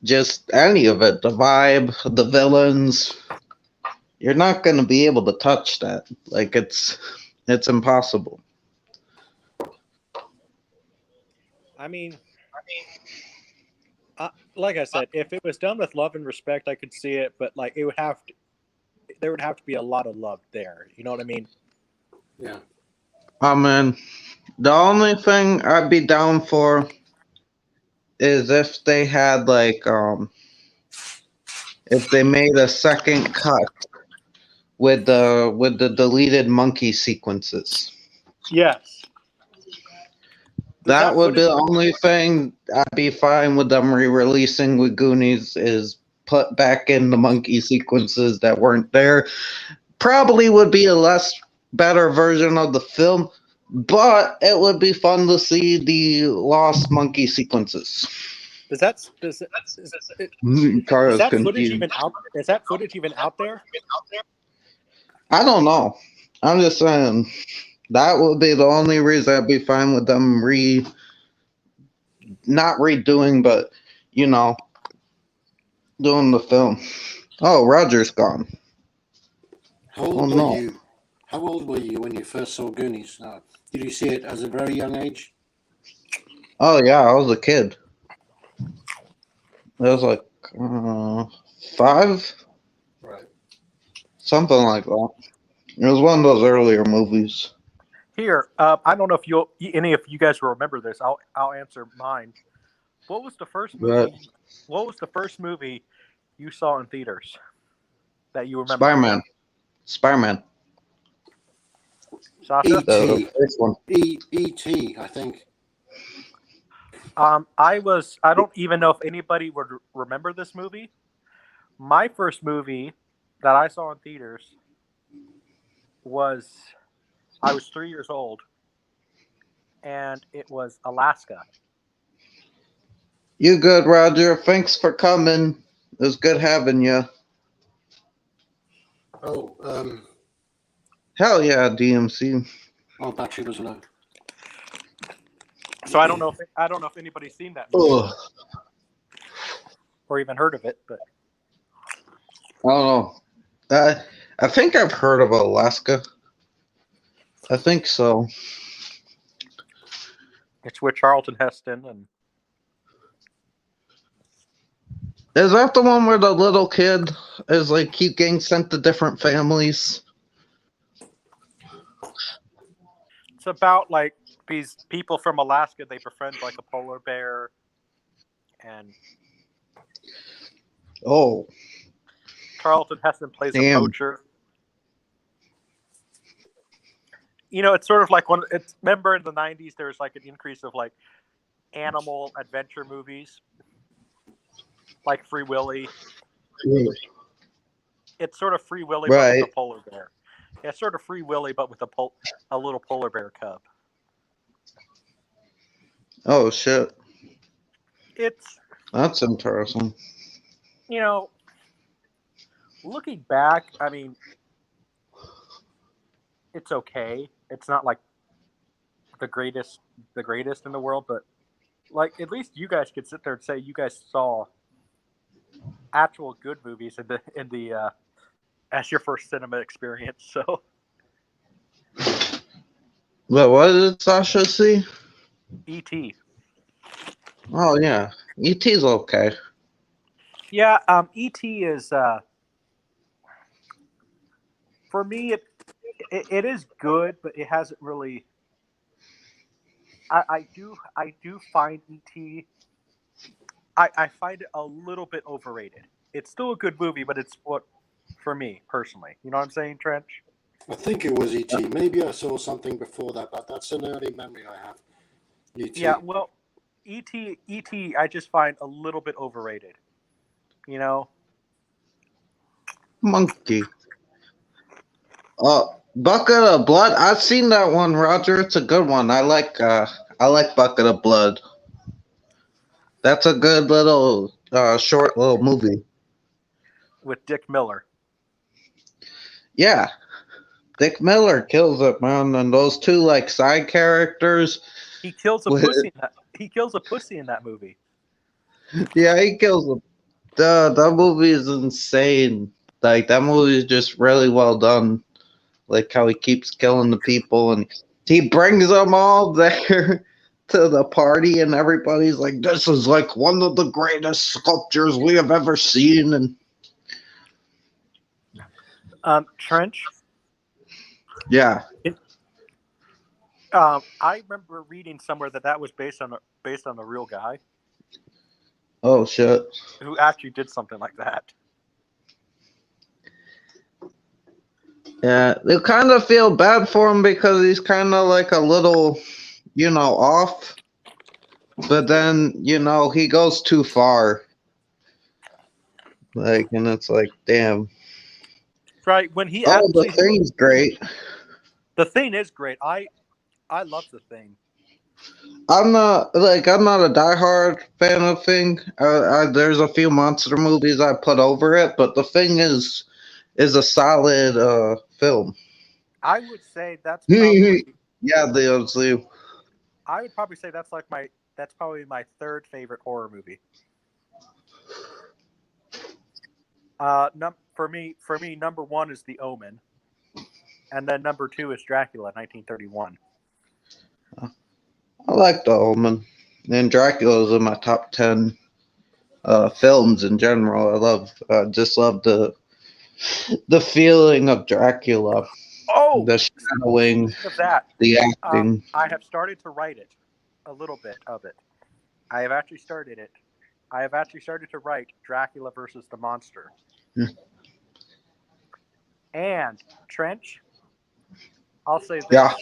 just any of it. The vibe, the villains. You're not going to be able to touch that. Like it's impossible. I mean, like I said, if it was done with love and respect, I could see it. But like, there would have to be a lot of love there. You know what I mean? Yeah. Oh man, the only thing I'd be down for is if they had if they made a second cut with the deleted monkey sequences. Yes. That would be the only thing I'd be fine with them re-releasing with Goonies is put back in the monkey sequences that weren't there. Probably would be a less better version of the film, but it would be fun to see the lost monkey sequences. Is that footage even out? Is that footage even out there? I don't know. I'm just saying that would be the only reason I'd be fine with them not redoing, but doing the film. Oh, Roger's gone. How old were you when you first saw Goonies? Did you see it as a very young age? Oh yeah, I was a kid. It was like 5, right? Something like that. It was one of those earlier movies. Here, I don't know if any of you guys will remember this. I'll answer mine. What was the first movie? Right. What was the first movie you saw in theaters that you remember? Spider-Man. Sasha? The first one. E.T. I think. I don't even know if anybody would remember this movie. My first movie that I saw in theaters I was 3 years old, and it was Alaska. You good, Roger? Thanks for coming. It was good having you. Oh, hell yeah, DMC. Oh, battery was low. So I don't know if anybody's seen that movie or even heard of it, but I don't know. I think I've heard of Alaska. I think so. It's with Charlton Heston and. Is that the one where the little kid is keep getting sent to different families? It's about these people from Alaska. They befriend a polar bear, and Oh, Charlton Heston plays a damn. poacher. It's sort of like remember in the 90s there was like an increase of like animal adventure movies like Free Willy. It's sort of Free Willy but with Right. a polar bear. Yeah, it's sort of Free Willy but with a little polar bear cub. Oh, shit. It's, That's interesting. looking back, I mean, it's okay. It's not like the greatest in the world, but like at least you guys could sit there and say you guys saw actual good movies in the as your first cinema experience. So But what did Sasha see? E.T. Oh, yeah. E.T.'s okay. Yeah, E.T. is for me it is good, but it hasn't really. I do find E.T. I find it a little bit overrated. It's still a good movie, but it's what for me personally. You know what I'm saying, Trench? I think it was E.T. Maybe I saw something before that, but that's an early memory I have. E.T. Yeah, well, E.T. I just find a little bit overrated. You know? Monkey. Bucket of Blood. I've seen that one, Roger. It's a good one. I like Bucket of Blood. That's a good little short little movie. With Dick Miller. Yeah. Dick Miller kills it, man, and those two like side characters. He kills a pussy in that. He kills a pussy in that movie. Yeah, he kills them. That movie is insane. Like that movie is just really well done. Like how he keeps killing the people and he brings them all there to the party and everybody's like, this is like one of the greatest sculptures we have ever seen. And Trench. yeah. I remember reading somewhere that was based on a real guy. Oh shit. Who actually did something like that. Yeah, they kind of feel bad for him because he's kind of like a little, off. But then, he goes too far. Like, and it's like, damn. Right, when he Oh, the actually Thing's great. The Thing is great. I love The Thing. I'm not a diehard fan of Thing. There's a few monster movies I put over it, but The Thing is a solid film. I would say that's probably yeah, the I would probably say that's probably my third favorite horror movie. For me, number one is The Omen, and then number two is Dracula, 1931. I like The Omen, and Dracula's in my top 10 films in general. Just love the feeling of Dracula. Oh, The shadowing, speaking of that, the acting. I have started to write it, a little bit of it. I have actually started it. I have actually started to write Dracula versus the Monster. And Trench, I'll say this: Yeah.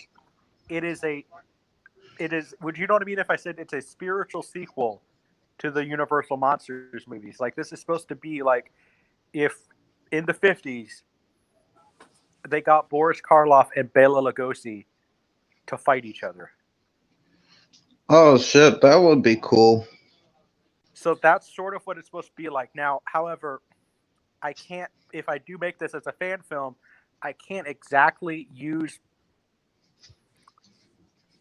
it is. Would you know what I mean if I said it's a spiritual sequel to the Universal Monsters movies? Like this is supposed to be like if in the 50s they got Boris Karloff and Bela Lugosi to fight each other. Oh shit, that would be cool. So that's sort of what it's supposed to be like. Now, however, I can't. If I do make this as a fan film, I can't exactly use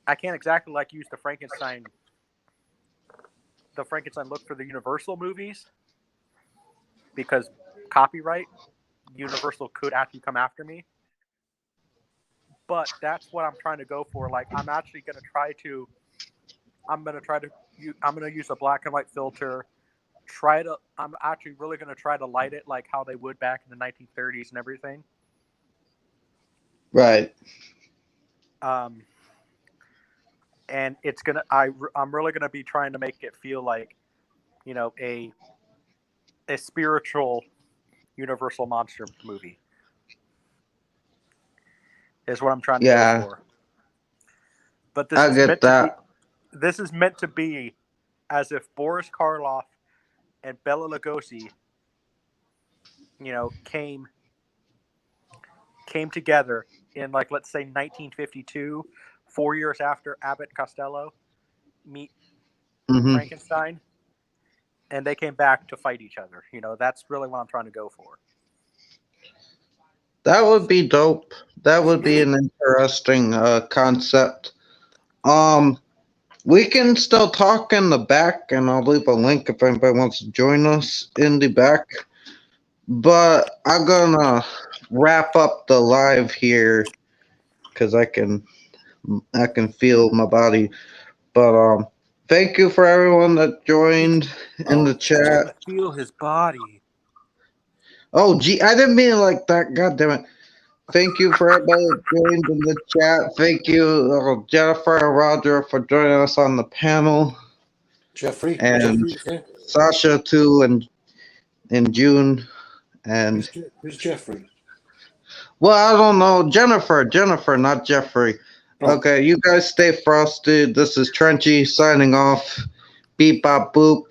use the Frankenstein look for the Universal movies because copyright. Universal could actually come after me. But that's what I'm trying to go for. Like I'm going to use a black and white filter. I'm actually really going to try to light it like how they would back in the 1930s and everything. Right. And it's I'm really gonna be trying to make it feel like a spiritual universal monster movie. Is what I'm trying to go for. But this is meant to be. This is meant to be as if Boris Karloff and Bela Lugosi, came together in, like, let's say 1952, 4 years after Abbott Costello meet Frankenstein, and they came back to fight each other. That's really what I'm trying to go for. That would be dope. That would be an interesting concept. We can still talk in the back, and I'll leave a link if anybody wants to join us in the back. But I'm gonna wrap up the live here because I can feel my body. But thank you for everyone that joined in the chat. Feel his body. Oh, gee, I didn't mean it like that. God damn it. Thank you for everybody that joined in the chat. Thank you, Jennifer and Roger, for joining us on the panel. Jeffrey. And Sasha, too, in June. And who's Jeffrey? Well, I don't know. Jennifer, not Jeffrey. Oh. Okay, you guys stay frosted. This is Trenchy signing off. Beep, bop, boop.